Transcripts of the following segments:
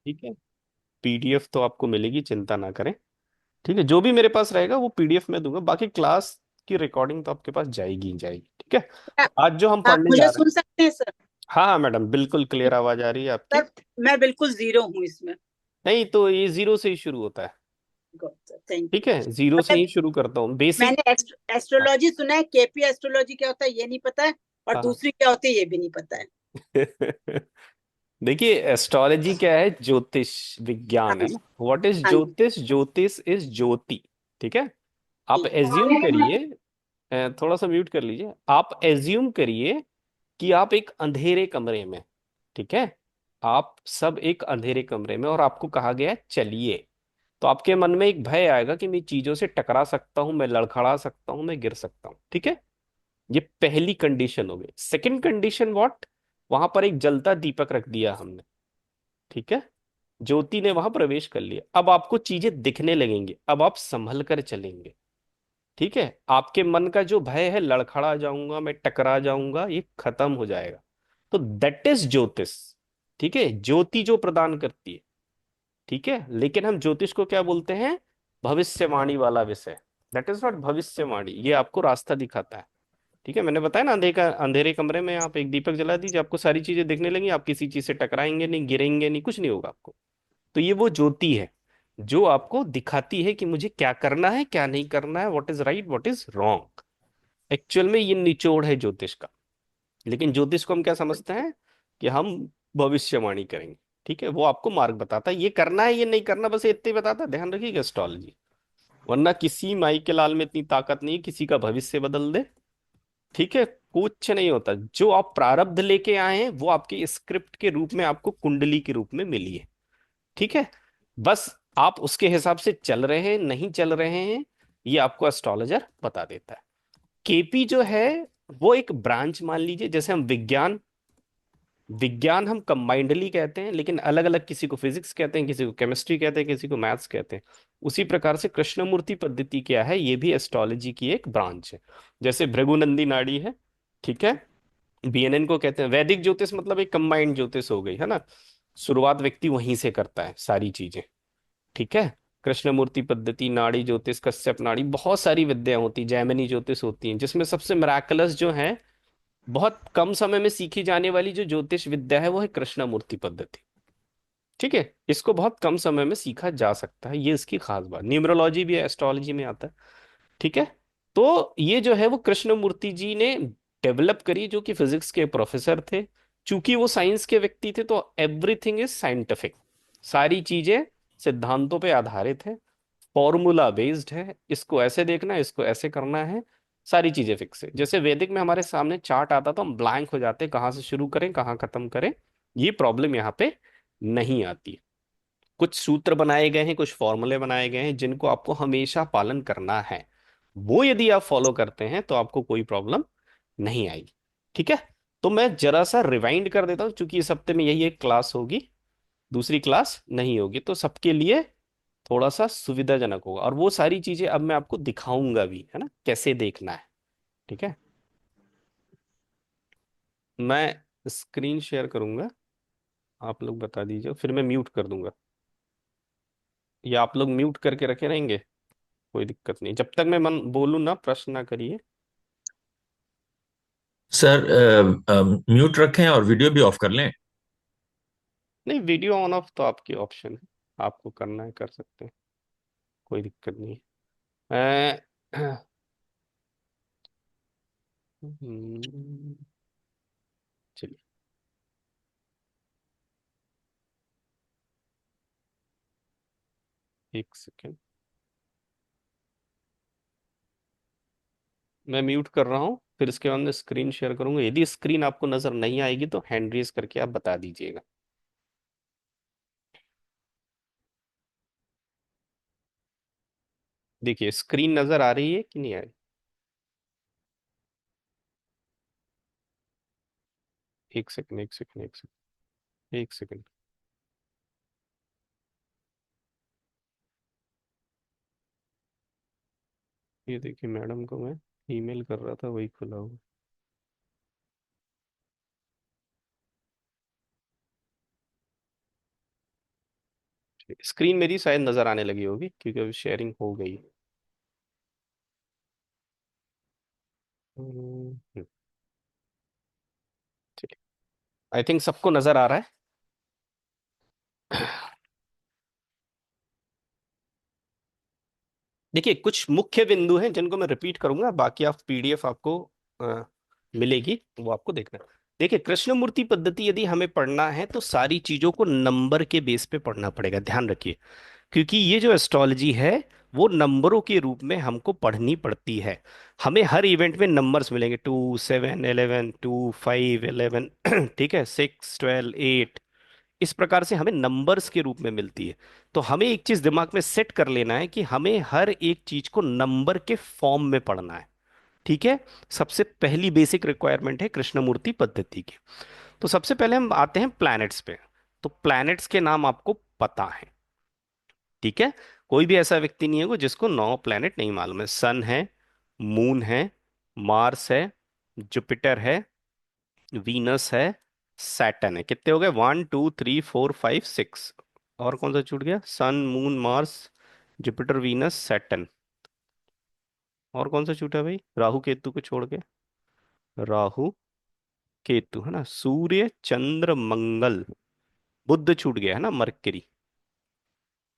ठीक है, पीडीएफ तो आपको मिलेगी, चिंता ना करें। ठीक है, जो भी मेरे पास रहेगा वो पीडीएफ में दूंगा, बाकी क्लास की रिकॉर्डिंग तो आपके पास जाएगी ही जाएगी। ठीक है, क्या आज जो हम आप पढ़ने जा मुझे रहे हैं। सुन सकते हैं सर? हाँ हाँ मैडम, बिल्कुल क्लियर आवाज आ रही है आपकी। सर मैं बिल्कुल जीरो हूँ इसमें। नहीं तो ये जीरो से ही शुरू होता है। गॉड सर, थैंक ठीक यू। है, जीरो से अच्छा, ही शुरू करता हूँ, बेसिक। मैंने एस्ट्रोलॉजी सुना है, केपी एस्ट्रोलॉजी क्या होता है ये नहीं पता है, और हाँ दूसरी क्या होती है ये भी नहीं पता है। देखिए, एस्ट्रोलॉजी क्या है? ज्योतिष विज्ञान हाँ है जी। ना। व्हाट इज हाँ जी। ज्योतिष? ज्योतिष इज ज्योति। ठीक है, आप एज्यूम करिए, थोड़ा सा म्यूट कर लीजिए। आप एज्यूम करिए कि आप एक अंधेरे कमरे में, ठीक है, आप सब एक अंधेरे कमरे में, और आपको कहा गया है चलिए। तो आपके मन में एक भय आएगा कि मैं चीजों से टकरा सकता हूं, मैं लड़खड़ा सकता हूं, मैं गिर सकता हूं। ठीक है, ये पहली कंडीशन हो गई। Second condition what? वहां पर एक जलता दीपक रख दिया हमने। ठीक है, ज्योति ने वहां प्रवेश कर लिया। अब आपको चीजें दिखने लगेंगी, अब आप संभल कर चलेंगे। ठीक है, आपके मन का जो भय है, लड़खड़ा जाऊंगा, मैं टकरा जाऊंगा, ये खत्म हो जाएगा। तो दैट इज ज्योतिष। ठीक है, ज्योति जो प्रदान करती है। ठीक है, लेकिन हम ज्योतिष को क्या बोलते हैं? भविष्यवाणी वाला विषय। दैट इज नॉट भविष्यवाणी, ये आपको रास्ता दिखाता है। ठीक है, मैंने बताया ना, अंधेरे कमरे में आप एक दीपक जला दीजिए, आपको सारी चीजें दिखने लगेंगी, आप किसी चीज से टकराएंगे नहीं, गिरेंगे नहीं, कुछ नहीं होगा आपको। तो ये वो ज्योति है जो आपको दिखाती है कि मुझे क्या करना है, क्या नहीं करना है, what is right, what is wrong. Actual में ये निचोड़ है ज्योतिष का। लेकिन ज्योतिष को हम क्या समझते हैं? कि हम भविष्यवाणी करेंगे। ठीक है, वो आपको मार्ग बताता है, ये करना है, ये नहीं करना, बस ये इतना ही बताता है। ध्यान रखिएगा एस्ट्रोलॉजी। वरना किसी माई के लाल में इतनी ताकत नहीं है किसी का भविष्य बदल दे। ठीक है, कुछ नहीं होता। जो आप प्रारब्ध लेके आए हैं वो आपकी स्क्रिप्ट के रूप में, आपको कुंडली के रूप में मिली है। ठीक है, बस आप उसके हिसाब से चल रहे हैं नहीं चल रहे हैं, ये आपको एस्ट्रोलॉजर बता देता है। केपी जो है वो एक ब्रांच मान लीजिए, जैसे हम विज्ञान, विज्ञान हम कंबाइंडली कहते हैं, लेकिन अलग अलग, किसी को फिजिक्स कहते हैं, किसी को केमिस्ट्री कहते हैं, किसी को मैथ्स कहते हैं। उसी प्रकार से कृष्णमूर्ति पद्धति क्या है, ये भी एस्ट्रोलॉजी की एक ब्रांच है। जैसे भृगुनंदी नाड़ी है। ठीक है, बीएनएन को कहते हैं वैदिक ज्योतिष, मतलब एक कंबाइंड ज्योतिष हो गई है ना। शुरुआत व्यक्ति वहीं से करता है सारी चीजें। ठीक है, कृष्णमूर्ति पद्धति, नाड़ी ज्योतिष, कश्यप नाड़ी, बहुत सारी विद्याएं होती, जैमिनी ज्योतिष होती हैं, जिसमें सबसे मिराकलस जो है, बहुत कम समय में सीखी जाने वाली जो ज्योतिष विद्या है, वो है कृष्णमूर्ति पद्धति। ठीक है, इसको बहुत कम समय में सीखा जा सकता है, ये इसकी खास बात। न्यूमरोलॉजी भी एस्ट्रोलॉजी में आता है। ठीक है, तो ये जो है वो कृष्णमूर्ति जी ने डेवलप करी, जो कि फिजिक्स के प्रोफेसर थे। चूंकि वो साइंस के व्यक्ति थे, तो एवरीथिंग इज साइंटिफिक। सारी चीजें सिद्धांतों पे आधारित है, फॉर्मूला बेस्ड है, इसको ऐसे देखना है, इसको ऐसे करना है। सारी चीजें फिक्स है। जैसे वैदिक में हमारे सामने चार्ट आता तो हम ब्लैंक हो जाते, कहाँ से शुरू करें कहाँ खत्म करें। ये प्रॉब्लम यहाँ पे नहीं आती। कुछ सूत्र बनाए गए हैं, कुछ फॉर्मूले बनाए गए हैं, जिनको आपको हमेशा पालन करना है। वो यदि आप फॉलो करते हैं तो आपको कोई प्रॉब्लम नहीं आएगी। ठीक है, तो मैं जरा सा रिवाइंड कर देता हूँ, क्योंकि इस हफ्ते में यही एक क्लास होगी, दूसरी क्लास नहीं होगी, तो सबके लिए थोड़ा सा सुविधाजनक होगा। और वो सारी चीजें अब मैं आपको दिखाऊंगा भी, है ना, कैसे देखना है। ठीक है, मैं स्क्रीन शेयर करूंगा, आप लोग बता दीजिए, फिर मैं म्यूट कर दूंगा। या आप लोग म्यूट करके रखे रहेंगे, कोई दिक्कत नहीं, जब तक मैं मन बोलूँ ना, प्रश्न ना करिए। सर, म्यूट रखें और वीडियो भी ऑफ कर लें। नहीं, वीडियो ऑन ऑफ तो आपकी ऑप्शन है, आपको करना है कर सकते हैं, कोई दिक्कत नहीं है। हम्म, चलिए, एक सेकेंड, मैं म्यूट कर रहा हूँ, फिर इसके बाद मैं स्क्रीन शेयर करूंगा। यदि स्क्रीन आपको नजर नहीं आएगी तो हैंड रेज करके आप बता दीजिएगा। देखिए, स्क्रीन नजर आ रही है कि नहीं आ रही? एक सेकंड, एक सेकंड, एक सेकंड, एक सेकंड। ये देखिए, मैडम को मैं ईमेल कर रहा था, वही खुला हुआ। स्क्रीन मेरी शायद नजर आने लगी होगी क्योंकि अभी शेयरिंग हो गई। हम्म, ठीक है, आई थिंक सबको नजर आ रहा है। देखिए कुछ मुख्य बिंदु हैं जिनको मैं रिपीट करूंगा, बाकी आप पीडीएफ आपको अ, मिलेगी, वो आपको देखना है। देखिए कृष्णमूर्ति पद्धति यदि हमें पढ़ना है तो सारी चीजों को नंबर के बेस पे पढ़ना पड़ेगा, ध्यान रखिए। क्योंकि ये जो एस्ट्रोलॉजी है वो नंबरों के रूप में हमको पढ़नी पड़ती है। हमें हर इवेंट में नंबर्स मिलेंगे, 2 7 11, 2 5 11, ठीक है, 6 12 8, इस प्रकार से हमें नंबर्स के रूप में मिलती है। तो हमें एक चीज दिमाग में सेट कर लेना है कि हमें हर एक चीज को नंबर के फॉर्म में पढ़ना है। ठीक है। सबसे पहली बेसिक रिक्वायरमेंट है कृष्णमूर्ति पद्धति की। तो सबसे पहले हम आते हैं प्लैनेट्स पे। तो प्लैनेट्स के नाम आपको पता है, ठीक है। कोई भी ऐसा व्यक्ति नहीं है को जिसको 9 प्लैनेट नहीं मालूम है। सन है, मून है, मार्स है, जुपिटर है, वीनस है, सैटर्न है। कितने हो गए? 1 2 3 4 5 6। और कौन सा छूट गया? Sun, moon, Mars, Jupiter, Venus, Saturn. और कौन सा छूटा भाई राहु केतु को छोड़ के? राहु, केतु है ना, सूर्य, चंद्र, मंगल, बुध छूट गया है ना, मरकरी।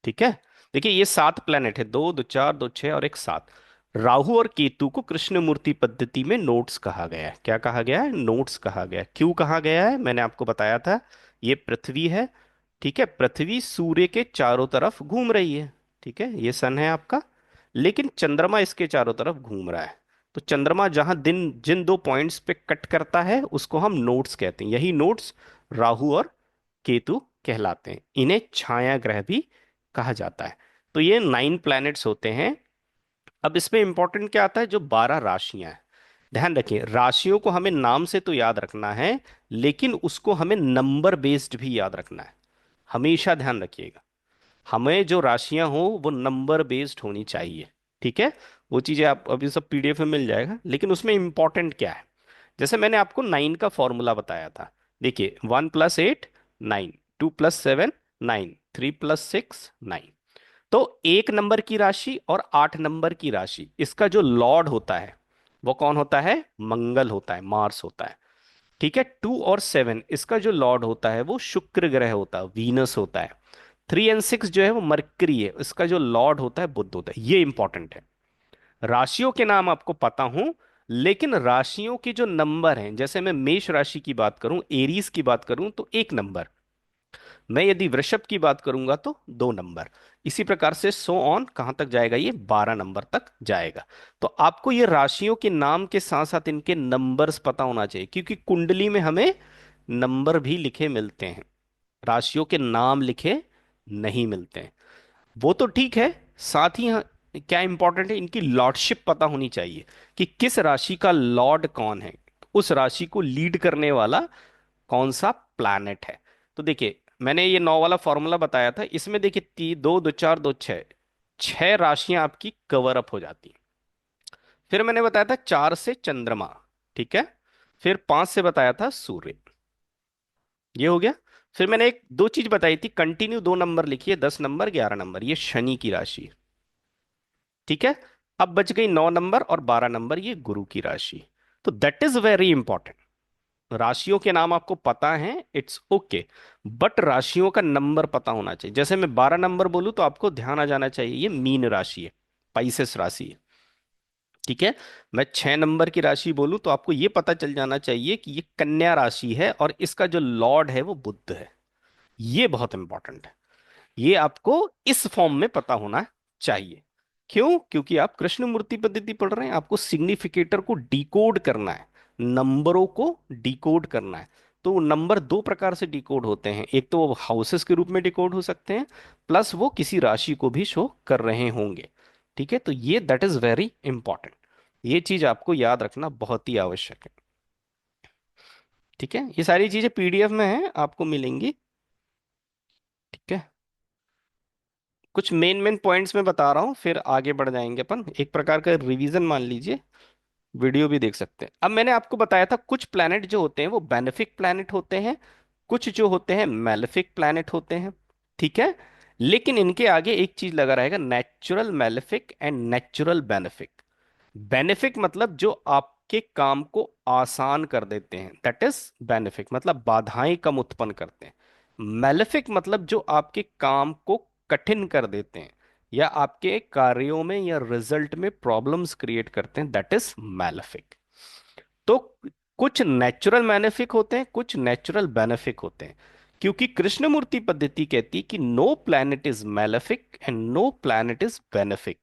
ठीक है। देखिए ये 7 प्लेनेट है, 2 2 4 2 6 और एक 7। राहु और केतु को कृष्णमूर्ति पद्धति में नोट्स कहा गया है। क्या कहा गया है? नोट्स कहा गया है। क्यों कहा गया है? मैंने आपको बताया था। ये पृथ्वी है, ठीक है। पृथ्वी सूर्य के चारों तरफ घूम रही है, ठीक है, ये सन है आपका। लेकिन चंद्रमा इसके चारों तरफ घूम रहा है। तो चंद्रमा जहां दिन जिन 2 पॉइंट्स पे कट करता है उसको हम नोट्स कहते हैं। यही नोट्स राहु और केतु कहलाते हैं। इन्हें छाया ग्रह भी कहा जाता है। तो ये 9 प्लैनेट्स होते हैं। अब इसमें इंपॉर्टेंट क्या आता है? जो 12 राशियां हैं। ध्यान रखिए, राशियों को हमें नाम से तो याद रखना है, लेकिन उसको हमें नंबर बेस्ड भी याद रखना है। हमेशा ध्यान रखिएगा, हमें जो राशियां हो वो नंबर बेस्ड होनी चाहिए, ठीक है। वो चीजें आप अभी सब पीडीएफ में मिल जाएगा, लेकिन उसमें इंपॉर्टेंट क्या है? जैसे मैंने आपको 9 का फॉर्मूला बताया था। देखिए 1 + 8 9, 2 + 7 9, 3 + 6 9। तो 1 नंबर की राशि और 8 नंबर की राशि, इसका जो लॉर्ड होता है वो कौन होता है? मंगल होता है, मार्स होता है। ठीक है। 2 और 7, इसका जो लॉर्ड होता है वो शुक्र ग्रह होता है, वीनस होता है। 3 और 6 जो है वो मरकरी है, इसका जो लॉर्ड होता है बुध होता है। ये इंपॉर्टेंट है। राशियों के नाम आपको पता हूं, लेकिन राशियों के जो नंबर हैं, जैसे मैं मेष राशि की बात करूं, एरीज की बात करूं तो 1 नंबर। मैं यदि वृषभ की बात करूंगा तो 2 नंबर। इसी प्रकार से सो ऑन कहां तक जाएगा? ये 12 नंबर तक जाएगा। तो आपको ये राशियों के नाम के साथ साथ इनके नंबर्स पता होना चाहिए, क्योंकि कुंडली में हमें नंबर भी लिखे मिलते हैं, राशियों के नाम लिखे नहीं मिलते हैं। वो तो ठीक है। साथ ही क्या इंपॉर्टेंट है? इनकी लॉर्डशिप पता होनी चाहिए कि किस राशि का लॉर्ड कौन है, उस राशि को लीड करने वाला कौन सा प्लैनेट है। तो देखिए मैंने ये 9 वाला फॉर्मूला बताया था, इसमें देखिए 2 2 4 2 6, 6 राशियां आपकी कवर अप हो जाती हैं। फिर मैंने बताया था 4 से चंद्रमा, ठीक है। फिर 5 से बताया था सूर्य, ये हो गया। फिर मैंने एक दो चीज बताई थी, कंटिन्यू 2 नंबर लिखिए, 10 नंबर, 11 नंबर, ये शनि की राशि है, ठीक है। अब बच गई 9 नंबर और 12 नंबर, ये गुरु की राशि। तो दैट इज वेरी इंपॉर्टेंट। राशियों के नाम आपको पता है, इट्स ओके, बट राशियों का नंबर पता होना चाहिए। जैसे मैं 12 नंबर बोलूं तो आपको ध्यान आ जाना चाहिए ये मीन राशि है, पाइसेस राशि है, ठीक है। मैं 6 नंबर की राशि बोलूं तो आपको ये पता चल जाना चाहिए कि ये कन्या राशि है और इसका जो लॉर्ड है वो बुध है। ये बहुत इंपॉर्टेंट है। ये आपको इस फॉर्म में पता होना चाहिए। क्यों? क्योंकि आप कृष्णमूर्ति पद्धति पढ़ रहे हैं, आपको सिग्निफिकेटर को डिकोड करना है, नंबरों को डिकोड करना है। तो नंबर 2 प्रकार से डिकोड होते हैं, एक तो वो हाउसेस के रूप में डिकोड हो सकते हैं, प्लस वो किसी राशि को भी शो कर रहे होंगे। ठीक है। तो ये दैट इज वेरी इंपॉर्टेंट। ये चीज आपको याद रखना बहुत ही आवश्यक है, ठीक है। ये सारी चीजें पीडीएफ में है, आपको मिलेंगी, ठीक है। कुछ मेन मेन पॉइंट्स में बता रहा हूँ, फिर आगे बढ़ जाएंगे अपन, एक प्रकार का रिवीजन मान लीजिए। वीडियो भी देख सकते हैं। अब मैंने आपको बताया था कुछ प्लैनेट जो होते हैं वो बेनिफिक प्लैनेट होते हैं, कुछ जो होते हैं मैलेफिक प्लैनेट होते हैं, ठीक है। लेकिन इनके आगे एक चीज लगा रहेगा, natural malefic and natural benefic. Benefic मतलब जो आपके काम को आसान कर देते हैं, दैट इज बेनिफिक, मतलब बाधाएं कम उत्पन्न करते हैं। मैलेफिक मतलब जो आपके काम को कठिन कर देते हैं, या आपके कार्यों में या रिजल्ट में प्रॉब्लम्स क्रिएट करते हैं, दैट इज मैलेफिक। तो कुछ नेचुरल बेनिफिक होते हैं, कुछ नेचुरल बेनिफिक होते हैं, क्योंकि कृष्णमूर्ति पद्धति कहती है कि no planet is malefic and no planet is benefic.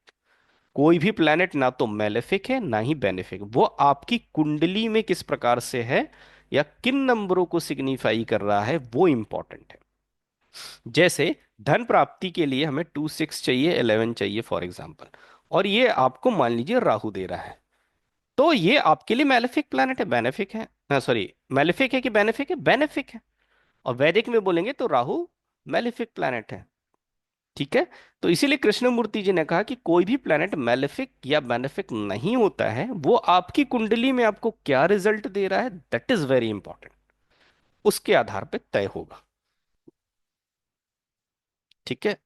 कोई भी प्लैनेट ना तो मैलेफिक है ना ही बेनिफिक, वो आपकी कुंडली में किस प्रकार से है या किन नंबरों को सिग्निफाई कर रहा है वो इंपॉर्टेंट है। जैसे धन प्राप्ति के लिए हमें 2 6 चाहिए, 11 चाहिए फॉर एग्जाम्पल, और ये आपको मान लीजिए राहु दे रहा है, तो ये आपके लिए मैलेफिक प्लैनेट है, बेनिफिक है, सॉरी, मैलेफिक है कि बेनिफिक है, बेनिफिक है। और वैदिक में बोलेंगे तो राहु मैलेफिक प्लैनेट है। ठीक है। तो इसीलिए कृष्णमूर्ति जी ने कहा कि कोई भी प्लैनेट मैलेफिक या बेनिफिक नहीं होता है, वो आपकी कुंडली में आपको क्या रिजल्ट दे रहा है, दैट इज वेरी इंपॉर्टेंट, उसके आधार पे तय होगा। ठीक है।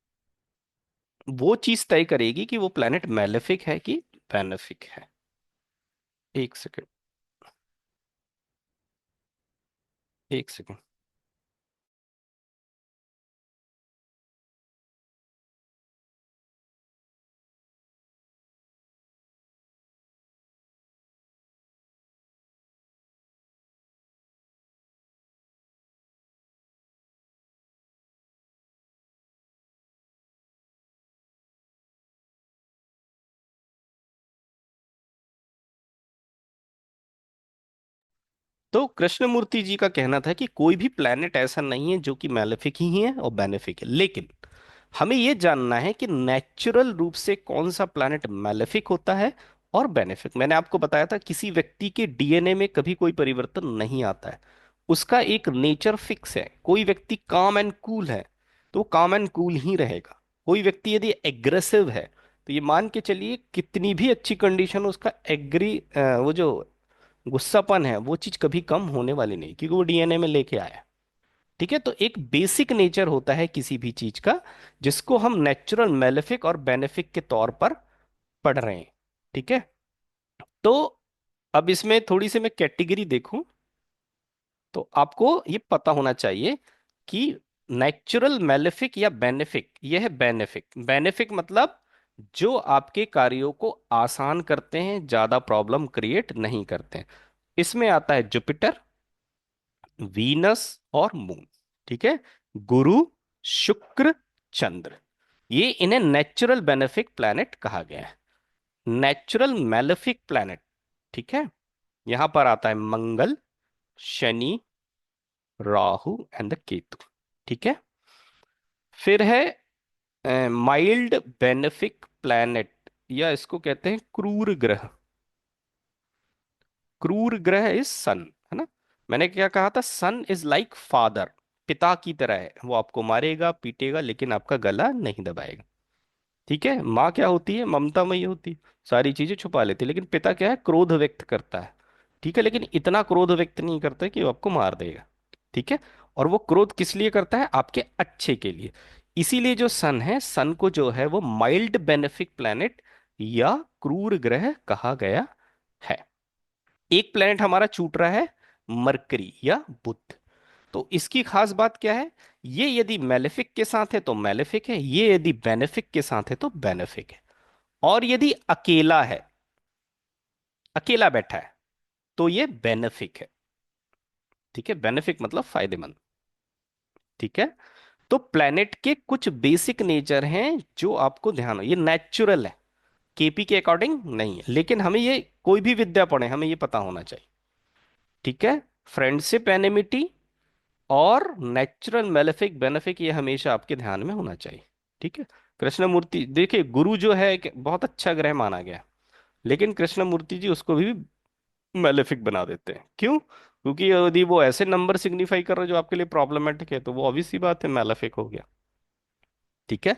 वो चीज तय करेगी कि वो प्लैनेट मैलेफिक है कि बेनिफिक है। एक सेकंड, एक सेकंड। तो कृष्णमूर्ति जी का कहना था कि कोई भी प्लैनेट ऐसा नहीं है जो कि मैलेफिक ही है और बेनिफिक है, लेकिन हमें यह जानना है कि नेचुरल रूप से कौन सा प्लैनेट मैलेफिक होता है और बेनिफिक। मैंने आपको बताया था किसी व्यक्ति के डीएनए में कभी कोई परिवर्तन नहीं आता है, उसका एक नेचर फिक्स है। कोई व्यक्ति काम एंड कूल है तो काम एंड कूल ही रहेगा। कोई व्यक्ति यदि एग्रेसिव है तो ये मान के चलिए कितनी भी अच्छी कंडीशन हो, उसका वो जो गुस्सापन है वो चीज कभी कम होने वाली नहीं, क्योंकि वो डीएनए में लेके आया है। ठीक है। तो एक बेसिक नेचर होता है किसी भी चीज का, जिसको हम नेचुरल मेलेफिक और बेनिफिक के तौर पर पढ़ रहे हैं। ठीक है। तो अब इसमें थोड़ी सी मैं कैटेगरी देखूं तो आपको ये पता होना चाहिए कि नेचुरल मेलेफिक या बेनिफिक, यह है बेनिफिक। बेनिफिक मतलब जो आपके कार्यों को आसान करते हैं, ज्यादा प्रॉब्लम क्रिएट नहीं करते हैं। इसमें आता है जुपिटर, वीनस और मून। ठीक है। गुरु, शुक्र, चंद्र, ये इन्हें नेचुरल बेनिफिक प्लैनेट कहा गया है। नेचुरल मैलेफिक प्लैनेट, ठीक है, यहां पर आता है मंगल, शनि, राहु एंड द केतु। ठीक है। फिर है माइल्ड बेनिफिक प्लैनेट, या इसको कहते हैं क्रूर ग्रह। क्रूर ग्रह इज सन, है ना। मैंने क्या कहा था, सन इज लाइक फादर, पिता की तरह है, वो आपको मारेगा पीटेगा लेकिन आपका गला नहीं दबाएगा। ठीक है। माँ क्या होती है, ममतामयी होती है, सारी चीजें छुपा लेती है, लेकिन पिता क्या है, क्रोध व्यक्त करता है। ठीक है। लेकिन इतना क्रोध व्यक्त नहीं करता है कि वो आपको मार देगा। ठीक है। और वो क्रोध किस लिए करता है, आपके अच्छे के लिए। इसीलिए जो सन है, सन को जो है वो माइल्ड बेनिफिक प्लैनेट या क्रूर ग्रह कहा गया है। एक प्लेनेट हमारा छूट रहा है, मरकरी या बुध। तो इसकी खास बात क्या है, ये यदि मेलेफिक के साथ है तो मेलेफिक है, ये यदि बेनिफिक के साथ है तो बेनिफिक है। और यदि अकेला है, अकेला बैठा है, तो ये बेनिफिक है। ठीक है। बेनिफिक मतलब फायदेमंद। ठीक है। तो प्लेनेट के कुछ बेसिक नेचर हैं जो आपको ध्यान हो, ये नेचुरल है, केपी के अकॉर्डिंग नहीं है, लेकिन हमें ये, कोई भी विद्या पढ़े हमें ये पता होना चाहिए। ठीक है। फ्रेंडशिप, एनिमिटी और नेचुरल मेलेफिक बेनिफिक, ये हमेशा आपके ध्यान में होना चाहिए। ठीक है। कृष्णमूर्ति देखिए, गुरु जो है एक बहुत अच्छा ग्रह माना गया है, लेकिन कृष्णमूर्ति जी उसको भी मेलेफिक बना देते हैं। क्यों? क्योंकि यदि वो ऐसे नंबर सिग्निफाई कर रहे हैं जो आपके लिए प्रॉब्लमेटिक है, तो वो ऑब्वियस सी बात है, मेलेफिक हो गया। ठीक है।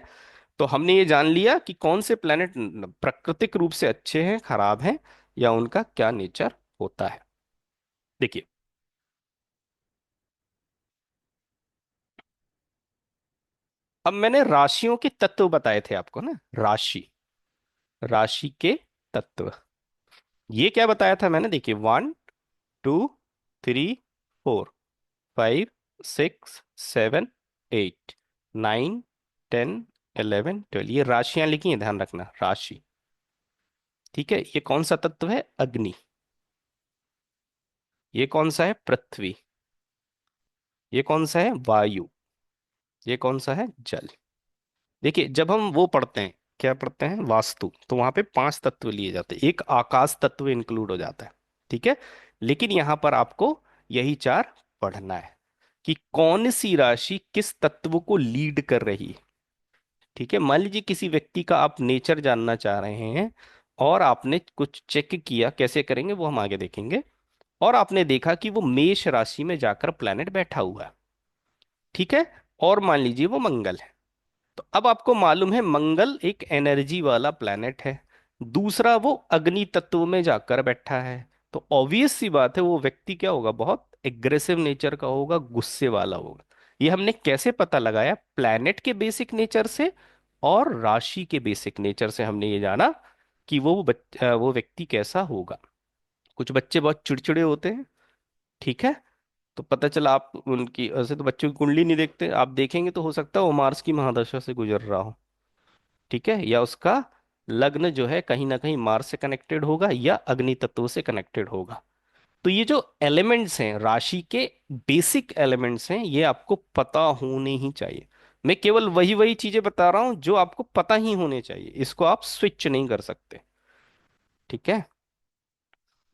तो हमने ये जान लिया कि कौन से प्लेनेट प्राकृतिक रूप से अच्छे हैं, खराब हैं, या उनका क्या नेचर होता है। देखिए, अब मैंने राशियों के तत्व बताए थे आपको ना, राशि, राशि के तत्व। ये क्या बताया था मैंने, देखिए 1 2 3 4 5 6 7 8 9 10 11 12, ये राशियां लिखी हैं, ध्यान रखना, राशि। ठीक है, ये कौन सा तत्व है, अग्नि। ये कौन सा है, पृथ्वी। ये कौन सा है, वायु। ये कौन सा है, जल। देखिए जब हम वो पढ़ते हैं, क्या पढ़ते हैं, वास्तु, तो वहां पे 5 तत्व लिए जाते हैं, एक आकाश तत्व इंक्लूड हो जाता है। ठीक है, लेकिन यहां पर आपको यही 4 पढ़ना है कि कौन सी राशि किस तत्व को लीड कर रही है। ठीक है, मान लीजिए किसी व्यक्ति का आप नेचर जानना चाह रहे हैं और आपने कुछ चेक किया, कैसे करेंगे वो हम आगे देखेंगे, और आपने देखा कि वो मेष राशि में जाकर प्लेनेट बैठा हुआ है। ठीक है, और मान लीजिए वो मंगल है, तो अब आपको मालूम है मंगल एक एनर्जी वाला प्लैनेट है, दूसरा वो अग्नि तत्व में जाकर बैठा है, तो ऑब्वियस सी बात है वो व्यक्ति क्या होगा, बहुत एग्रेसिव नेचर का होगा, गुस्से वाला होगा। ये हमने कैसे पता लगाया, प्लैनेट के बेसिक नेचर से और राशि के बेसिक नेचर से हमने ये जाना कि वो व्यक्ति कैसा होगा। कुछ बच्चे बहुत चिड़चिड़े होते हैं, ठीक है, तो पता चला आप उनकी, ऐसे तो बच्चों की कुंडली नहीं देखते, आप देखेंगे तो हो सकता है वो मार्स की महादशा से गुजर रहा हो। ठीक है, या उसका लग्न जो है कहीं ना कहीं मार्स से कनेक्टेड होगा या अग्नि तत्व से कनेक्टेड होगा। तो ये जो एलिमेंट्स हैं राशि के, बेसिक एलिमेंट्स हैं, ये आपको पता होने ही चाहिए। मैं केवल वही वही चीजें बता रहा हूं जो आपको पता ही होने चाहिए, इसको आप स्विच नहीं कर सकते। ठीक है,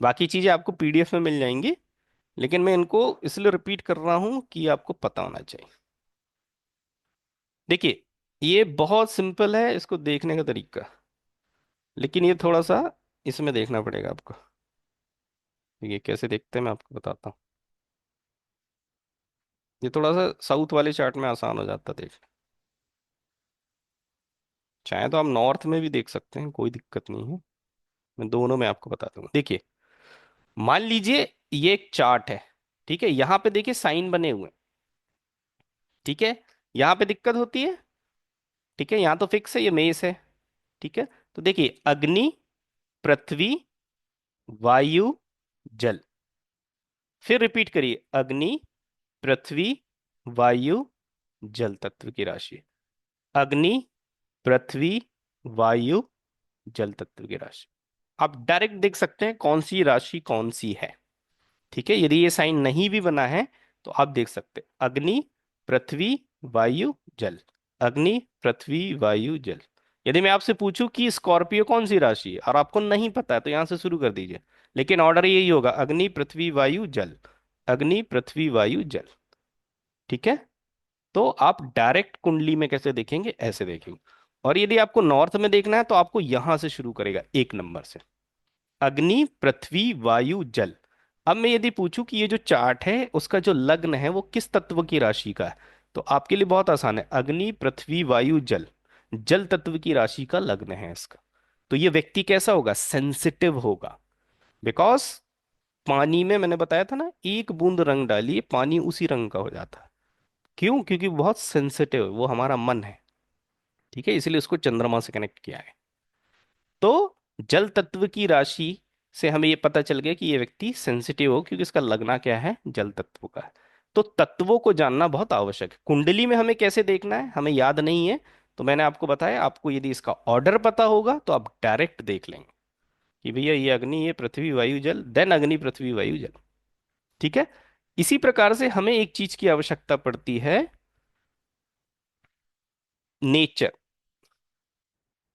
बाकी चीजें आपको पीडीएफ में मिल जाएंगी, लेकिन मैं इनको इसलिए रिपीट कर रहा हूं कि आपको पता होना चाहिए। देखिए ये बहुत सिंपल है इसको देखने का तरीका, लेकिन ये थोड़ा सा इसमें देखना पड़ेगा आपको। ये कैसे देखते हैं मैं आपको बताता हूँ। ये थोड़ा सा साउथ वाले चार्ट में आसान हो जाता है देखना, चाहे तो आप नॉर्थ में भी देख सकते हैं, कोई दिक्कत नहीं है, मैं दोनों में आपको बता दूंगा। देखिए मान लीजिए ये एक चार्ट है, ठीक है, यहाँ पे देखिए साइन बने हुए हैं। ठीक है, यहाँ पे दिक्कत होती है, ठीक है, यहाँ तो फिक्स है, ये मेष है। ठीक है, तो देखिए अग्नि, पृथ्वी, वायु, जल। फिर रिपीट करिए, अग्नि, पृथ्वी, वायु, जल तत्व की राशि। अग्नि, पृथ्वी, वायु, जल तत्व की राशि। आप डायरेक्ट देख सकते हैं कौन सी राशि कौन सी है। ठीक है, यदि ये साइन नहीं भी बना है तो आप देख सकते हैं, अग्नि, पृथ्वी, वायु, जल। अग्नि, पृथ्वी, वायु, जल। यदि मैं आपसे पूछूं कि स्कॉर्पियो कौन सी राशि है और आपको नहीं पता है तो यहां से शुरू कर दीजिए, लेकिन ऑर्डर यही होगा, अग्नि, पृथ्वी, वायु, जल। अग्नि, पृथ्वी, वायु, जल। ठीक है, तो आप डायरेक्ट कुंडली में कैसे देखेंगे, ऐसे देखेंगे। और यदि आपको नॉर्थ में देखना है तो आपको यहां से शुरू करेगा, 1 नंबर से, अग्नि, पृथ्वी, वायु, जल। अब मैं यदि पूछूं कि ये जो चार्ट है उसका जो लग्न है वो किस तत्व की राशि का है, तो आपके लिए बहुत आसान है, अग्नि, पृथ्वी, वायु, जल, जल तत्व की राशि का लग्न है इसका। तो ये व्यक्ति कैसा होगा, सेंसिटिव होगा, बिकॉज पानी में मैंने बताया था ना, एक बूंद रंग डालिए पानी उसी रंग का हो जाता है। क्यों, क्योंकि बहुत सेंसिटिव है, वो हमारा मन है। ठीक है, इसलिए उसको चंद्रमा से कनेक्ट किया है। तो जल तत्व की राशि से हमें ये पता चल गया कि ये व्यक्ति सेंसिटिव हो, क्योंकि इसका लगना क्या है, जल तत्व का है। तो तत्वों को जानना बहुत आवश्यक है। कुंडली में हमें कैसे देखना है हमें याद नहीं है, तो मैंने आपको बताया, आपको यदि इसका ऑर्डर पता होगा तो आप डायरेक्ट देख लेंगे कि भैया ये अग्नि, ये पृथ्वी, वायु, जल, देन अग्नि, पृथ्वी, वायु, जल। ठीक है, इसी प्रकार से हमें एक चीज की आवश्यकता पड़ती है, नेचर।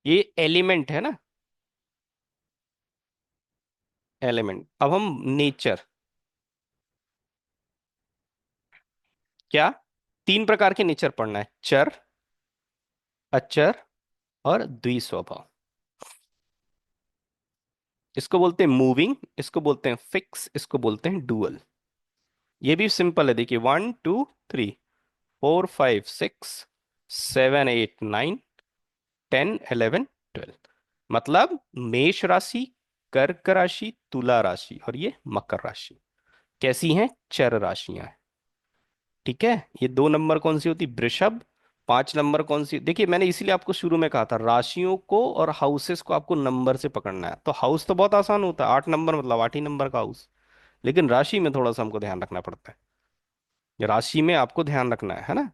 ये एलिमेंट है ना, एलिमेंट। अब हम नेचर, क्या, 3 प्रकार के नेचर पढ़ना है, चर, अचर और द्विस्वभाव। इसको बोलते हैं मूविंग, इसको बोलते हैं फिक्स, इसको बोलते हैं डुअल। ये भी सिंपल है, देखिए 1 2 3 4 5 6 7 8 9 10 11 12, मतलब मेष राशि, कर्क राशि, तुला राशि और ये मकर राशि कैसी हैं, चर राशियां हैं। ठीक है, ये 2 नंबर कौन सी होती, वृषभ, 5 नंबर कौन सी, देखिए मैंने इसीलिए आपको शुरू में कहा था राशियों को और हाउसेस को आपको नंबर से पकड़ना है। तो हाउस तो बहुत आसान होता है, 8 नंबर मतलब 8 ही नंबर का हाउस। लेकिन राशि में थोड़ा सा हमको ध्यान रखना पड़ता है, राशि में आपको ध्यान रखना है ना।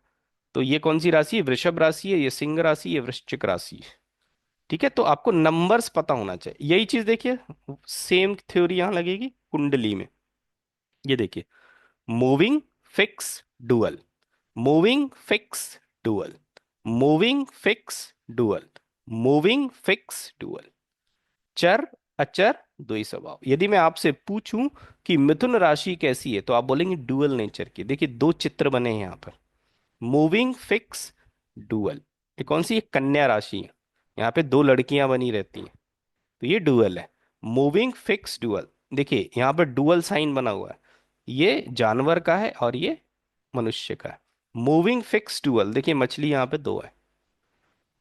तो ये कौन सी राशि है, वृषभ राशि है, ये सिंह राशि है, ये वृश्चिक राशि है। ठीक है, तो आपको नंबर्स पता होना चाहिए। यही चीज देखिए, सेम थ्योरी यहां लगेगी कुंडली में। ये देखिए, moving, fix, dual, moving, fix, dual, moving, fix, dual, moving, fix, dual, चर, अचर, द्वि स्वभाव। यदि मैं आपसे पूछूं कि मिथुन राशि कैसी है, तो आप बोलेंगे डुअल नेचर की। देखिए दो चित्र बने हैं यहाँ पर, मूविंग, फिक्स, डुअल। ये कौन सी, ये कन्या राशि है, यहाँ पे दो लड़कियां बनी रहती हैं, तो ये डुअल है। Moving, fix, dual. देखिए यहाँ पर डुअल साइन बना हुआ है, ये जानवर का है और ये मनुष्य का है। मूविंग, फिक्स, डुअल, देखिए मछली यहाँ पे दो है।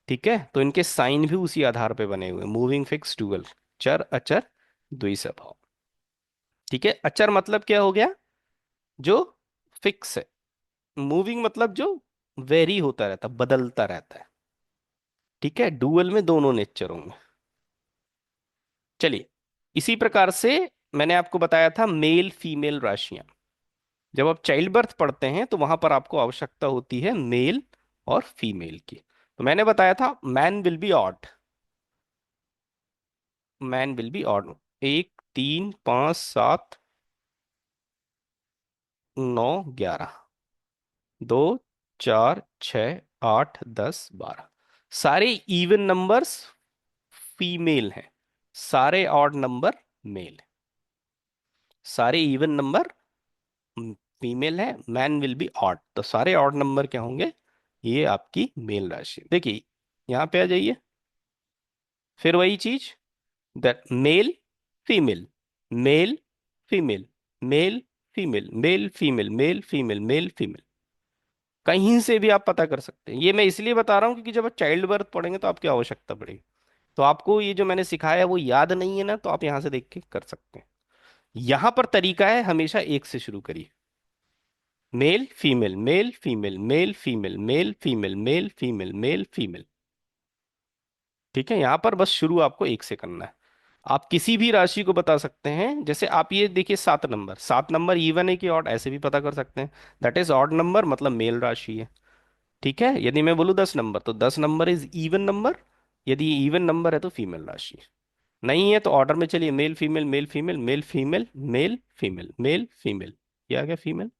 ठीक है, तो इनके साइन भी उसी आधार पे बने हुए, मूविंग, फिक्स, डुअल, चर, अचर, द्विस्वभाव। ठीक है, अचर मतलब क्या हो गया, जो फिक्स है। मूविंग मतलब जो वेरी होता रहता, बदलता रहता है। ठीक है, डुअल में दोनों नेचर होंगे। चलिए, इसी प्रकार से मैंने आपको बताया था मेल फीमेल राशियां। जब आप चाइल्ड बर्थ पढ़ते हैं तो वहां पर आपको आवश्यकता होती है मेल और फीमेल की। तो मैंने बताया था man will be odd, man will be odd, 1 3 5 7 9 11, 2 4 6 8 10 12, सारे इवन नंबर्स फीमेल हैं, सारे ऑड नंबर मेल है। सारे इवन नंबर फीमेल है, मैन विल बी ऑड, तो सारे ऑड नंबर क्या होंगे, ये आपकी मेल राशि। देखिए यहां पे आ जाइए, फिर वही चीज, that male female, male female, male female, male female, male female, male female, कहीं से भी आप पता कर सकते हैं। ये मैं इसलिए बता रहा हूँ क्योंकि जब आप चाइल्ड बर्थ पढ़ेंगे तो आपकी आवश्यकता पड़ेगी। तो आपको ये जो मैंने सिखाया है वो याद नहीं है ना, तो आप यहां से देख के कर सकते हैं। यहां पर तरीका है, हमेशा एक से शुरू करिए, male female, male female, male female, male female, male female, male female. ठीक है, यहां पर बस शुरू आपको एक से करना है। आप किसी भी राशि को बता सकते हैं, जैसे आप ये देखिए 7 नंबर, 7 नंबर इवन है कि ऑड, ऐसे भी पता कर सकते हैं। दैट इज ऑड नंबर, मतलब मेल राशि है। ठीक है, यदि मैं बोलूँ 10 नंबर, तो 10 नंबर इज इवन नंबर, यदि इवन नंबर है तो फीमेल राशि है। नहीं है तो ऑर्डर में चलिए, male female, male female, male female, male female, male female, ये आ गया फीमेल।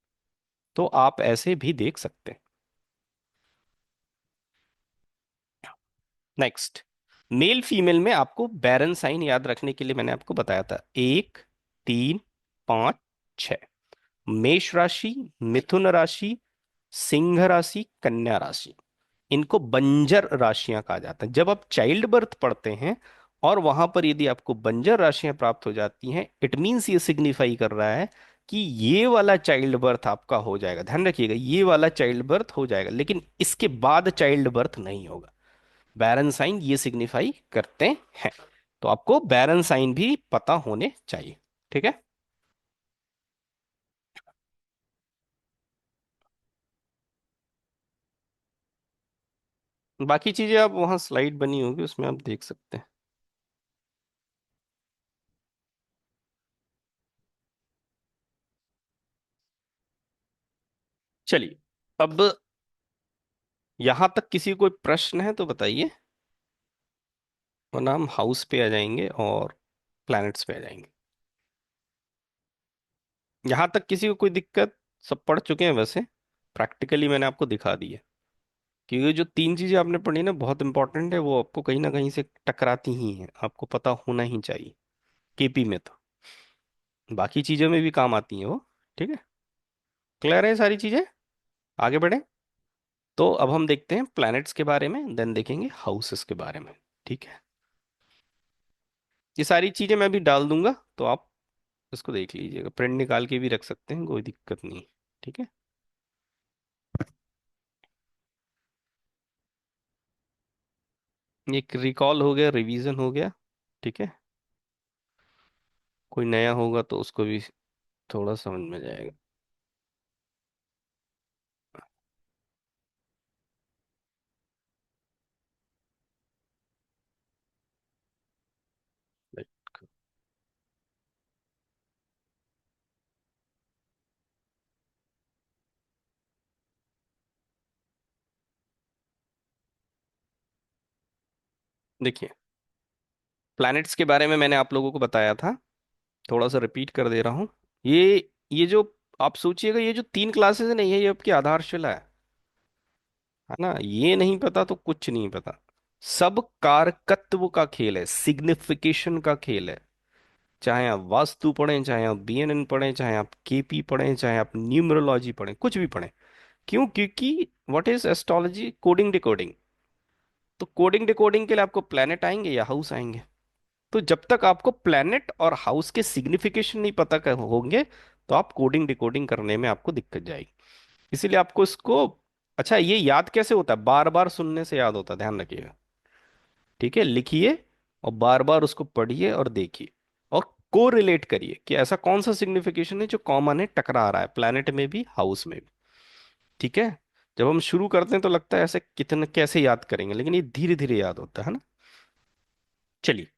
तो आप ऐसे भी देख सकते हैं। नेक्स्ट, मेल फीमेल में आपको बैरन साइन याद रखने के लिए मैंने आपको बताया था, 1 3 5 6, मेष राशि, मिथुन राशि, सिंह राशि, कन्या राशि, इनको बंजर राशियां कहा जाता है। जब आप चाइल्ड बर्थ पढ़ते हैं और वहां पर यदि आपको बंजर राशियां प्राप्त हो जाती हैं, इट मीन्स ये सिग्निफाई कर रहा है कि ये वाला चाइल्ड बर्थ आपका हो जाएगा। ध्यान रखिएगा, ये वाला चाइल्ड बर्थ हो जाएगा, लेकिन इसके बाद चाइल्ड बर्थ नहीं होगा। बैरन साइन ये सिग्निफाई करते हैं, तो आपको बैरन साइन भी पता होने चाहिए। ठीक है, बाकी चीजें आप वहां स्लाइड बनी होगी उसमें आप देख सकते हैं। चलिए, अब यहां तक किसी को कोई प्रश्न है तो बताइए, वरना हम हाउस पे आ जाएंगे और प्लैनेट्स पे आ जाएंगे। यहां तक किसी को कोई दिक्कत, सब पढ़ चुके हैं वैसे, प्रैक्टिकली मैंने आपको दिखा दी है। क्योंकि जो 3 चीजें आपने पढ़ी ना बहुत इंपॉर्टेंट है, वो आपको कहीं ना कहीं से टकराती ही हैं, आपको पता होना ही चाहिए, केपी में तो। बाकी चीजों में भी काम आती हैं वो। ठीक है, क्लियर है सारी चीजें, आगे बढ़े। तो अब हम देखते हैं प्लैनेट्स के बारे में, देन देखेंगे हाउसेस के बारे में। ठीक है, ये सारी चीजें मैं भी डाल दूंगा, तो आप इसको देख लीजिएगा, प्रिंट निकाल के भी रख सकते हैं, कोई दिक्कत नहीं। ठीक है, एक रिकॉल हो गया, रिवीजन हो गया। ठीक है, कोई नया होगा तो उसको भी थोड़ा समझ में जाएगा। देखिए, प्लैनेट्स के बारे में मैंने आप लोगों को बताया था, थोड़ा सा रिपीट कर दे रहा हूँ। ये जो आप सोचिएगा, ये जो 3 क्लासेस है ना, ये आपकी आधारशिला है ना। ये नहीं पता तो कुछ नहीं पता। सब कारकत्व का खेल है, सिग्निफिकेशन का खेल है। चाहे आप वास्तु पढ़ें, चाहे आप बीएनएन पढ़ें, चाहे आप केपी पढ़ें, चाहे आप न्यूमरोलॉजी पढ़ें, कुछ भी पढ़ें। क्यों? क्योंकि what is astrology? Coding decoding. तो कोडिंग डिकोडिंग के लिए आपको प्लेनेट आएंगे या हाउस आएंगे। तो जब तक आपको प्लेनेट और हाउस के सिग्निफिकेशन नहीं पता होंगे, तो आप कोडिंग डिकोडिंग करने में आपको दिक्कत जाएगी। इसीलिए आपको इसको, अच्छा ये याद कैसे होता है? बार बार सुनने से याद होता है, ध्यान रखिएगा। ठीक है, लिखिए और बार बार उसको पढ़िए और देखिए, और को रिलेट करिए कि ऐसा कौन सा सिग्निफिकेशन है जो कॉमन है, टकरा रहा है प्लैनेट में भी, हाउस में भी। ठीक है। जब हम शुरू करते हैं तो लगता है ऐसे कितने कैसे याद करेंगे, लेकिन ये धीरे धीरे याद होता है ना। चलिए,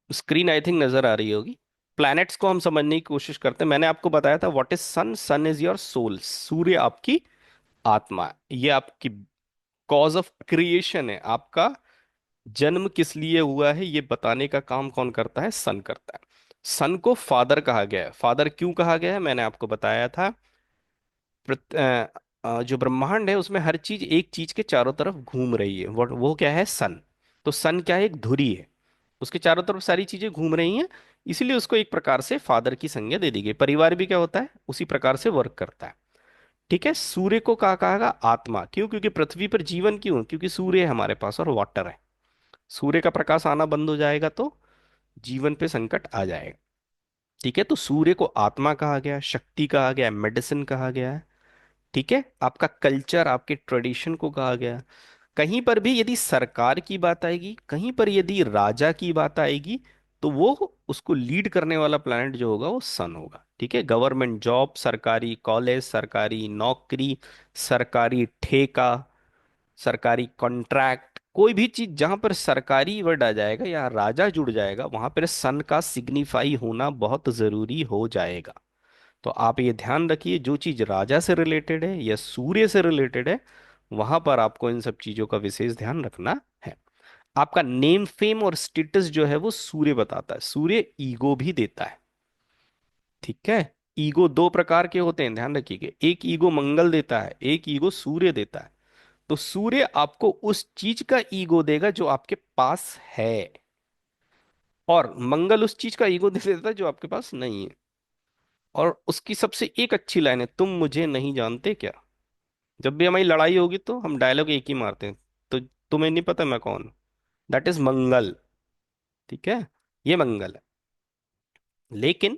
स्क्रीन आई थिंक नजर आ रही होगी। प्लैनेट्स को हम समझने की कोशिश करते हैं। मैंने आपको बताया था what is sun. Sun is your soul, सूर्य आपकी आत्मा है। ये आपकी कॉज ऑफ क्रिएशन है। आपका जन्म किस लिए हुआ है ये बताने का काम कौन करता है? सन करता है। सन को फादर कहा गया है। फादर क्यों कहा गया है मैंने आपको बताया था। जो ब्रह्मांड है उसमें हर चीज एक चीज के चारों तरफ घूम रही है। वो क्या है? सन। तो सन क्या है? एक धुरी है, उसके चारों तरफ सारी चीजें घूम रही हैं। इसीलिए उसको एक प्रकार से फादर की संज्ञा दे दी गई। परिवार भी क्या होता है? उसी प्रकार से वर्क करता है। ठीक है। सूर्य को कहा गया आत्मा। क्यों? क्योंकि पृथ्वी पर जीवन क्यों? क्योंकि सूर्य है हमारे पास और वाटर है। सूर्य का प्रकाश आना बंद हो जाएगा तो जीवन पे संकट आ जाएगा। ठीक है। तो सूर्य को आत्मा कहा गया, शक्ति कहा गया, मेडिसिन कहा गया है। ठीक है। आपका कल्चर, आपके ट्रेडिशन को कहा गया। कहीं पर भी यदि सरकार की बात आएगी, कहीं पर यदि राजा की बात आएगी, तो वो उसको लीड करने वाला प्लैनेट जो होगा वो सन होगा। ठीक है। गवर्नमेंट जॉब, सरकारी कॉलेज, सरकारी नौकरी, सरकारी ठेका, सरकारी कॉन्ट्रैक्ट, कोई भी चीज जहां पर सरकारी वर्ड आ जाएगा या राजा जुड़ जाएगा, वहां पर सन का सिग्निफाई होना बहुत जरूरी हो जाएगा। तो आप ये ध्यान रखिए, जो चीज राजा से रिलेटेड है या सूर्य से रिलेटेड है, वहां पर आपको इन सब चीजों का विशेष ध्यान रखना है। आपका नेम, फेम और स्टेटस जो है वो सूर्य बताता है। सूर्य ईगो भी देता है। ठीक है। ईगो 2 प्रकार के होते हैं, ध्यान रखिएगा। एक ईगो मंगल देता है, एक ईगो सूर्य देता है। तो सूर्य आपको उस चीज का ईगो देगा जो आपके पास है, और मंगल उस चीज का ईगो दे देता है जो आपके पास नहीं है। और उसकी सबसे एक अच्छी लाइन है, तुम मुझे नहीं जानते क्या। जब भी हमारी लड़ाई होगी तो हम डायलॉग एक ही मारते हैं, तो तुम्हें नहीं पता मैं कौन हूं। दैट इज मंगल। ठीक है। ये मंगल है। लेकिन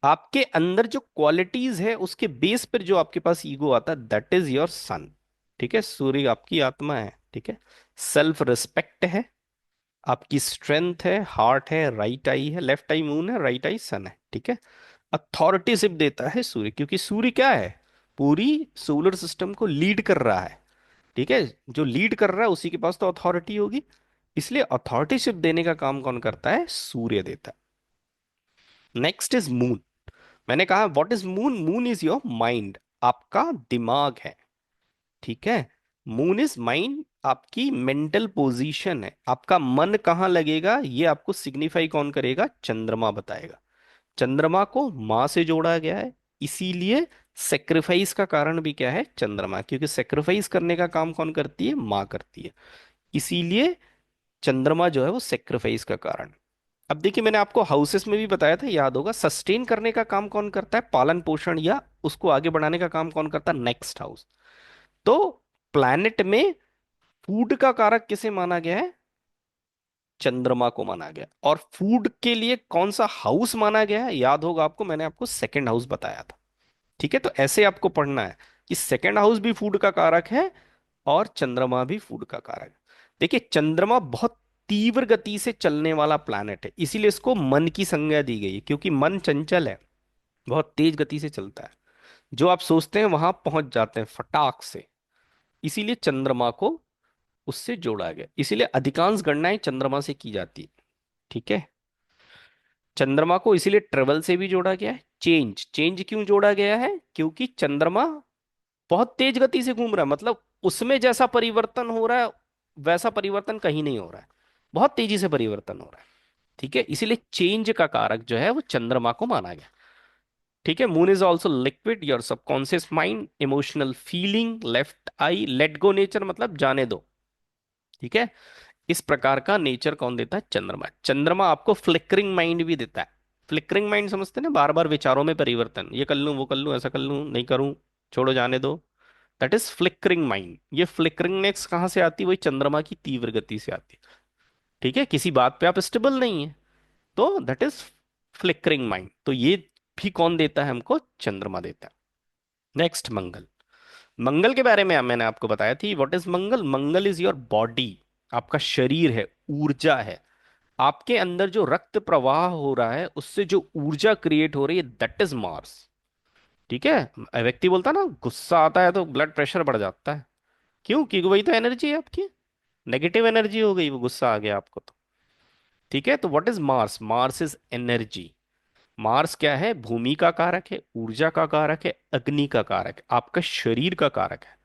आपके अंदर जो क्वालिटीज है उसके बेस पर जो आपके पास ईगो आता है, दैट इज योर सन। ठीक है। सूर्य आपकी आत्मा है। ठीक है। सेल्फ रिस्पेक्ट है, आपकी स्ट्रेंथ है, हार्ट है, राइट आई है, लेफ्ट आई मून है, राइट आई सन है। ठीक है। अथॉरिटीशिप देता है सूर्य, क्योंकि सूर्य क्या है? पूरी सोलर सिस्टम को लीड कर रहा है। ठीक है। जो लीड कर रहा है उसी के पास तो अथॉरिटी होगी। इसलिए अथॉरिटीशिप देने का काम कौन करता है? सूर्य देता है। Next is moon. मैंने कहा what is moon? Moon is your mind, आपका दिमाग है। ठीक है। मून इज माइंड, आपकी मेंटल पोजीशन है। आपका मन कहाँ लगेगा ये आपको सिग्निफाई कौन करेगा? चंद्रमा बताएगा। चंद्रमा को माँ से जोड़ा गया है, इसीलिए सेक्रीफाइस का कारण भी क्या है? चंद्रमा। क्योंकि सेक्रीफाइस करने का काम कौन करती है? माँ करती है। इसीलिए चंद्रमा जो है वो सेक्रीफाइस का कारण। अब देखिए, मैंने आपको हाउसेस में भी बताया था, याद होगा। सस्टेन करने का काम कौन करता है? पालन पोषण या उसको आगे बढ़ाने का काम कौन करता है? Next house. तो प्लैनेट में फूड का कारक किसे माना गया है? चंद्रमा को माना गया। और फूड के लिए कौन सा हाउस माना गया है? याद होगा आपको, मैंने आपको सेकंड हाउस बताया था। ठीक है। तो ऐसे आपको पढ़ना है कि सेकंड हाउस भी फूड का कारक है और चंद्रमा भी फूड का कारक है। देखिए, चंद्रमा बहुत तीव्र गति से चलने वाला प्लैनेट है, इसीलिए इसको मन की संज्ञा दी गई है, क्योंकि मन चंचल है, बहुत तेज गति से चलता है। जो आप सोचते हैं वहां पहुंच जाते हैं फटाक से। इसीलिए चंद्रमा को उससे जोड़ा गया, इसीलिए अधिकांश गणनाएं चंद्रमा से की जाती है। ठीक है। चंद्रमा को इसीलिए ट्रेवल से भी जोड़ा गया है। चेंज, चेंज क्यों जोड़ा गया है? क्योंकि चंद्रमा बहुत तेज गति से घूम रहा है, मतलब उसमें जैसा परिवर्तन हो रहा है वैसा परिवर्तन कहीं नहीं हो रहा है, बहुत तेजी से परिवर्तन हो रहा है। ठीक है, इसीलिए चेंज का कारक जो है वो चंद्रमा को माना गया। ठीक है, moon is also liquid, your subconscious mind, emotional feeling, left I, let go nature मतलब जाने दो। ठीक है, इस प्रकार का नेचर कौन देता है? चंद्रमा। चंद्रमा आपको फ्लिकरिंग माइंड भी देता है। फ्लिकरिंग माइंड समझते हैं ना, बार बार विचारों में परिवर्तन, ये कर लूं, वो कर लूं, ऐसा कर लूं, नहीं करूं, छोड़ो, जाने दो। That is flickering mind. ये फ्लिकरिंगनेस कहाँ से आती है? वही चंद्रमा की तीव्र गति से आती है। ठीक है, किसी बात पे आप स्टेबल नहीं है, तो दैट इज फ्लिकरिंग माइंड। तो ये भी कौन देता है हमको? चंद्रमा देता है। नेक्स्ट, मंगल। मंगल के बारे में मैंने आपको बताया थी, what is Mangal? Mangal is your body, आपका शरीर है, ऊर्जा है। आपके अंदर जो रक्त प्रवाह हो रहा है उससे जो ऊर्जा क्रिएट हो रही है, दैट इज मार्स। ठीक है, व्यक्ति बोलता है ना, गुस्सा आता है तो ब्लड प्रेशर बढ़ जाता है, क्यों? क्योंकि वही तो एनर्जी है आपकी, नेगेटिव एनर्जी हो गई, वो गुस्सा आ गया आपको तो। ठीक है, तो what is Mars? Mars is energy. Mars क्या है? भूमि का कारक है, ऊर्जा का कारक है, अग्नि का कारक है, आपका शरीर का कारक है।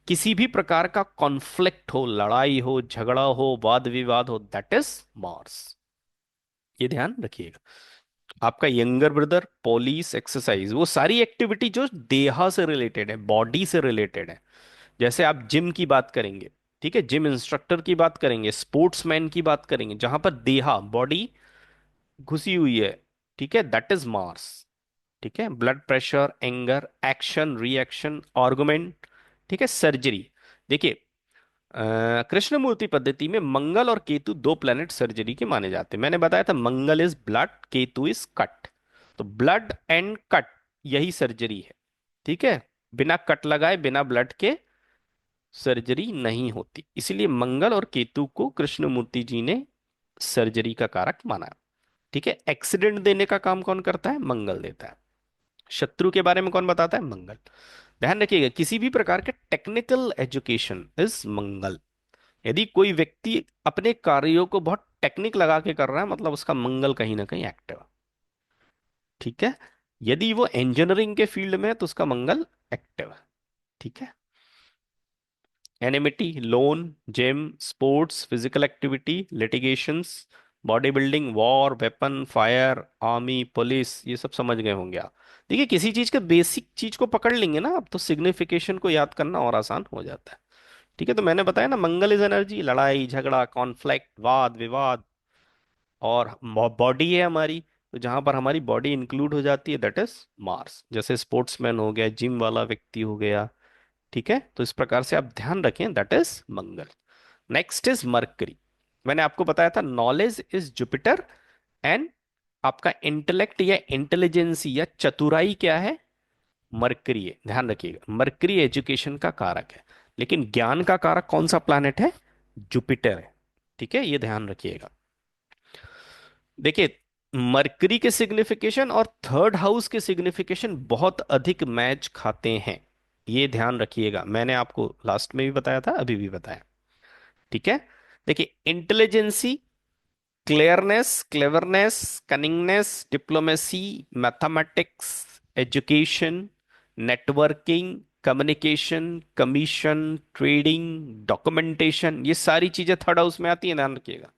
किसी भी प्रकार का कॉन्फ्लिक्ट हो, लड़ाई हो, झगड़ा हो, वाद विवाद हो, दैट इज मार्स। ये ध्यान रखिएगा। आपका यंगर ब्रदर, पुलिस, एक्सरसाइज, वो सारी एक्टिविटी जो देहा से रिलेटेड है, बॉडी से रिलेटेड है। जैसे आप जिम की बात करेंगे, ठीक है, जिम इंस्ट्रक्टर की बात करेंगे, स्पोर्ट्समैन की बात करेंगे, जहां पर देहा, बॉडी घुसी हुई है, ठीक है, दैट इज मार्स। ठीक है, blood pressure, anger, action, reaction, argument, ठीक है, सर्जरी। देखिए, कृष्णमूर्ति पद्धति में मंगल और केतु दो प्लैनेट सर्जरी के माने जाते हैं। मैंने बताया था Mangal is blood, Ketu is cut. तो ब्लड एंड कट, यही सर्जरी है। ठीक है, बिना कट लगाए, बिना ब्लड के सर्जरी नहीं होती, इसीलिए मंगल और केतु को कृष्णमूर्ति जी ने सर्जरी का कारक माना है। ठीक है, एक्सीडेंट देने का काम कौन करता है? मंगल देता है। शत्रु के बारे में कौन बताता है? मंगल। ध्यान रखिएगा, किसी भी प्रकार के टेक्निकल एजुकेशन इज मंगल। यदि कोई व्यक्ति अपने कार्यों को बहुत टेक्निक लगा के कर रहा है, मतलब उसका मंगल कहीं ना कहीं एक्टिव है। ठीक है, यदि वो इंजीनियरिंग के फील्ड में है तो उसका मंगल एक्टिव है। ठीक है, enmity, loan, gym, sports, physical activity, litigations, body building, war, weapon, fire, army, police, ये सब समझ गए होंगे आप। देखिए, किसी चीज के बेसिक चीज को पकड़ लेंगे ना आप, तो सिग्निफिकेशन को याद करना और आसान हो जाता है। ठीक है, तो मैंने बताया ना, मंगल इज एनर्जी, लड़ाई झगड़ा, कॉन्फ्लिक्ट, वाद विवाद। और बॉडी है हमारी, तो जहां पर हमारी बॉडी इंक्लूड हो जाती है, दैट इज मार्स। जैसे स्पोर्ट्समैन हो गया, जिम वाला व्यक्ति हो गया। ठीक है, तो इस प्रकार से आप ध्यान रखें, that is Mangal. Next is mercury. मैंने आपको बताया था नॉलेज इज जुपिटर, एंड आपका इंटेलेक्ट या इंटेलिजेंसी या चतुराई क्या है? मरकरी है। ध्यान रखिएगा, मरकरी एजुकेशन का कारक है, लेकिन ज्ञान का कारक कौन सा प्लैनेट है? जुपिटर है। ठीक है, ये ध्यान रखिएगा। देखिए, मरकरी के सिग्निफिकेशन और थर्ड हाउस के सिग्निफिकेशन बहुत अधिक मैच खाते हैं। ये ध्यान रखिएगा, मैंने आपको लास्ट में भी बताया था, अभी भी बताया। ठीक है, देखिए, intelligency, clearness, cleverness, cunningness, diplomacy, mathematics, education, networking, communication, commission, trading, documentation, ये सारी चीजें थर्ड हाउस में आती है, ध्यान रखिएगा।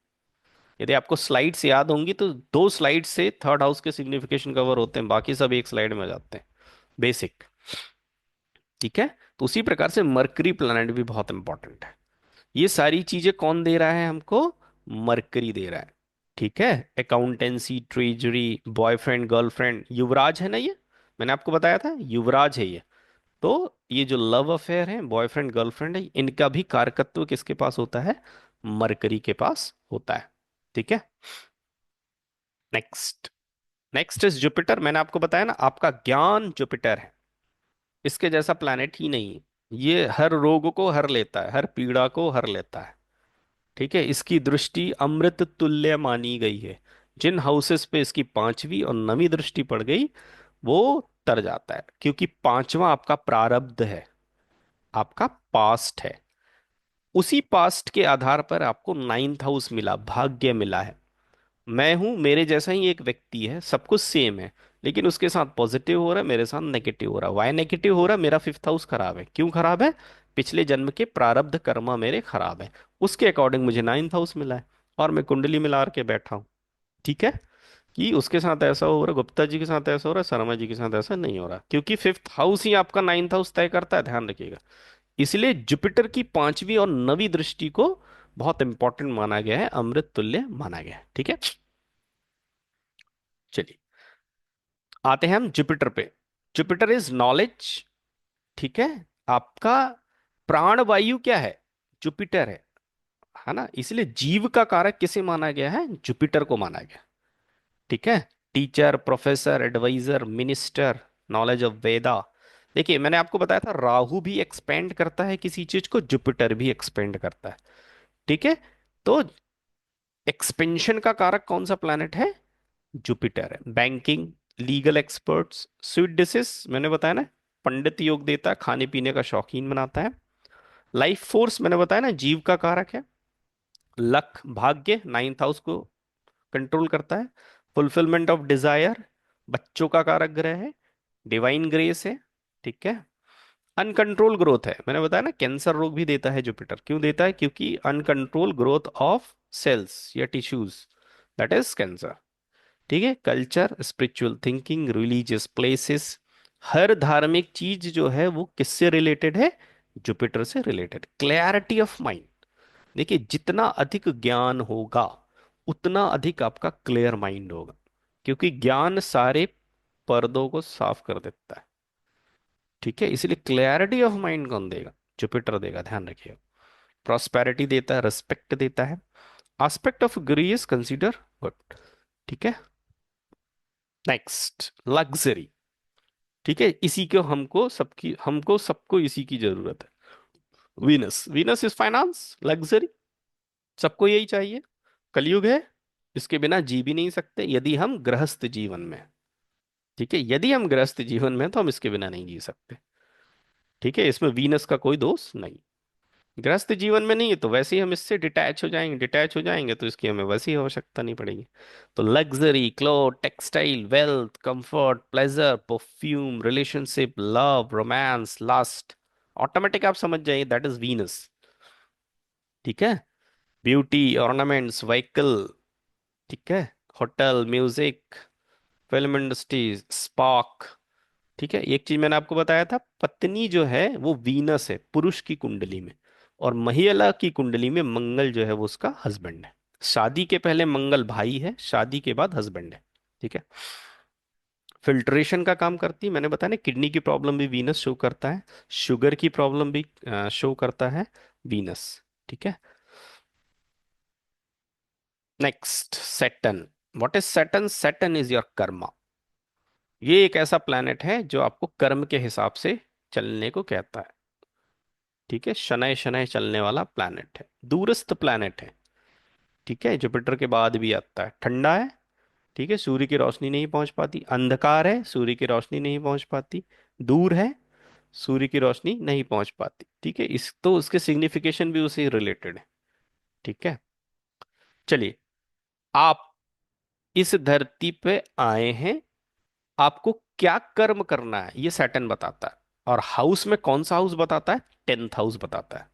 यदि आपको स्लाइड्स याद होंगी तो दो स्लाइड से थर्ड हाउस के सिग्निफिकेशन कवर होते हैं, बाकी सब एक स्लाइड में आ जाते हैं, बेसिक। ठीक है, तो उसी प्रकार से मरकरी प्लैनेट भी बहुत इंपॉर्टेंट है। ये सारी चीजें कौन दे रहा है हमको? मरकरी दे रहा है। ठीक है, अकाउंटेंसी, ट्रेजरी, बॉयफ्रेंड, गर्लफ्रेंड, युवराज है ना ये, मैंने आपको बताया था युवराज है ये। तो ये जो लव अफेयर है, बॉयफ्रेंड गर्लफ्रेंड है, इनका भी कारकत्व किसके पास होता है? मरकरी के पास होता है। ठीक है, नेक्स्ट। Next is Jupiter. मैंने आपको बताया ना, आपका ज्ञान जुपिटर है, इसके जैसा प्लैनेट ही नहीं है। ये हर रोग को हर लेता है, हर पीड़ा को हर लेता है। ठीक है, इसकी दृष्टि अमृत तुल्य मानी गई है। जिन हाउसेस पे इसकी पांचवी और नवीं दृष्टि पड़ गई, वो तर जाता है, क्योंकि पांचवा आपका प्रारब्ध है, आपका पास्ट है। उसी पास्ट के आधार पर आपको नाइन्थ हाउस मिला, भाग्य मिला है। मैं हूं, मेरे जैसा ही एक व्यक्ति है, सब कुछ सेम है, लेकिन उसके साथ पॉजिटिव हो रहा है, मेरे साथ नेगेटिव हो रहा है। वाई नेगेटिव हो रहा है? मेरा फिफ्थ हाउस खराब है। क्यों खराब है? पिछले जन्म के प्रारब्ध कर्म मेरे खराब है, उसके अकॉर्डिंग मुझे 9th हाउस मिला है, और मैं कुंडली मिला के बैठा हूं। ठीक है, कि उसके साथ ऐसा हो रहा है, गुप्ता जी के साथ ऐसा हो रहा है, शर्मा जी के साथ ऐसा नहीं हो रहा, क्योंकि 5th हाउस ही आपका 9th हाउस तय करता है, ध्यान रखिएगा। इसलिए जुपिटर की 5वीं और 9वीं दृष्टि को बहुत इंपॉर्टेंट माना गया है, अमृत तुल्य माना गया है। ठीक है, चलिए आते हैं हम जुपिटर पे। Jupiter is knowledge. ठीक है, आपका प्राण वायु क्या है? जुपिटर है ना, इसलिए जीव का कारक किसे माना गया है? जुपिटर को माना गया। ठीक है, teacher, professor, advisor, minister, knowledge of Veda. देखिए मैंने आपको बताया था राहु भी एक्सपेंड करता है किसी चीज को, जुपिटर भी एक्सपेंड करता है। ठीक है, तो एक्सपेंशन का कारक कौन सा प्लैनेट है? जुपिटर है। Banking, legal experts, sweet dishes मैंने बताया ना, पंडित योग देता है, खाने पीने का शौकीन बनाता है। लाइफ फोर्स मैंने बताया ना, जीव का कारक है। लक, भाग्य, 9th हाउस को कंट्रोल करता है। फुलफिलमेंट ऑफ डिजायर, बच्चों का कारक ग्रह है। डिवाइन ग्रेस है। ठीक है, अनकंट्रोल ग्रोथ है, मैंने बताया ना कैंसर रोग भी देता है जुपिटर। क्यों देता है? क्योंकि अनकंट्रोल ग्रोथ ऑफ सेल्स या टिश्यूज, दैट इज कैंसर। ठीक है, culture, spiritual thinking, religious places, हर धार्मिक चीज जो है वो किससे रिलेटेड है? जुपिटर से रिलेटेड। क्लैरिटी ऑफ माइंड, देखिए जितना अधिक ज्ञान होगा उतना अधिक आपका क्लियर माइंड होगा, क्योंकि ज्ञान सारे पर्दों को साफ कर देता है। ठीक है, इसलिए क्लैरिटी ऑफ माइंड कौन देगा? जुपिटर देगा, ध्यान रखिएगा। प्रॉस्पेरिटी देता है, रिस्पेक्ट देता है। Aspect of grace consider good. ठीक है, नेक्स्ट लग्जरी। ठीक है, इसी को हमको सबको इसी की जरूरत है। Venus, Venus is finance, luxury, सबको यही चाहिए। कलयुग है, इसके बिना जी भी नहीं सकते यदि हम गृहस्थ जीवन में हैं। ठीक है, यदि हम गृहस्थ जीवन में हैं, तो हम इसके बिना नहीं जी सकते। ठीक है, इसमें वीनस का कोई दोष नहीं। गृहस्थ जीवन में नहीं है तो वैसे ही हम इससे डिटैच हो जाएंगे, डिटैच हो जाएंगे तो इसकी हमें वैसी आवश्यकता नहीं पड़ेगी। तो luxury, cloth, textile, wealth, comfort, pleasure, perfume, relationship, love, romance, lust, automatic आप समझ जाइए दैट इज वीनस। ठीक है, ब्यूटी, ऑर्नामेंट्स, व्हीकल। ठीक है, hotel, music, film industry, spark. ठीक है, एक चीज मैंने आपको बताया था, पत्नी जो है वो वीनस है पुरुष की कुंडली में, और महिला की कुंडली में मंगल जो है वो उसका हस्बैंड है। शादी के पहले मंगल भाई है, शादी के बाद हस्बैंड है। ठीक है, फिल्ट्रेशन का काम करती है, मैंने बताया ना किडनी की प्रॉब्लम भी वीनस शो करता है, शुगर की प्रॉब्लम भी शो करता है वीनस। ठीक है, next Saturn. What is Saturn? Saturn is your Karma. ये एक ऐसा प्लैनेट है जो आपको कर्म के हिसाब से चलने को कहता है। ठीक है, शनय शनय चलने वाला प्लैनेट है, दूरस्थ प्लैनेट है। ठीक है, जुपिटर के बाद भी आता है, ठंडा है। ठीक है, सूर्य की रोशनी नहीं पहुंच पाती, अंधकार है, सूर्य की रोशनी नहीं पहुंच पाती, दूर है, सूर्य की रोशनी नहीं पहुंच पाती। ठीक है, इस तो उसके सिग्निफिकेशन भी उसे रिलेटेड है। ठीक है, चलिए, आप इस धरती पे आए हैं, आपको क्या कर्म करना है ये सैटर्न बताता है। और हाउस में कौन सा हाउस बताता है? 10th हाउस बताता है।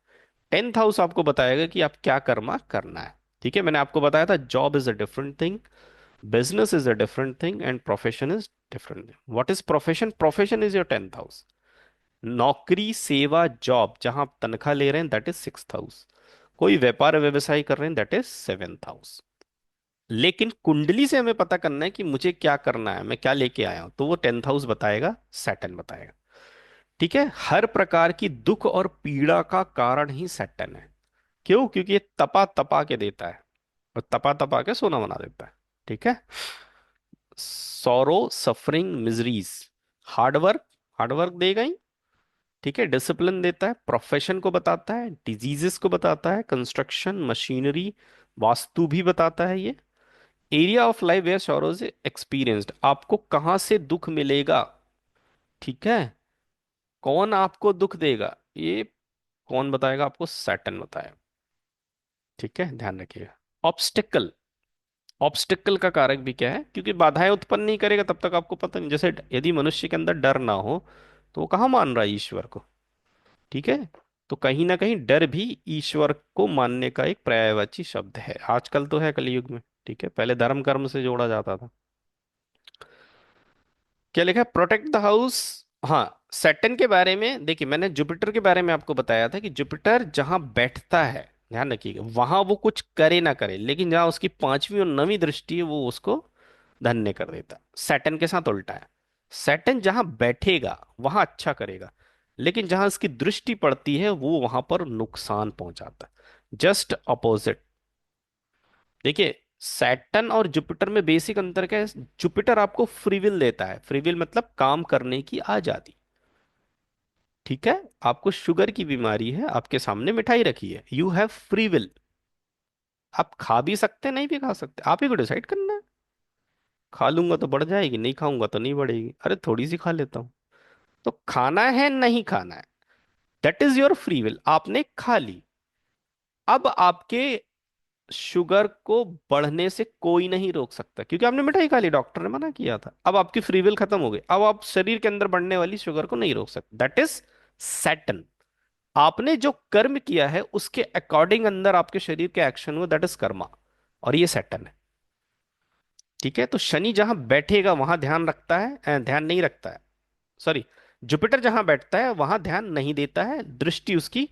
10th हाउस आपको बताएगा कि आप क्या कर्मा करना है। ठीक है, मैंने आपको बताया था job is a different thing, business is a different thing, and profession is different thing. What is profession? Profession is your 10th house. नौकरी, सेवा, जॉब जहां आप तनख्वाह ले रहे हैं दैट इज 6th हाउस। कोई व्यापार व्यवसाय कर रहे हैं दैट इज 7th हाउस। लेकिन कुंडली से हमें पता करना है कि मुझे क्या करना है, मैं क्या लेके आया हूं, तो वो 10th हाउस बताएगा, सैटर्न बताएगा। ठीक है, हर प्रकार की दुख और पीड़ा का कारण ही सैटर्न है। क्यों? क्योंकि ये तपा तपा के देता है, और तपा तपा के सोना बना देता है। ठीक है, sorrow, suffering, miseries, hard work, hard work देगा ही। ठीक है, डिसिप्लिन देता है, प्रोफेशन को बताता है, डिजीजेस को बताता है, कंस्ट्रक्शन, मशीनरी, वास्तु भी बताता है ये। Area of life where sorrows experienced, आपको कहां से दुख मिलेगा। ठीक है, कौन आपको दुख देगा ये कौन बताएगा आपको? सैटर्न बताएगा। ठीक है, ध्यान रखिएगा। ऑब्स्टिकल, ऑब्स्टिकल का कारक भी क्या है? क्योंकि बाधाएं उत्पन्न नहीं करेगा तब तक आपको पता नहीं। जैसे यदि मनुष्य के अंदर डर ना हो तो वो कहाँ मान रहा है ईश्वर को? ठीक है, तो कहीं ना कहीं डर भी ईश्वर को मानने का एक पर्यायवाची शब्द है, आजकल तो है कलयुग में। ठीक है, पहले धर्म कर्म से जोड़ा जाता था। क्या लिखा है, प्रोटेक्ट द हाउस। हाँ, सैटर्न के बारे में देखिए, मैंने जुपिटर के बारे में आपको बताया था कि जुपिटर जहां बैठता है, ध्यान रखिएगा, वहां वो कुछ करे ना करे, लेकिन जहां उसकी पांचवी और नवीं दृष्टि है वो उसको धन्य कर देता है। सैटर्न के साथ उल्टा है। सैटर्न जहां बैठेगा वहां अच्छा करेगा, लेकिन जहां उसकी दृष्टि पड़ती है वो वहां पर नुकसान पहुंचाता है। Just opposite. देखिए, सैटर्न और जुपिटर में बेसिक अंतर क्या है। जुपिटर आपको फ्री विल देता है, फ्री विल मतलब काम करने की आजादी। ठीक है, आपको शुगर की बीमारी है, आपके सामने मिठाई रखी है, यू हैव फ्री विल। आप खा भी सकते हैं, नहीं भी खा सकते, आप ही को डिसाइड करना है। खा लूंगा तो बढ़ जाएगी, नहीं खाऊंगा तो नहीं बढ़ेगी, अरे थोड़ी सी खा लेता हूं। तो खाना है नहीं खाना है, that is your free will, आपने खा ली। अब आपके शुगर को बढ़ने से कोई नहीं रोक सकता, क्योंकि आपने मिठाई खा ली, डॉक्टर ने मना किया था। अब आपकी फ्री विल खत्म हो गई, अब आप शरीर के अंदर बढ़ने वाली शुगर को नहीं रोक सकते, दैट इज सैटन। आपने जो कर्म किया है उसके अकॉर्डिंग अंदर आपके शरीर के एक्शन हुए, दैट इज कर्मा, और ये सैटन है। ठीक है, तो शनि जहां बैठेगा वहां ध्यान रखता है, ध्यान नहीं रखता है, सॉरी, जुपिटर जहां बैठता है वहां ध्यान नहीं देता है, दृष्टि उसकी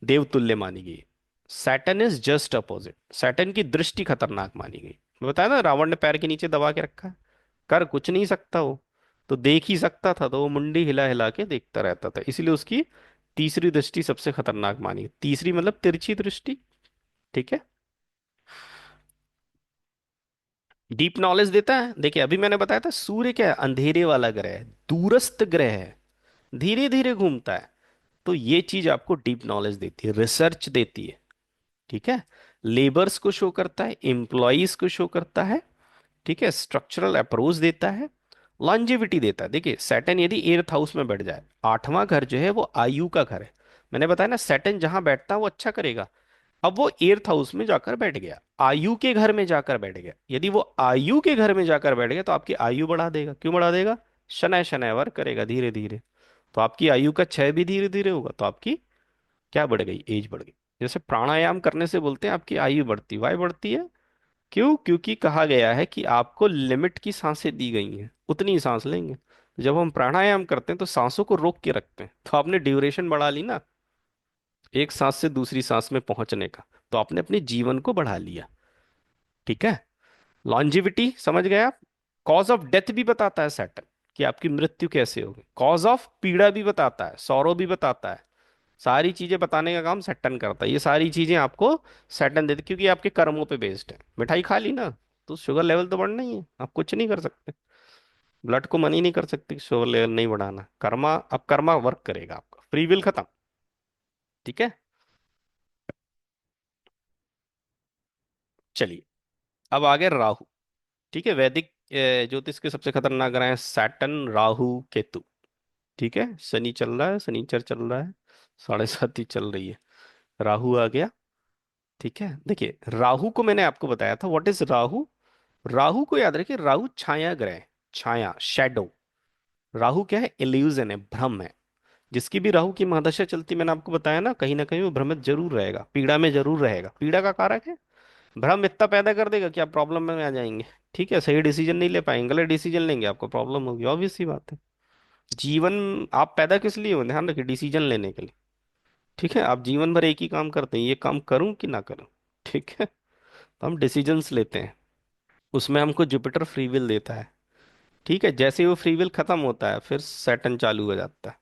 देवतुल्य मानी गई। Saturn is just opposite, Saturn की दृष्टि खतरनाक मानी गई। मैं बताया ना, रावण ने पैर के नीचे दबा के रखा है, कर कुछ नहीं सकता वो, तो देख ही सकता था, तो वो मुंडी हिला हिला के देखता रहता था, इसलिए उसकी तीसरी दृष्टि सबसे खतरनाक मानी गई। तीसरी मतलब तिरछी दृष्टि। ठीक है, डीप नॉलेज देता है। देखिए, अभी मैंने बताया था सूर्य क्या है, अंधेरे वाला ग्रह है, दूरस्थ ग्रह है, धीरे धीरे घूमता है। तो ये चीज आपको डीप नॉलेज देती है, रिसर्च देती है। ठीक है, लेबर्स को शो करता है, एम्प्लॉयज को शो करता है। ठीक है, स्ट्रक्चरल अप्रोच देता है, लॉन्जेविटी देता है। देखिए, सैटर्न यदि एर्थ हाउस में बैठ जाए, आठवां घर जो है वो आयु का घर है। मैंने बताया ना, सैटर्न जहां बैठता है वो अच्छा करेगा। अब वो एर्थ हाउस में जाकर बैठ गया, आयु के घर में जाकर बैठ गया, यदि वो आयु के घर में जाकर बैठ गया तो आपकी आयु बढ़ा देगा। क्यों बढ़ा देगा, शनय शनैवर करेगा धीरे धीरे, तो आपकी आयु का क्षय भी धीरे धीरे होगा, तो आपकी क्या बढ़ गई, एज बढ़ गई। जैसे प्राणायाम करने से बोलते हैं आपकी आयु बढ़ती, वाई बढ़ती है, क्यों, क्योंकि कहा गया है कि आपको लिमिट की सांसें दी गई हैं, उतनी ही सांस लेंगे। जब हम प्राणायाम करते हैं तो सांसों को रोक के रखते हैं, तो आपने ड्यूरेशन बढ़ा ली ना, एक सांस से दूसरी सांस में पहुंचने का, तो आपने अपने जीवन को बढ़ा लिया। ठीक है, लॉन्जिविटी समझ गए आप। कॉज ऑफ डेथ भी बताता है सैटर्न, कि आपकी मृत्यु कैसे होगी। कॉज ऑफ पीड़ा भी बताता है, सौरो भी बताता है। सारी चीजें बताने का काम सैटर्न करता है, ये सारी चीजें आपको सैटर्न देते, क्योंकि आपके कर्मों पे बेस्ड है। मिठाई खा ली ना, तो शुगर लेवल तो बढ़ना ही है, आप कुछ नहीं कर सकते, ब्लड को मनी नहीं कर सकते कि शुगर लेवल नहीं बढ़ाना, कर्मा, अब कर्मा वर्क करेगा, आपका फ्री विल खत्म। ठीक है, चलिए, अब आगे राहु। ठीक है, वैदिक ज्योतिष के सबसे खतरनाक ग्रह हैं सैटर्न, राहु, केतु। ठीक है, शनि चल रहा है, शनिचर चल रहा है, 7.5 ही चल रही है, राहु आ गया। ठीक है, देखिए, राहु को मैंने आपको बताया था, व्हाट इज राहु। राहु को याद रखिए, राहु छाया ग्रह है, छाया, शेडो। राहु क्या है, इल्यूजन है, भ्रम है। जिसकी भी राहु की महादशा चलती, मैंने आपको बताया ना कहीं वो भ्रमित जरूर रहेगा, पीड़ा में जरूर रहेगा, पीड़ा का कारक है। भ्रम इतना पैदा कर देगा कि आप प्रॉब्लम में आ जाएंगे। ठीक है, सही डिसीजन नहीं ले पाएंगे, गलत डिसीजन लेंगे, आपको प्रॉब्लम होगी, ऑब्वियस सी बात है। जीवन आप पैदा किस लिए हो, ध्यान रखिए, डिसीजन लेने के लिए। ठीक है, आप जीवन भर एक ही काम करते हैं, ये काम करूं कि ना करूं। ठीक है, तो हम डिसीजंस लेते हैं, उसमें हमको जुपिटर फ्री विल देता है। ठीक है, जैसे ही वो फ्री विल खत्म होता है फिर सैटर्न चालू हो जाता है,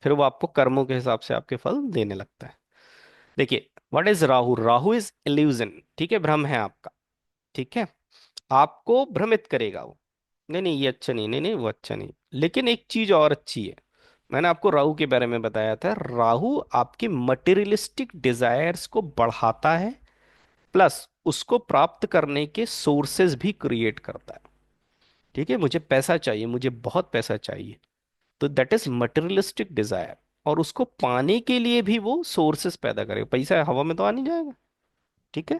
फिर वो आपको कर्मों के हिसाब से आपके फल देने लगता है। देखिए, what is Rahu, Rahu is illusion. ठीक है, भ्रम है आपका। ठीक है, आपको भ्रमित करेगा वो, नहीं नहीं ये अच्छा नहीं, नहीं नहीं वो अच्छा नहीं, लेकिन एक चीज और अच्छी है। मैंने आपको राहु के बारे में बताया था, राहु आपके मटेरियलिस्टिक डिजायर्स को बढ़ाता है, प्लस उसको प्राप्त करने के सोर्सेज भी क्रिएट करता है। ठीक है, मुझे पैसा चाहिए, मुझे बहुत पैसा चाहिए, तो दैट इज मटेरियलिस्टिक डिजायर, और उसको पाने के लिए भी वो सोर्सेस पैदा करेगा, पैसा हवा में तो आ नहीं जाएगा। ठीक है,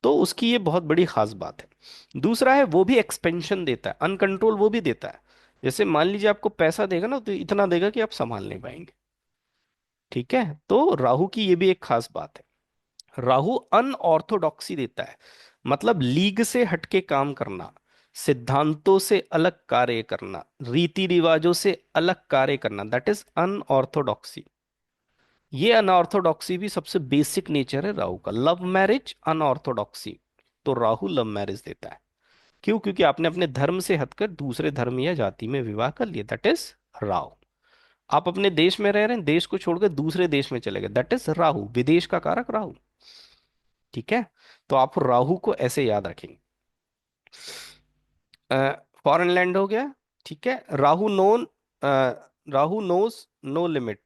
तो उसकी ये बहुत बड़ी खास बात है। दूसरा है, वो भी एक्सपेंशन देता है, अनकंट्रोल वो भी देता है। जैसे मान लीजिए आपको पैसा देगा ना, तो इतना देगा कि आप संभाल नहीं पाएंगे। ठीक है, तो राहु की ये भी एक खास बात है, राहु अनऑर्थोडॉक्सी देता है, मतलब लीग से हटके काम करना, सिद्धांतों से अलग कार्य करना, रीति रिवाजों से अलग कार्य करना, दैट इज अनऑर्थोडॉक्सी। ये अनऑर्थोडॉक्सी भी सबसे बेसिक नेचर है राहु का। लव मैरिज अनऑर्थोडॉक्सी, तो राहु लव मैरिज देता है। क्यों? क्योंकि आपने अपने धर्म से हटकर दूसरे धर्म या जाति में विवाह कर लिया, दैट इज राहु। आप अपने देश में रह रहे हैं, देश को छोड़कर दूसरे देश में चले गए, दैट इज राहु, विदेश का कारक राहु। ठीक है, तो आप राहु को ऐसे याद रखेंगे। फॉरेन लैंड हो गया, ठीक है। राहु नोज नो लिमिट,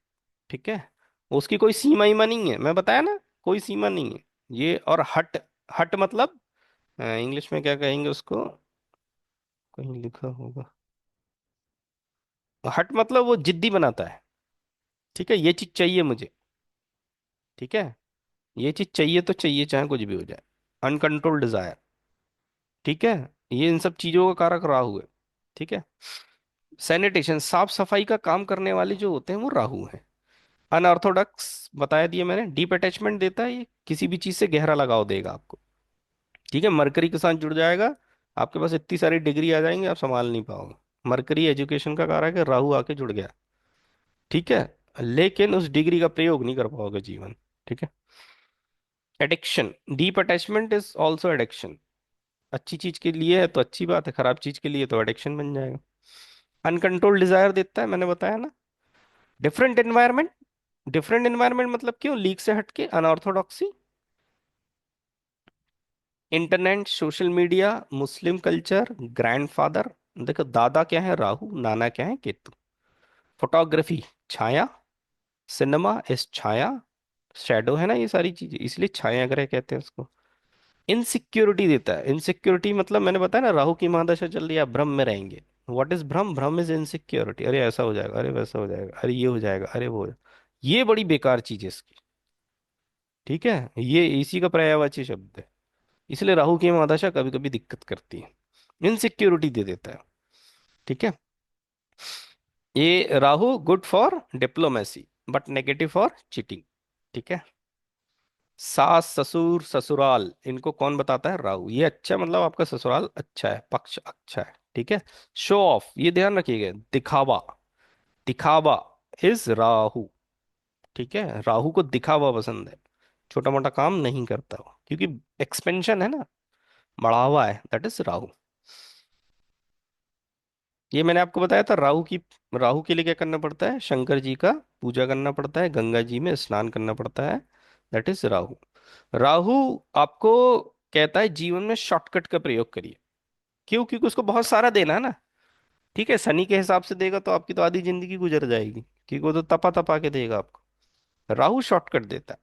ठीक है, उसकी कोई सीमा ईमा नहीं है, मैं बताया ना, कोई सीमा नहीं है ये। और हट, हट मतलब इंग्लिश में क्या कहेंगे उसको, कहीं लिखा होगा, हट मतलब वो जिद्दी बनाता है, ठीक है, ये चीज चाहिए मुझे, ठीक है, ये चीज चाहिए तो चाहिए, चाहे कुछ भी हो जाए, अनकंट्रोल्ड डिजायर, ठीक है, ये इन सब चीजों का कारक राहु है। ठीक है, सैनिटेशन, साफ सफाई का काम करने वाले जो होते हैं वो राहु हैं। अनऑर्थोडॉक्स बता दिया मैंने, डीप अटैचमेंट देता है, ये किसी भी चीज से गहरा लगाव देगा आपको। ठीक है, मरकरी के साथ जुड़ जाएगा, आपके पास इतनी सारी डिग्री आ जाएंगे आप संभाल नहीं पाओगे। मरकरी एजुकेशन का कारक है, राहु आके जुड़ गया, ठीक है, लेकिन उस डिग्री का प्रयोग नहीं कर पाओगे जीवन। ठीक है, addiction, deep attachment is also addiction, अच्छी चीज के लिए है तो अच्छी बात है, खराब चीज के लिए तो एडिक्शन बन जाएगा। अनकंट्रोल डिजायर देता है, मैंने बताया ना। डिफरेंट एनवायरनमेंट, डिफरेंट एनवायरनमेंट मतलब क्यों, लीग से हटके, अनऑर्थोडॉक्सी, internet, social media, Muslim culture, grandfather, देखो दादा क्या है राहु, नाना क्या है केतु। फोटोग्राफी, छाया, सिनेमा इस छाया, शैडो है ना ये सारी चीजें, इसलिए छाया ग्रह कहते हैं उसको। इनसिक्योरिटी देता है, इनसिक्योरिटी मतलब मैंने बताया ना, राहु की महादशा चल रही है, आप भ्रम में रहेंगे। व्हाट इज भ्रम? भ्रम इज इनसिक्योरिटी, अरे ऐसा हो जाएगा, अरे वैसा हो जाएगा, अरे ये हो जाएगा, अरे वो हो जाएगा। ये बड़ी बेकार चीज है इसकी, ठीक है, ये इसी का पर्यायवाची शब्द है। इसलिए राहु की महादशा कभी कभी दिक्कत करती है, इनसिक्योरिटी दे देता है। ठीक है, ये Rahu good for diplomacy but negative for cheating. ठीक है, सास ससुर ससुराल, इनको कौन बताता है? राहु। ये अच्छा मतलब आपका ससुराल अच्छा है, पक्ष अच्छा है। ठीक है, शो ऑफ, ये ध्यान रखिएगा, दिखावा, दिखावा इज राहु। ठीक है, राहु को दिखावा पसंद है, छोटा मोटा काम नहीं करता वो, क्योंकि एक्सपेंशन है ना, बढ़ावा है, दैट इज राहु। ये मैंने आपको बताया था, राहु के लिए क्या करना पड़ता है? शंकर जी का पूजा करना पड़ता है, गंगा जी में स्नान करना पड़ता है, दैट इज राहु। राहु आपको कहता है जीवन में शॉर्टकट का प्रयोग करिए। क्यों? क्योंकि उसको बहुत सारा देना है ना। ठीक है, शनि के हिसाब से देगा तो आपकी तो आधी जिंदगी गुजर जाएगी, क्योंकि वो तो तपा तपा के देगा आपको। राहु शॉर्टकट देता है,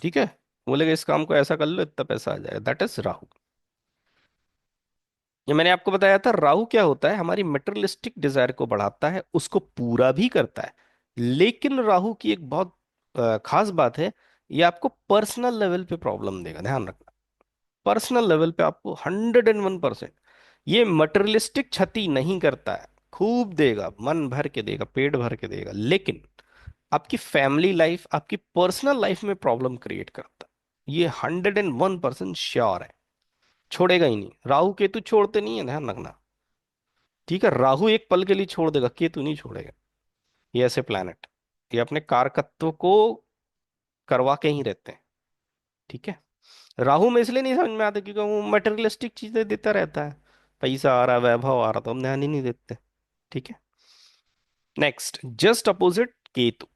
ठीक है, बोलेगा इस काम को ऐसा कर लो इतना पैसा आ जाएगा, दैट इज राहु। ये मैंने आपको बताया था, राहु क्या होता है, हमारी मटेरियलिस्टिक डिजायर को बढ़ाता है, उसको पूरा भी करता है। लेकिन राहु की एक बहुत खास बात है, ये आपको पर्सनल लेवल पे प्रॉब्लम देगा, ध्यान रखना। पर्सनल लेवल पे आपको 101%, ये मटेरियलिस्टिक क्षति नहीं करता है, खूब देगा, मन भर के देगा, पेट भर के देगा, लेकिन आपकी फैमिली लाइफ, आपकी पर्सनल लाइफ में प्रॉब्लम क्रिएट करता है, ये 101% श्योर है। छोड़ेगा ही नहीं, राहु केतु छोड़ते नहीं है, ध्यान रखना। ठीक है, राहु एक पल के लिए छोड़ देगा, केतु नहीं छोड़ेगा। ये ऐसे प्लैनेट, ये अपने कारकत्व को करवा के ही रहते हैं। ठीक है, राहु में इसलिए नहीं समझ में आता क्योंकि वो मटेरियलिस्टिक चीजें देता रहता है, पैसा आ रहा, वैभव आ रहा, तो हम ध्यान ही नहीं देते। ठीक है, नेक्स्ट, जस्ट अपोजिट केतु।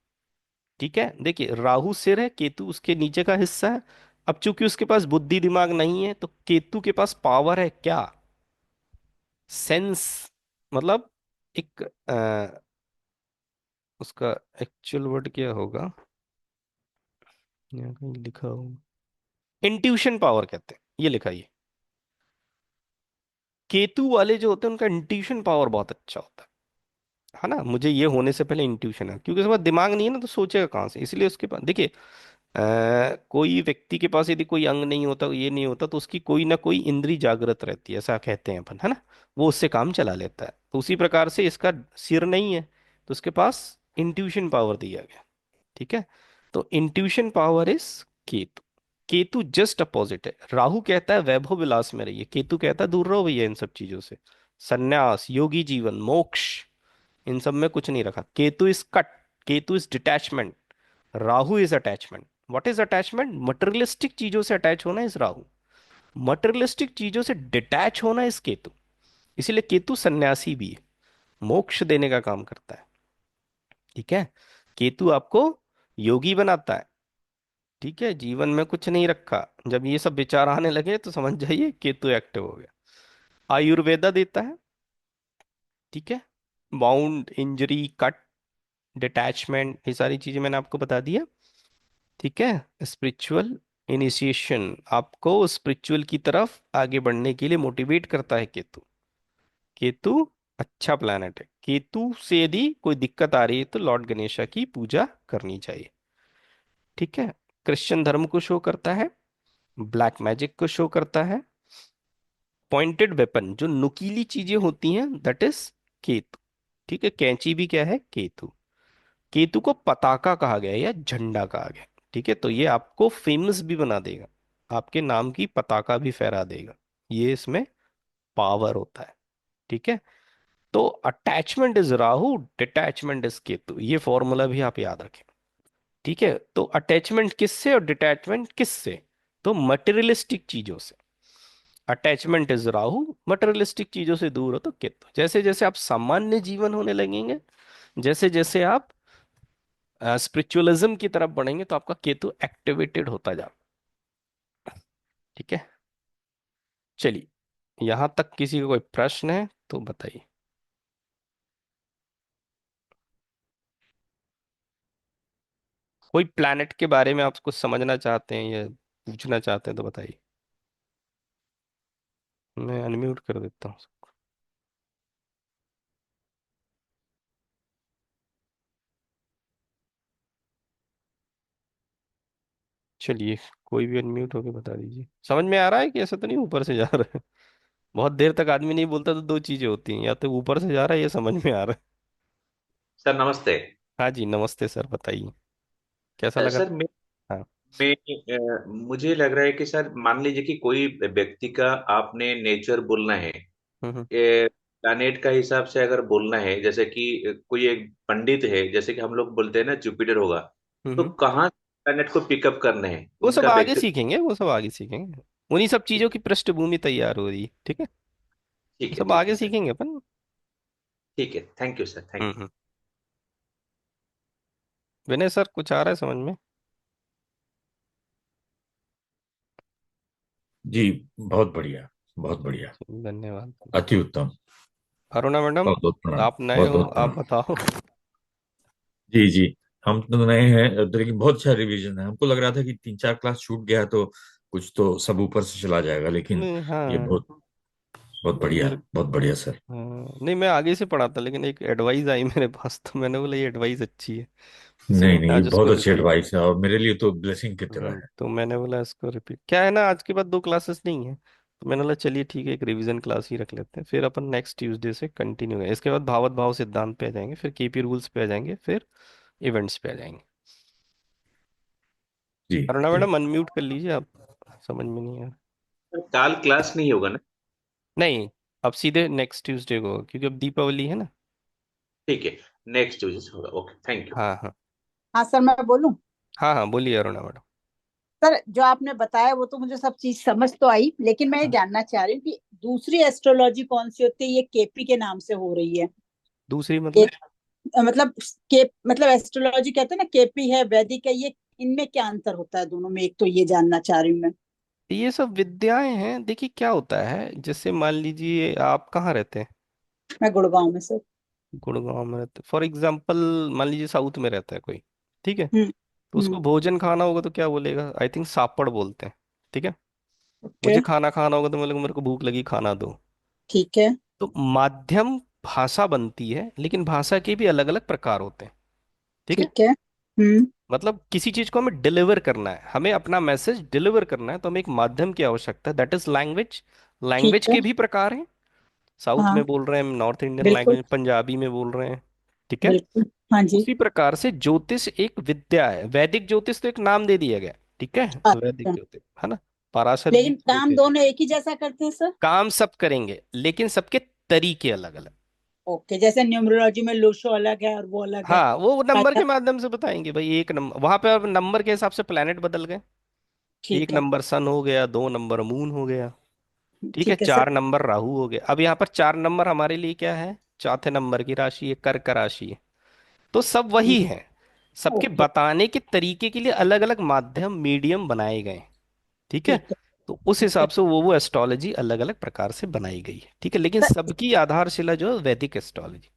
ठीक है, देखिए राहु सिर है, केतु उसके नीचे का हिस्सा है। अब चूंकि उसके पास बुद्धि दिमाग नहीं है, तो केतु के पास पावर है क्या? सेंस, मतलब एक उसका एक्चुअल वर्ड क्या होगा, यहाँ कहीं लिखा होगा, इंट्यूशन पावर कहते हैं, ये लिखा है। केतु वाले जो होते हैं उनका इंट्यूशन पावर बहुत अच्छा होता है ना, मुझे ये होने से पहले इंट्यूशन है, क्योंकि उसके पास दिमाग नहीं है ना, तो सोचेगा कहाँ से, इसलिए उसके पास देखिए, कोई व्यक्ति के पास यदि कोई अंग नहीं होता, ये नहीं होता, तो उसकी कोई ना कोई इंद्री जागृत रहती है, ऐसा कहते हैं अपन, है ना, वो उससे काम चला लेता है। तो उसी प्रकार से इसका सिर नहीं है, तो उसके पास इंट्यूशन पावर दिया गया। ठीक है। तो intuition power is Ketu. Ketu just opposite है। राहु कहता है वैभव विलास में रहिए, केतु कहता है दूर रहो भैया इन सब चीजों से। सन्यास, योगी जीवन, मोक्ष, इन सब में कुछ नहीं रखा। Ketu is cut, Ketu is detachment, Rahu is attachment. What is attachment? Materialistic चीजों से अटैच होना इज राहु, मटेरियलिस्टिक चीजों से डिटैच होना इज केतु। इसीलिए केतु सन्यासी भी है, मोक्ष देने का काम करता है। ठीक है। केतु आपको योगी बनाता है। ठीक है, जीवन में कुछ नहीं रखा। जब ये सब विचार आने लगे तो समझ जाइए केतु एक्टिव हो गया। आयुर्वेदा देता है। ठीक है। बाउंड, इंजरी, कट, डिटैचमेंट, ये सारी चीजें मैंने आपको बता दिया। ठीक है। स्पिरिचुअल इनिशिएशन, आपको स्पिरिचुअल की तरफ आगे बढ़ने के लिए मोटिवेट करता है केतु। केतु अच्छा प्लैनेट है। केतु से यदि कोई दिक्कत आ रही है तो लॉर्ड गणेशा की पूजा करनी चाहिए। ठीक है। क्रिश्चियन धर्म को शो करता है, ब्लैक मैजिक को शो करता है। पॉइंटेड वेपन, जो नुकीली चीजें होती हैं, दैट इज केतु। ठीक है। कैंची भी क्या है? केतु। केतु को पताका कहा गया है या झंडा कहा गया है। ठीक है, तो ये आपको फेमस भी बना देगा, आपके नाम की पताका भी फहरा देगा। ये इसमें पावर होता है। ठीक है। तो attachment is Rahu, detachment is Ketu, ये फॉर्मूला भी आप याद रखें। ठीक है। तो अटैचमेंट किससे और डिटैचमेंट किससे? तो मटेरियलिस्टिक चीजों से। अटैचमेंट इज राहु, मटेरियलिस्टिक चीजों से दूर हो तो केतु। जैसे जैसे आप सामान्य जीवन होने लगेंगे, जैसे जैसे आप स्पिरिचुअलिज्म की तरफ बढ़ेंगे, तो आपका केतु एक्टिवेटेड होता जाए। ठीक है। चलिए, यहां तक किसी का कोई प्रश्न है तो बताइए। कोई प्लैनेट के बारे में आप कुछ समझना चाहते हैं या पूछना चाहते हैं तो बताइए। मैं अनम्यूट कर देता हूँ। चलिए, कोई भी अनम्यूट होके बता दीजिए। समझ में आ रहा है कि ऐसा तो नहीं ऊपर से जा रहा है? बहुत देर तक आदमी नहीं बोलता तो दो चीजें होती हैं, या तो ऊपर से जा रहा है या समझ में आ रहा है। सर नमस्ते। हाँ जी, नमस्ते सर, बताइए कैसा लगा। सर हाँ। मुझे लग रहा है कि सर मान लीजिए कि कोई व्यक्ति का आपने नेचर बोलना है, हम्म। प्लानेट का हिसाब से अगर बोलना है, जैसे कि कोई एक पंडित है, जैसे कि हम लोग बोलते हैं ना जुपिटर होगा, तो हम्म। कहाँ प्लानेट को पिकअप करना है वो सब उनका आगे व्यक्ति। सीखेंगे, वो सब आगे सीखेंगे। उन्हीं सब चीजों की पृष्ठभूमि तैयार हो रही है। ठीक है। वो ठीक है सब ठीक है आगे सर। सीखेंगे अपन। ठीक है, thank you sir, thank you. Hmm. Vinay sir, कुछ आ रहा है समझ में? जी, बहुत बढ़िया, बहुत बढ़िया। धन्यवाद। अति उत्तम। अरुणा मैडम, बहुत बहुत प्रणाम। आप नए बहुत हो, बहुत आप प्रणाम। बताओ। जी जी। हम तो नए हैं तो, लेकिन बहुत अच्छा रिवीजन है। हमको लग रहा था कि 3-4 क्लास छूट गया तो कुछ तो सब ऊपर से चला जाएगा, लेकिन नहीं, ये हाँ। बहुत बहुत बढ़िया, मेरे बहुत बढ़िया सर। हाँ, नहीं, मैं आगे से पढ़ा था, लेकिन एक एडवाइस आई मेरे पास तो मैंने बोला ये एडवाइस अच्छी है, तो नहीं नहीं, मैंने ये आज उसको बहुत अच्छी रिपीट। एडवाइस है और मेरे लिए तो ब्लेसिंग की तरह है। तो मैंने बोला इसको रिपीट, क्या है ना, आज के बाद दो क्लासेस नहीं है, तो मैंने बोला चलिए ठीक है, एक रिवीजन क्लास ही रख लेते हैं, फिर अपन नेक्स्ट ट्यूसडे से कंटिन्यू है। इसके बाद भावत भाव सिद्धांत पे आ जाएंगे, फिर केपी रूल्स पे आ जाएंगे, फिर इवेंट्स पे आ जाएंगे। जी अरुणा जी। मैडम, अनम्यूट कर लीजिए आप, समझ में नहीं आ रहा। सर, काल क्लास नहीं होगा ना? नहीं, अब सीधे नेक्स्ट ट्यूसडे को होगा, क्योंकि अब दीपावली है ना। ठीक है, नेक्स्ट ट्यूजडे से होगा। Okay, thank you. हाँ हाँ। हाँ सर, मैं बोलूं? हाँ हाँ, बोलिए अरुणा मैडम। सर, जो आपने बताया वो तो मुझे सब चीज समझ तो आई, लेकिन मैं ये हाँ। जानना चाह रही हूँ कि दूसरी एस्ट्रोलॉजी कौन सी होती है, ये केपी के नाम से हो रही है। दूसरी मतलब? एक मतलब के मतलब एस्ट्रोलॉजी कहते हैं ना, केपी है, वैदिक है, ये इनमें क्या अंतर होता है दोनों में, एक तो ये जानना चाह रही हूँ मैं। ये सब विद्याएं हैं। देखिए क्या होता है, जैसे मान लीजिए आप कहाँ रहते हैं? मैं गुड़गांव में सर। गुड़गांव में रहते, फॉर एग्जाम्पल मान लीजिए साउथ में रहता है कोई, ठीक है, हम्म। तो उसको हम्म। भोजन खाना होगा तो क्या बोलेगा? आई थिंक सापड़ बोलते हैं। ठीक है। ओके। मुझे खाना खाना होगा तो बोलेगा मेरे को भूख लगी, खाना दो। ठीक है। तो माध्यम भाषा बनती है, लेकिन भाषा के भी अलग अलग प्रकार होते हैं। ठीक है। ठीक है। हम्म। मतलब किसी चीज को हमें डिलीवर करना है, हमें अपना मैसेज डिलीवर करना है, तो हमें एक माध्यम की आवश्यकता है, दैट इज लैंग्वेज। ठीक लैंग्वेज है। के भी प्रकार हैं। साउथ हाँ। में बोल रहे हैं नॉर्थ इंडियन बिल्कुल। लैंग्वेज, पंजाबी में बोल रहे हैं, ठीक है। बिल्कुल। हाँ जी। उसी प्रकार से ज्योतिष एक विद्या है। वैदिक ज्योतिष तो एक नाम दे दिया गया, ठीक है, वैदिक अच्छा, ज्योतिष है ना, पराशर जी लेकिन की काम ज्योतिष है। दोनों एक ही जैसा करते हैं सर? काम सब करेंगे लेकिन सबके तरीके अलग अलग। ओके, जैसे न्यूमरोलॉजी में लूशो अलग है और वो अलग है। हाँ, वो नंबर के अच्छा, माध्यम से बताएंगे भाई। एक नंबर वहां पे अब नंबर के हिसाब से प्लेनेट बदल गए। एक ठीक है। नंबर सन हो गया, 2 नंबर मून हो गया, ठीक है, ठीक है सर। 4 नंबर राहु हो गया। अब यहाँ पर 4 नंबर हमारे लिए क्या है, चौथे नंबर की राशि है, कर्क राशि है। तो सब वही है, सबके ओके। बताने के तरीके के लिए अलग अलग माध्यम मीडियम बनाए गए हैं, ठीक है। ठीक है। तो उस ठीक है हिसाब से वो एस्ट्रोलॉजी अलग अलग प्रकार से बनाई गई है, ठीक है, लेकिन सर। सबकी आधारशिला जो है वैदिक एस्ट्रोलॉजी।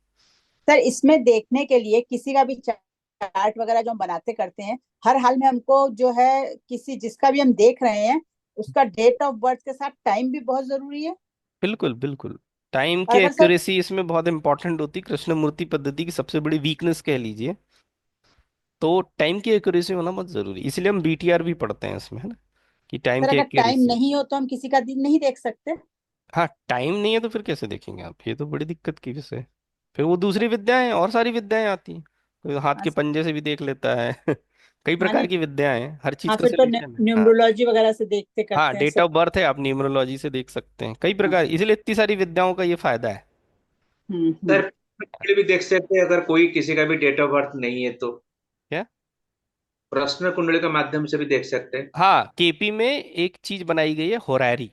सर, इसमें देखने के लिए किसी का भी चार्ट वगैरह जो हम बनाते करते हैं, हर हाल में हमको जो है किसी जिसका भी हम देख रहे हैं उसका डेट ऑफ बर्थ के साथ टाइम भी बहुत जरूरी है। बिल्कुल बिल्कुल। टाइम और की अगर सर, एक्यूरेसी इसमें बहुत इंपॉर्टेंट होती है, कृष्णमूर्ति पद्धति की सबसे बड़ी वीकनेस कह लीजिए। तो टाइम की एक्यूरेसी होना बहुत जरूरी, इसलिए हम बीटीआर भी पढ़ते हैं इसमें, है ना, कि टाइम सर की अगर टाइम एक्यूरेसी। नहीं हो तो हम किसी का दिन नहीं देख सकते? हाँ, टाइम नहीं है तो फिर कैसे देखेंगे आप, ये तो बड़ी दिक्कत की विषय है। फिर वो दूसरी विद्याएं, और सारी विद्याएं आती हैं, कोई हाथ हाँ के सर। पंजे से भी देख लेता है कई हाँ प्रकार नहीं। की विद्याएं हैं, हर चीज हाँ, का फिर तो सोल्यूशन है। हाँ न्यूमरोलॉजी वगैरह से देखते हाँ, करते हैं डेट सर। ऑफ बर्थ है, आप न्यूमरोलॉजी से देख सकते हैं, कई हाँ। प्रकार, इसीलिए इतनी सारी विद्याओं का ये फायदा है। हम्म। सर कुंडली भी देख सकते हैं, अगर कोई किसी का भी डेट ऑफ बर्थ नहीं है तो क्या? प्रश्न कुंडली के माध्यम से भी देख सकते हैं। हाँ, केपी में एक चीज बनाई गई है, होरारी,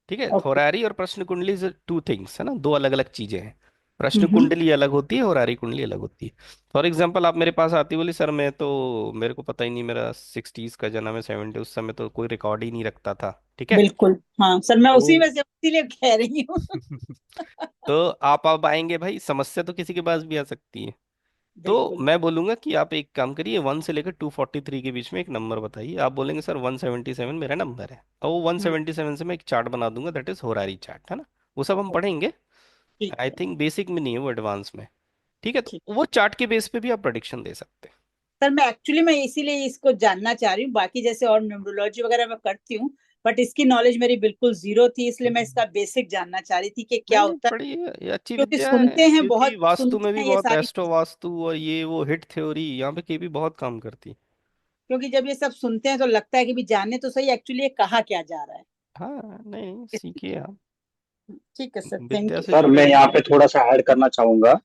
ठीक है। ओके। होरारी और प्रश्न कुंडली टू थिंग्स है ना, दो अलग अलग चीजें हैं। प्रश्न हम्म। कुंडली अलग होती है, होरारी कुंडली अलग होती है। फॉर एग्जाम्पल, आप मेरे पास आती, बोली सर मैं तो, मेरे को पता ही नहीं, मेरा 60s का जन्म है, 70, उस समय तो कोई रिकॉर्ड ही नहीं रखता था, ठीक है। बिल्कुल। हाँ सर, मैं उसी तो में से इसीलिए कह रही हूँ। तो आप आएंगे भाई, समस्या तो किसी के पास भी आ सकती है। तो बिल्कुल। मैं बोलूंगा कि आप एक काम करिए, 1 से लेकर 243 के बीच में एक नंबर बताइए। आप बोलेंगे सर 177 मेरा नंबर है, और वो वन हम्म। सेवेंटी सेवन से मैं एक चार्ट बना दूंगा, दैट इज होरारी चार्ट, है ना। वो सब हम पढ़ेंगे, ठीक आई है। थिंक बेसिक में नहीं है वो, एडवांस में, ठीक है। ठीक। तो वो चार्ट के बेस पे भी आप प्रेडिक्शन दे सकते हैं। सर मैं एक्चुअली मैं इसीलिए इसको जानना चाह रही हूँ, बाकी जैसे और न्यूमरोलॉजी वगैरह मैं करती हूँ, बट इसकी नॉलेज मेरी बिल्कुल जीरो थी, इसलिए मैं इसका बेसिक जानना चाह रही थी कि क्या नहीं नहीं, होता है। बड़ी ये अच्छी क्योंकि विद्या है, सुनते हैं, क्योंकि बहुत वास्तु में सुनते भी हैं ये बहुत, सारी एस्ट्रो चीजें। वास्तु और ये वो हिट थ्योरी, यहाँ पे के भी बहुत काम करती है। क्योंकि जब ये सब सुनते हैं तो लगता है कि भी जाने तो सही एक्चुअली ये कहा क्या जा रहा है। हाँ, नहीं सीखिए इसलिए। आप, ठीक है सर, थैंक विद्या यू। से सर जुड़े मैं यहाँ रहिए। पे थोड़ा सा ऐड करना चाहूंगा।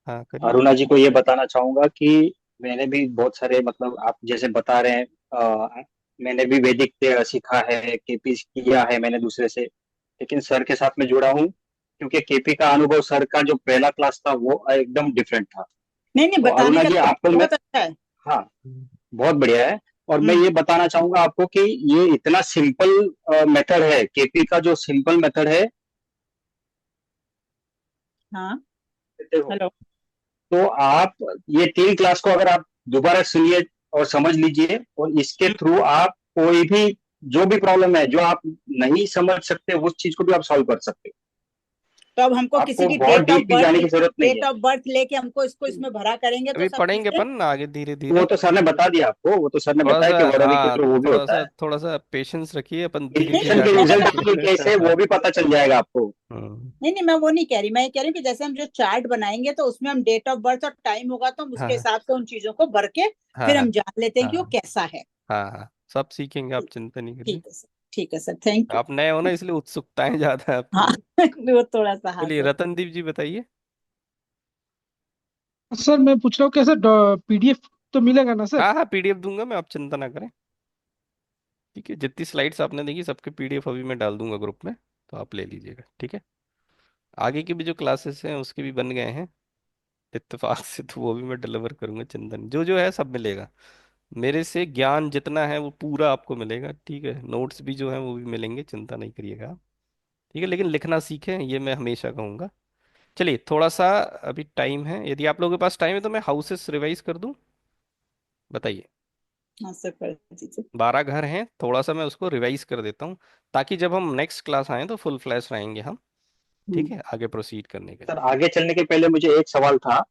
हाँ करिए। अरुणा जी को ये बताना चाहूंगा कि मैंने भी बहुत सारे मतलब आप जैसे बता रहे हैं मैंने भी वैदिक सीखा है, केपी किया है मैंने दूसरे से, लेकिन सर के साथ में जुड़ा हूँ क्योंकि केपी का अनुभव सर का जो पहला क्लास था वो एकदम डिफरेंट था। नहीं नहीं, तो बताने अरुणा का जी तो आपको मैं, बहुत अच्छा है। हाँ बहुत बढ़िया है। और मैं हम्म। ये बताना चाहूंगा आपको कि ये इतना सिंपल मेथड है, केपी का जो सिंपल मेथड है। हाँ। देखो, हेलो। तो आप ये 3 क्लास को अगर आप दोबारा सुनिए और समझ लीजिए, और इसके थ्रू आप कोई भी जो भी प्रॉब्लम है जो आप नहीं समझ सकते उस चीज को भी आप सॉल्व कर सकते तो अब हमको हो, किसी आपको की बहुत डेट ऑफ डीप भी बर्थ, जाने की जरूरत नहीं डेट है। ऑफ बर्थ लेके हमको इसको इसमें भरा करेंगे तो अभी सब पढ़ेंगे चीजें। अपन ना आगे धीरे वो धीरे। तो सर ने बता दिया आपको, वो तो सर ने थोड़ा बताया सा, कि वर्डोरी के हाँ, थ्रू वो भी होता है। थोड़ा सा पेशेंस रखिए, अपन धीरे नहीं धीरे इलेक्शन नहीं, के मैं रिजल्ट बता। आने कैसे वो भी पता चल जाएगा आपको। हम्म, नहीं नहीं, मैं वो नहीं कह रही, मैं ये कह रही हूँ कि जैसे हम जो चार्ट बनाएंगे तो उसमें हम डेट ऑफ बर्थ और टाइम होगा तो हम उसके हाँ हिसाब से उन चीजों को भर के हाँ फिर हाँ हम जान लेते हैं हाँ कि वो कैसा है। हाँ हाँ, सब सीखेंगे, आप चिंता नहीं करिए। ठीक है सर। ठीक है सर, थैंक यू। आप नए हो ना, इसलिए उत्सुकताएं ज्यादा है आपके हाँ। लिए। वो थोड़ा सा, हाँ चलिए, सर। रतनदीप जी बताइए। सर मैं पूछ रहा हूँ क्या सर, पीडीएफ तो मिलेगा ना सर? हाँ हाँ, पीडीएफ दूंगा मैं, आप चिंता ना करें, ठीक है। जितनी स्लाइड्स आपने देखी सबके पीडीएफ अभी मैं डाल दूंगा ग्रुप में, तो आप ले लीजिएगा, ठीक है। आगे की भी जो क्लासेस हैं उसके भी बन गए हैं इत्तेफाक से, तो वो भी मैं डिलीवर करूंगा, चिंता नहीं, जो जो है सब मिलेगा। मेरे से ज्ञान जितना है वो पूरा आपको मिलेगा, ठीक है। नोट्स भी जो है वो भी मिलेंगे, चिंता नहीं करिएगा आप, ठीक है। लेकिन लिखना सीखें, ये मैं हमेशा कहूँगा। चलिए, थोड़ा सा अभी टाइम है, यदि आप लोगों के पास टाइम है तो मैं हाउसेस रिवाइज कर दूं, बताइए। हाँ सर, कर दीजिए। 12 घर हैं, थोड़ा सा मैं उसको रिवाइज कर देता हूँ, ताकि जब हम नेक्स्ट क्लास आए तो फुल फ्लैश रहेंगे हम, ठीक हम्म। है, आगे प्रोसीड करने के सर लिए। आगे चलने के पहले मुझे एक सवाल था,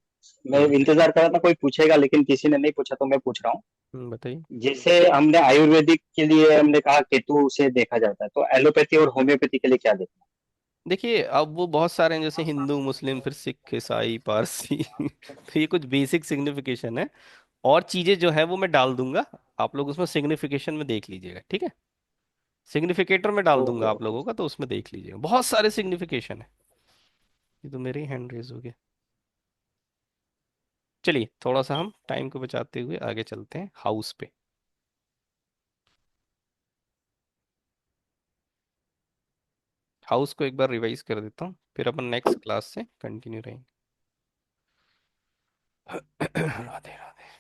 मैं बताइए। इंतजार कर रहा था कोई पूछेगा लेकिन किसी ने नहीं पूछा तो मैं पूछ रहा हूँ। बताइए। जैसे हमने आयुर्वेदिक के लिए हमने कहा केतु से देखा जाता है, तो एलोपैथी और होम्योपैथी के लिए क्या देखना देखिए अब वो बहुत सारे हैं, जैसे हिंदू, मुस्लिम, फिर सिख, ईसाई, पारसी तो ये कुछ बेसिक सिग्निफिकेशन है। और चीजें जो है वो मैं डाल दूंगा, आप लोग उसमें सिग्निफिकेशन में देख लीजिएगा, ठीक है। सिग्निफिकेटर में डाल ओके दूंगा आप ओके। लोगों का, तो उसमें देख लीजिएगा, बहुत सारे सिग्निफिकेशन है। ये तो मेरे ही हैंड रेज हो गए। चलिए थोड़ा सा हम टाइम को बचाते हुए आगे चलते हैं हाउस पे। हाउस को एक बार रिवाइज कर देता हूँ, फिर अपन नेक्स्ट क्लास से कंटिन्यू रहेंगे। राधे राधे।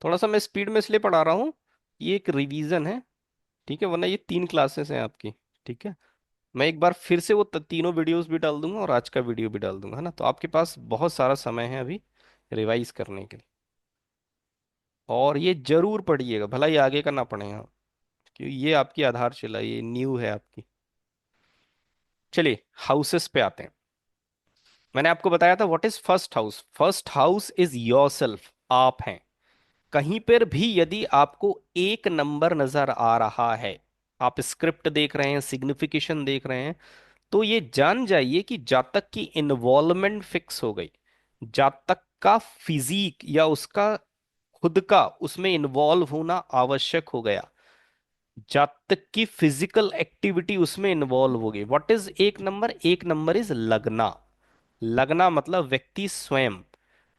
थोड़ा सा मैं स्पीड में इसलिए पढ़ा रहा हूँ, ये एक रिवीजन है, ठीक है, वरना ये 3 क्लासेस हैं आपकी, ठीक है। मैं एक बार फिर से वो तीनों वीडियोस भी डाल दूंगा और आज का वीडियो भी डाल दूंगा, है ना, तो आपके पास बहुत सारा समय है अभी रिवाइज करने के लिए। और ये जरूर पढ़िएगा, भला ये आगे का ना पढ़ेगा, क्योंकि ये आपकी आधारशिला, ये न्यू है आपकी। चलिए हाउसेस पे आते हैं। मैंने आपको बताया था what is first house. First house is yourself, आप हैं। कहीं पर भी यदि आपको एक नंबर नजर आ रहा है, आप स्क्रिप्ट देख रहे हैं, सिग्निफिकेशन देख रहे हैं, तो ये जान जाइए कि जातक की इन्वॉल्वमेंट फिक्स हो गई, जातक का फिजिक या उसका खुद का उसमें इन्वॉल्व होना आवश्यक हो गया, जातक की फिजिकल एक्टिविटी उसमें इन्वॉल्व हो गई। व्हाट इज एक नंबर? एक नंबर इज लगना। लगना मतलब व्यक्ति स्वयं।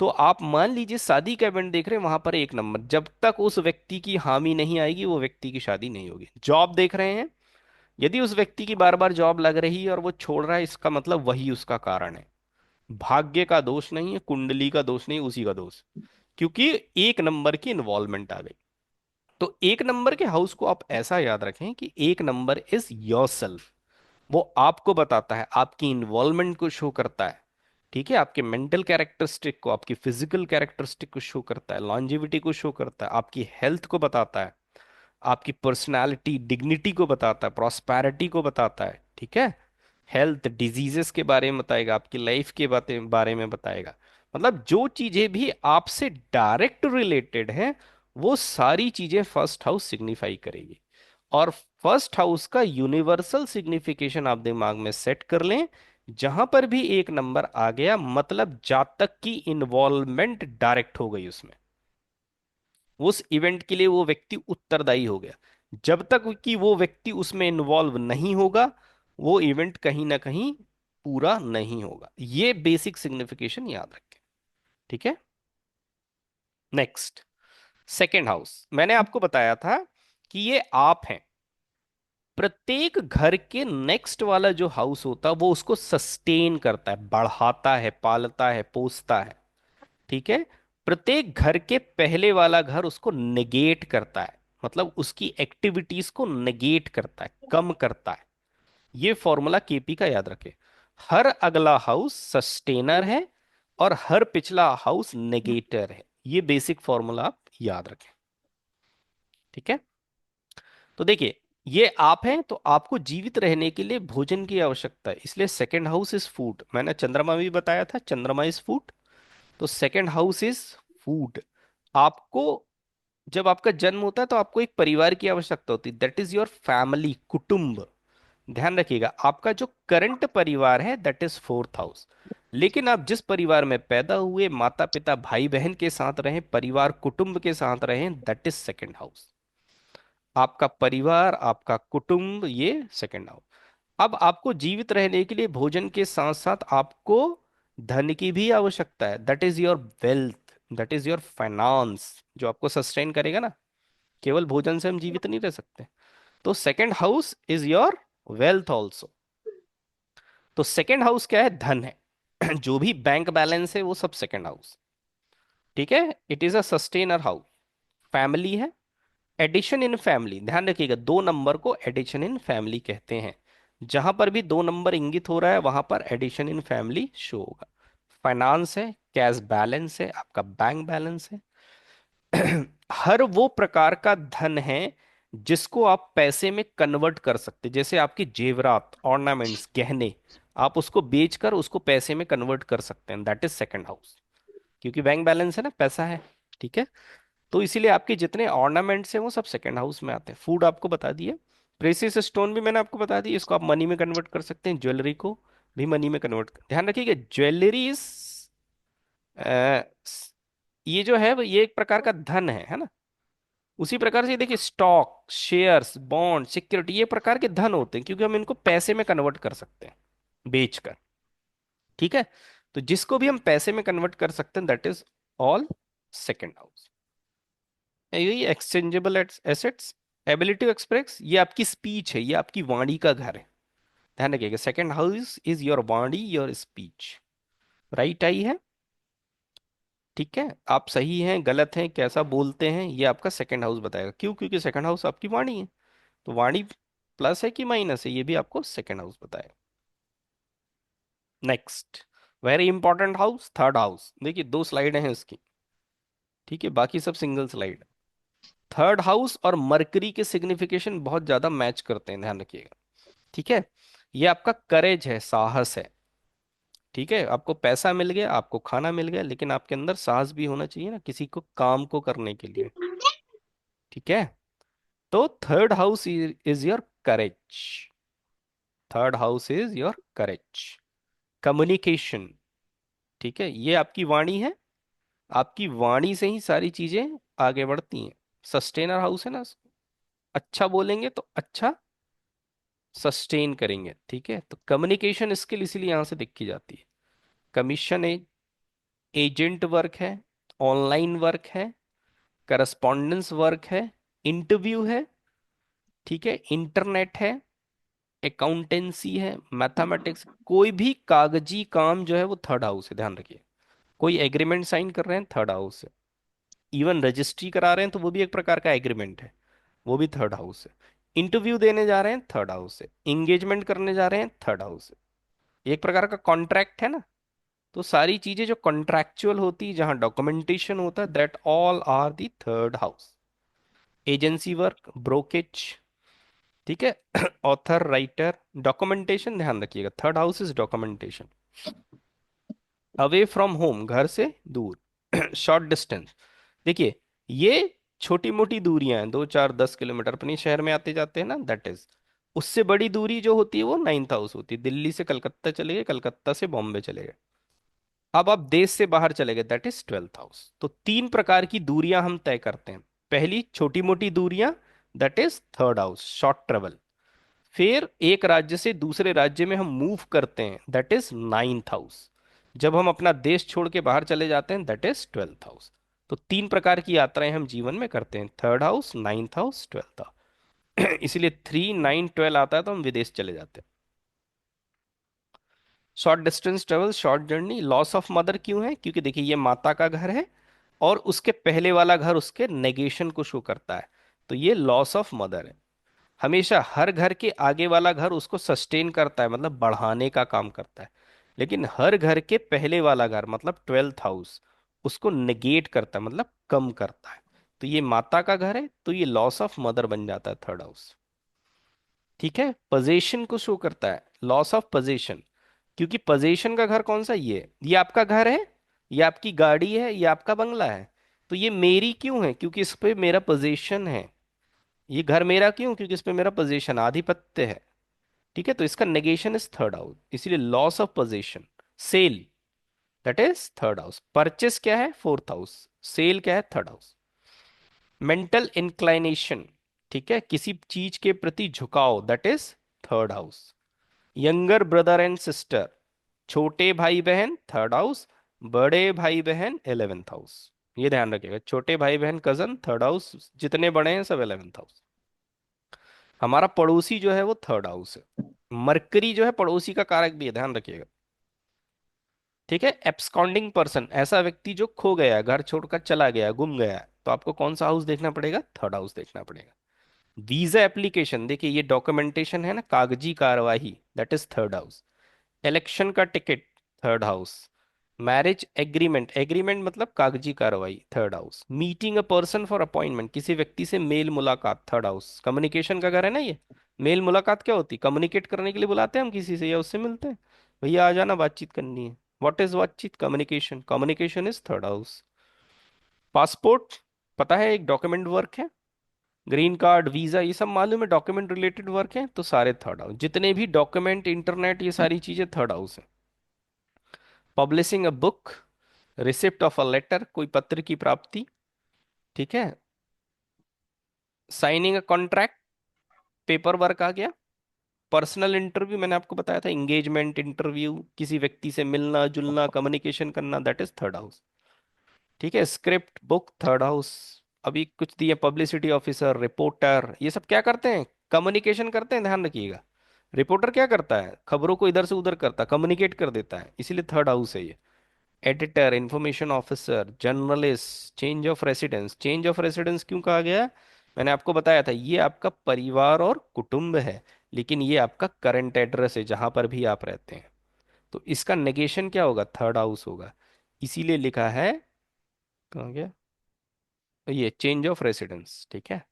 तो आप मान लीजिए शादी का इवेंट देख रहे हैं, वहां पर एक नंबर, जब तक उस व्यक्ति की हामी नहीं आएगी वो व्यक्ति की शादी नहीं होगी। जॉब देख रहे हैं, यदि उस व्यक्ति की बार बार जॉब लग रही है और वो छोड़ रहा है, इसका मतलब वही उसका कारण है। भाग्य का दोष नहीं है, कुंडली का दोष नहीं, उसी का दोष, क्योंकि एक नंबर की इन्वॉल्वमेंट आ गई। तो एक नंबर के हाउस को आप ऐसा याद रखें कि एक नंबर इज योरसेल्फ। वो आपको बताता है, आपकी इन्वॉल्वमेंट को शो करता है, ठीक है, आपके मेंटल कैरेक्टरिस्टिक को, आपकी फिजिकल कैरेक्टरिस्टिक को शो करता है, लॉन्जेविटी को शो करता है, आपकी हेल्थ को बताता है, आपकी पर्सनालिटी डिग्निटी को बताता है, प्रॉस्पेरिटी को बताता है, ठीक है, हेल्थ डिजीजेस के बारे में बताएगा, आपकी लाइफ के बातें बारे में बताएगा। मतलब जो चीजें भी आपसे डायरेक्ट रिलेटेड हैं, वो सारी चीजें फर्स्ट हाउस सिग्निफाई करेगी। और फर्स्ट हाउस का यूनिवर्सल सिग्निफिकेशन आप दिमाग में सेट कर लें, जहां पर भी एक नंबर आ गया मतलब जातक की इन्वॉल्वमेंट डायरेक्ट हो गई उसमें, उस इवेंट के लिए वो व्यक्ति उत्तरदायी हो गया। जब तक कि वो व्यक्ति उसमें इन्वॉल्व नहीं होगा, वो इवेंट कहीं ना कहीं पूरा नहीं होगा। ये बेसिक सिग्निफिकेशन याद रखें, ठीक है। नेक्स्ट, सेकेंड हाउस, मैंने आपको बताया था कि ये आप हैं। प्रत्येक घर के नेक्स्ट वाला जो हाउस होता है वो उसको सस्टेन करता है, बढ़ाता है, पालता है, पोसता है, ठीक है। प्रत्येक घर के पहले वाला घर उसको नेगेट करता है, मतलब उसकी एक्टिविटीज को नेगेट करता है, कम करता है। ये फॉर्मूला केपी का याद रखें। हर अगला हाउस सस्टेनर है और हर पिछला हाउस नेगेटर है। ये बेसिक फॉर्मूला आप याद रखें, ठीक है। तो देखिए, ये आप हैं, तो आपको जीवित रहने के लिए भोजन की आवश्यकता है, इसलिए सेकंड हाउस इज फूड। मैंने चंद्रमा में भी बताया था, चंद्रमा इज फूड। तो सेकंड हाउस इज फूड। आपको जब आपका जन्म होता है तो आपको एक परिवार की आवश्यकता होती है, दैट इज योर फैमिली, कुटुंब। ध्यान रखिएगा, आपका जो करंट परिवार है दैट इज फोर्थ हाउस। लेकिन आप जिस परिवार में पैदा हुए, माता पिता भाई बहन के साथ रहें, परिवार कुटुंब के साथ रहें, दैट इज सेकंड हाउस। आपका परिवार, आपका कुटुंब, ये सेकंड हाउस। अब आपको जीवित रहने के लिए भोजन के साथ साथ आपको धन की भी आवश्यकता है, that is your wealth, that is your finance, जो आपको सस्टेन करेगा ना। केवल भोजन से हम जीवित नहीं रह सकते। तो second house is your wealth also. तो सेकंड हाउस क्या है? धन है। जो भी बैंक बैलेंस है वो सब सेकंड हाउस, ठीक है। It is a sustainer house. Family है, एडिशन इन फैमिली, ध्यान रखिएगा, 2 नंबर को एडिशन इन फैमिली कहते हैं। जहां पर भी 2 नंबर इंगित हो रहा है वहां पर एडिशन इन फैमिली शो होगा। फाइनेंस है, कैश बैलेंस है, आपका बैंक बैलेंस है। हर वो प्रकार का धन है जिसको आप पैसे में कन्वर्ट कर सकते, जैसे आपके जेवरात, ऑर्नामेंट्स, गहने, आप उसको बेचकर उसको पैसे में कन्वर्ट कर सकते हैं, दैट इज सेकंड हाउस। क्योंकि बैंक बैलेंस है ना, पैसा है, ठीक है। तो इसीलिए आपके जितने ऑर्नामेंट्स हैं वो सब सेकंड हाउस में आते हैं। फूड आपको बता दिए, प्रेसियस स्टोन भी मैंने आपको बता दी, इसको आप मनी में कन्वर्ट कर सकते हैं, ज्वेलरी को भी मनी में कन्वर्ट कर, ध्यान रखिएगा ज्वेलरी इज ये जो है ये एक प्रकार का धन है ना। उसी प्रकार से देखिए स्टॉक, शेयर्स, बॉन्ड, सिक्योरिटी ये प्रकार के धन होते हैं, क्योंकि हम इनको पैसे में कन्वर्ट कर सकते हैं बेचकर। ठीक है, तो जिसको भी हम पैसे में कन्वर्ट कर सकते हैं that is all second house. यही exchangeable assets, ability to express, ये आपकी स्पीच है, ये आपकी वाणी का घर है। ध्यान रखिएगा सेकंड हाउस इज योर वाणी, योर स्पीच। राइट आई है, ठीक है, आप सही हैं गलत हैं कैसा बोलते हैं ये आपका सेकंड हाउस बताएगा। क्यों? क्योंकि सेकंड हाउस आपकी वाणी है, तो वाणी प्लस है कि माइनस है ये भी आपको सेकंड हाउस बताएगा। Next very important house, third house. देखिए 2 स्लाइड हैं इसकी, ठीक है, बाकी सब सिंगल स्लाइड। थर्ड हाउस और मरकरी के सिग्निफिकेशन बहुत ज्यादा मैच करते हैं, ध्यान रखिएगा। ठीक है, ये आपका करेज है, साहस है। ठीक है, आपको पैसा मिल गया, आपको खाना मिल गया, लेकिन आपके अंदर साहस भी होना चाहिए ना किसी को काम को करने के लिए। ठीक है, तो third house is your courage, third house is your courage. Communication, ठीक है, ये आपकी वाणी है, आपकी वाणी से ही सारी चीजें आगे बढ़ती हैं। सस्टेनर हाउस है ना, अच्छा बोलेंगे तो अच्छा सस्टेन करेंगे। ठीक है, तो कम्युनिकेशन स्किल इसीलिए यहां से देखी जाती है। कमीशन एजेंट वर्क है, ऑनलाइन वर्क है, करस्पॉन्डेंस वर्क है, इंटरव्यू है, ठीक है, इंटरनेट है, अकाउंटेंसी है, मैथमेटिक्स, कोई भी कागजी काम जो है वो थर्ड हाउस है, ध्यान रखिए। कोई एग्रीमेंट साइन कर रहे हैं थर्ड हाउस से, इवन रजिस्ट्री करा रहे हैं तो वो भी एक प्रकार का एग्रीमेंट है, वो भी थर्ड हाउस से। इंटरव्यू देने जा रहे हैं थर्ड हाउस से, इंगेजमेंट करने जा रहे हैं थर्ड हाउस से, एक प्रकार का कॉन्ट्रैक्ट है ना। तो सारी चीजें जो कॉन्ट्रैक्चुअल होती है, जहां डॉक्यूमेंटेशन होता है, that all are the third house. Agency work, brokerage, ठीक है, ऑथर, राइटर, डॉक्यूमेंटेशन, ध्यान रखिएगा third house is documentation. Away from home, घर से दूर, शॉर्ट डिस्टेंस, देखिए ये छोटी मोटी दूरियां हैं, 2 4 10 किलोमीटर अपने शहर में आते जाते हैं ना, दैट इज। उससे बड़ी दूरी जो होती है वो नाइन्थ हाउस होती है, दिल्ली से कलकत्ता चले गए, कलकत्ता से बॉम्बे चले गए, अब आप देश से बाहर चले गए, दैट इज ट्वेल्थ हाउस। तो 3 प्रकार की दूरियां हम तय करते हैं। पहली छोटी मोटी दूरियां, that is third house, short travel. फिर एक राज्य से दूसरे राज्य में हम मूव करते हैं, दैट इज नाइन्थ हाउस। जब हम अपना देश छोड़ के बाहर चले जाते हैं, दैट इज ट्वेल्थ हाउस। तो 3 प्रकार की यात्राएं हम जीवन में करते हैं, third house, ninth house, twelfth house. इसलिए 3 9 12 आता है तो हम विदेश चले जाते हैं। Short distance travel, short journey. Loss of mother क्यों है? क्योंकि देखिए ये माता का घर है और उसके पहले वाला घर उसके नेगेशन को शो करता है, तो ये लॉस ऑफ मदर है। हमेशा हर घर के आगे वाला घर उसको सस्टेन करता है, मतलब बढ़ाने का काम करता है, लेकिन हर घर के पहले वाला घर मतलब ट्वेल्थ हाउस उसको नेगेट करता है, मतलब कम करता है। तो ये माता का घर है, तो ये लॉस ऑफ मदर बन जाता है थर्ड हाउस। ठीक है, पोजीशन को शो करता है, लॉस ऑफ पोजीशन, क्योंकि पोजीशन का घर कौन सा? ये आपका घर है, ये आपकी गाड़ी है, ये आपका बंगला है। तो ये मेरी क्यों है? क्योंकि इस पे मेरा पोजीशन है। ये घर मेरा क्यों? क्योंकि इस पे मेरा पोजीशन, आधिपत्य है। ठीक है, तो इसका नेगेशन इज थर्ड हाउस, इसीलिए loss of position. Sale, that is third house. Purchase क्या है? Fourth house. सेल क्या है? Third house. मेंटल इंक्लाइनेशन, ठीक है, किसी चीज के प्रति झुकाव, that is third house. Younger brother and sister, छोटे भाई बहन, थर्ड हाउस। बड़े भाई बहन, 11th हाउस। ये ध्यान रखिएगा, छोटे भाई बहन, कजन, थर्ड हाउस, जितने बड़े हैं सब 11th हाउस। हमारा पड़ोसी जो है वो थर्ड हाउस है। मरकरी जो है पड़ोसी का कारक भी है, ध्यान रखिएगा। ठीक है, एब्सकॉन्डिंग पर्सन, ऐसा व्यक्ति जो खो गया, घर छोड़कर चला गया, गुम गया, तो आपको कौन सा हाउस देखना पड़ेगा? थर्ड हाउस देखना पड़ेगा। वीजा एप्लीकेशन, देखिए ये डॉक्यूमेंटेशन है ना, कागजी कार्यवाही, that is third house. Election का ticket, third house. Marriage agreement, agreement मतलब कागजी कार्रवाई, third house. Meeting a person for appointment, किसी व्यक्ति से मेल मुलाकात, थर्ड हाउस। कम्युनिकेशन का घर है ना ये। मेल मुलाकात क्या होती? कम्युनिकेट करने के लिए बुलाते हैं हम किसी से या उससे मिलते हैं, भैया आ जाना बातचीत करनी है। व्हाट इज बातचीत? Communication, communication is third house. Passport, पता है एक डॉक्यूमेंट वर्क है, ग्रीन कार्ड, वीजा, ये सब मालूम है डॉक्यूमेंट रिलेटेड वर्क है, तो सारे थर्ड हाउस। जितने भी डॉक्यूमेंट, इंटरनेट, ये सारी चीजें थर्ड हाउस है। Publishing a book, receipt of a letter, कोई पत्र की प्राप्ति, ठीक है। Signing a contract, paper work आ गया। पर्सनल इंटरव्यू, मैंने आपको बताया था, एंगेजमेंट इंटरव्यू, किसी व्यक्ति से मिलना जुलना, कम्युनिकेशन करना, दैट इज थर्ड हाउस, ठीक है। Script book, third house. अभी कुछ दिए, पब्लिसिटी ऑफिसर, रिपोर्टर, ये सब क्या करते हैं? कम्युनिकेशन करते हैं, ध्यान रखिएगा। रिपोर्टर क्या करता है? खबरों को इधर से उधर करता, कम्युनिकेट कर देता है, इसीलिए थर्ड हाउस है ये। Editor, information officer, journalist, change of residence. Change of residence क्यों कहा गया? मैंने आपको बताया था, ये आपका परिवार और कुटुंब है, लेकिन ये आपका करंट एड्रेस है जहां पर भी आप रहते हैं। तो इसका नेगेशन क्या होगा? थर्ड हाउस होगा। इसीलिए लिखा है, कहाँ गया ये, चेंज ऑफ रेसिडेंस, ठीक है।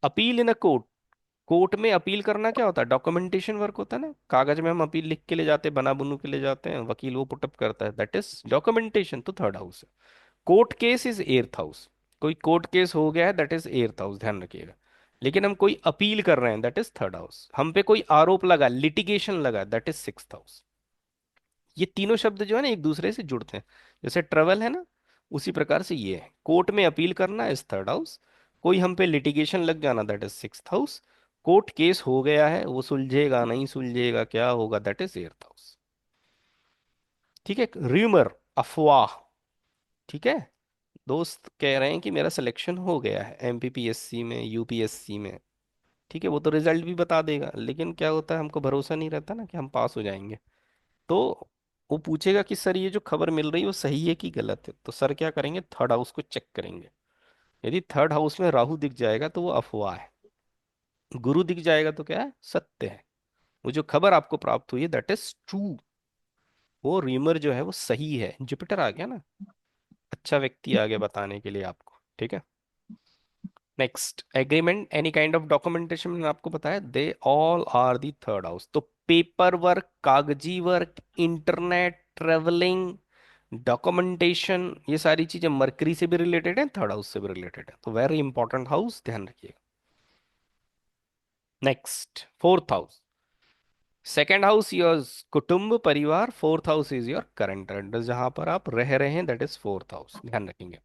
Appeal in a court, court में अपील करना क्या होता है? डॉक्यूमेंटेशन वर्क होता है ना, कागज में हम अपील लिख के ले जाते हैं, बना बुनू के ले जाते हैं, वकील वो पुटअप करता है, दैट इज डॉक्यूमेंटेशन, तो थर्ड हाउस है। Court case is eighth house, कोई कोर्ट केस हो गया है, दैट इज एर्थ हाउस, ध्यान रखिएगा। लेकिन हम कोई अपील कर रहे हैं, दैट इज थर्ड हाउस। हम पे कोई आरोप लगा, लिटिगेशन लगा, दैट इज सिक्स्थ हाउस। ये तीनों शब्द जो है ना एक दूसरे से जुड़ते हैं, जैसे ट्रेवल है ना, उसी प्रकार से ये है। कोर्ट में अपील करना इज थर्ड हाउस, कोई हम पे लिटिगेशन लग जाना, that is sixth house. Court case हो गया है, वो सुलझेगा नहीं सुलझेगा क्या होगा, दैट इज एर्थ हाउस, ठीक है। र्यूमर, अफवाह, ठीक है। दोस्त कह रहे हैं कि मेरा सिलेक्शन हो गया है एमपीपीएससी में, यूपीएससी में, ठीक है। वो तो रिजल्ट भी बता देगा, लेकिन क्या होता है, हमको भरोसा नहीं रहता ना कि हम पास हो जाएंगे। तो वो पूछेगा कि सर ये जो खबर मिल रही है वो सही है कि गलत है, तो सर क्या करेंगे? थर्ड हाउस को चेक करेंगे। यदि थर्ड हाउस में राहु दिख जाएगा तो वो अफवाह है, गुरु दिख जाएगा तो क्या है? सत्य है। वो जो खबर आपको प्राप्त हुई है, दैट इज ट्रू, वो रीमर जो है वो सही है। जुपिटर आ गया ना, अच्छा व्यक्ति आ गया बताने के लिए आपको, ठीक है। Next, agreement, any kind of documentation, मैंने आपको बताया, they all are the third house. तो पेपर वर्क, कागजी वर्क, इंटरनेट, ट्रेवलिंग, डॉक्यूमेंटेशन, ये सारी चीजें मरकरी से भी रिलेटेड है, थर्ड हाउस से भी रिलेटेड है, तो वेरी इंपॉर्टेंट हाउस, ध्यान रखिएगा। Next, fourth house. Second house your कुटुंब परिवार, fourth house is your current address, जहां पर आप रह रहे हैं, दैट इज फोर्थ हाउस, ध्यान रखेंगे।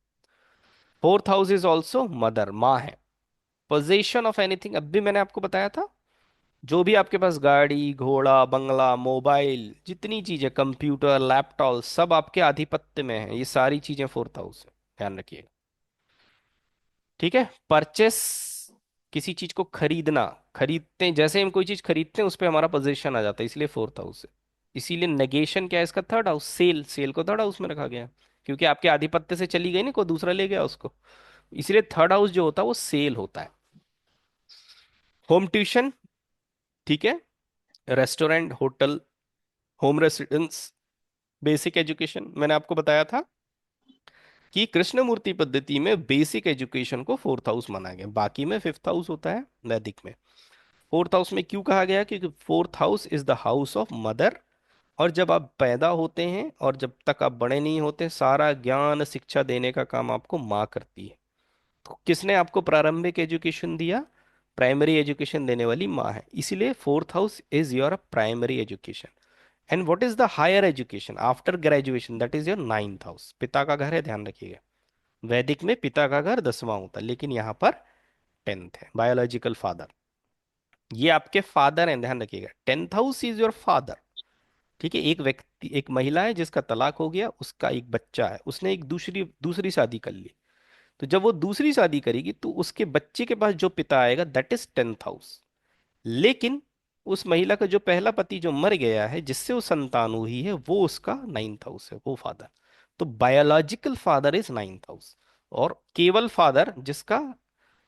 Fourth house is also mother, माँ है। पोजेशन ऑफ एनीथिंग, अब भी मैंने आपको बताया था, जो भी आपके पास गाड़ी घोड़ा बंगला मोबाइल, जितनी चीजें, कंप्यूटर लैपटॉप, सब आपके आधिपत्य में है, ये सारी चीजें फोर्थ हाउस है, ध्यान रखिएगा, ठीक है। परचेस, किसी चीज को खरीदना, खरीदते हैं, जैसे हम कोई चीज खरीदते हैं उस पे हमारा पोजीशन आ जाता है, इसलिए फोर्थ हाउस है। इसीलिए नेगेशन क्या है इसका? Third house. सेल, सेल को थर्ड हाउस में रखा गया है, क्योंकि आपके आधिपत्य से चली गई ना, कोई दूसरा ले गया उसको, इसलिए थर्ड हाउस जो होता है वो सेल होता है। होम ट्यूशन, ठीक है, restaurant, hotel, home residence, basic education, मैंने आपको बताया था कि कृष्णमूर्ति पद्धति में बेसिक एजुकेशन को फोर्थ हाउस माना गया, बाकी में फिफ्थ हाउस होता है वैदिक में। फोर्थ हाउस में क्यों कहा गया? क्योंकि fourth house is the house of mother, और जब आप पैदा होते हैं और जब तक आप बड़े नहीं होते, सारा ज्ञान शिक्षा देने का काम आपको माँ करती है। तो किसने आपको प्रारंभिक एजुकेशन दिया? प्राइमरी एजुकेशन देने वाली माँ है, इसीलिए fourth house is your primary education. And what is the higher education after graduation? That is your ninth house, पिता का घर है, ध्यान रखिएगा। वैदिक में पिता का घर 10वां होता है, लेकिन यहाँ पर 10th है, बायोलॉजिकल फादर, ये आपके फादर हैं, ध्यान रखिएगा। 10th house is your father, ठीक है। एक व्यक्ति, एक महिला है जिसका तलाक हो गया, उसका एक बच्चा है, उसने एक दूसरी दूसरी शादी कर ली, तो जब वो दूसरी शादी करेगी तो उसके बच्चे के पास जो पिता आएगा, दैट इज 10th हाउस। लेकिन उस महिला का जो पहला पति जो मर गया है, जिससे वो संतान हुई है, वो उसका 9th हाउस है, वो फादर। तो biological father is 9th house, और केवल फादर जिसका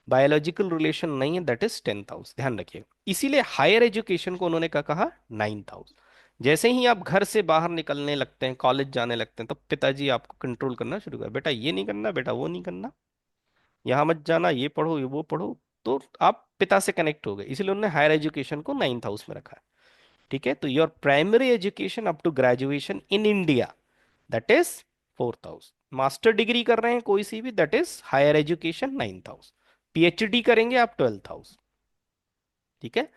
बायोलॉजिकल रिलेशन नहीं है, दैट इज 10th हाउस, ध्यान रखिएगा। इसीलिए हायर एजुकेशन को उन्होंने क्या कहा? 9th house. जैसे ही आप घर से बाहर निकलने लगते हैं, कॉलेज जाने लगते हैं, तो पिताजी आपको कंट्रोल करना शुरू कर, बेटा ये नहीं करना, बेटा वो नहीं करना, यहाँ मत जाना, ये पढ़ो ये वो पढ़ो। तो आप पिता से कनेक्ट हो गए, इसलिए उन्होंने हायर एजुकेशन को 9th हाउस में रखा है, ठीक है। तो your primary education up to graduation in India, that is fourth house. Master degree कर रहे हैं कोई सी भी, that is higher education 9th house. PhD करेंगे आप 12th हाउस, ठीक है।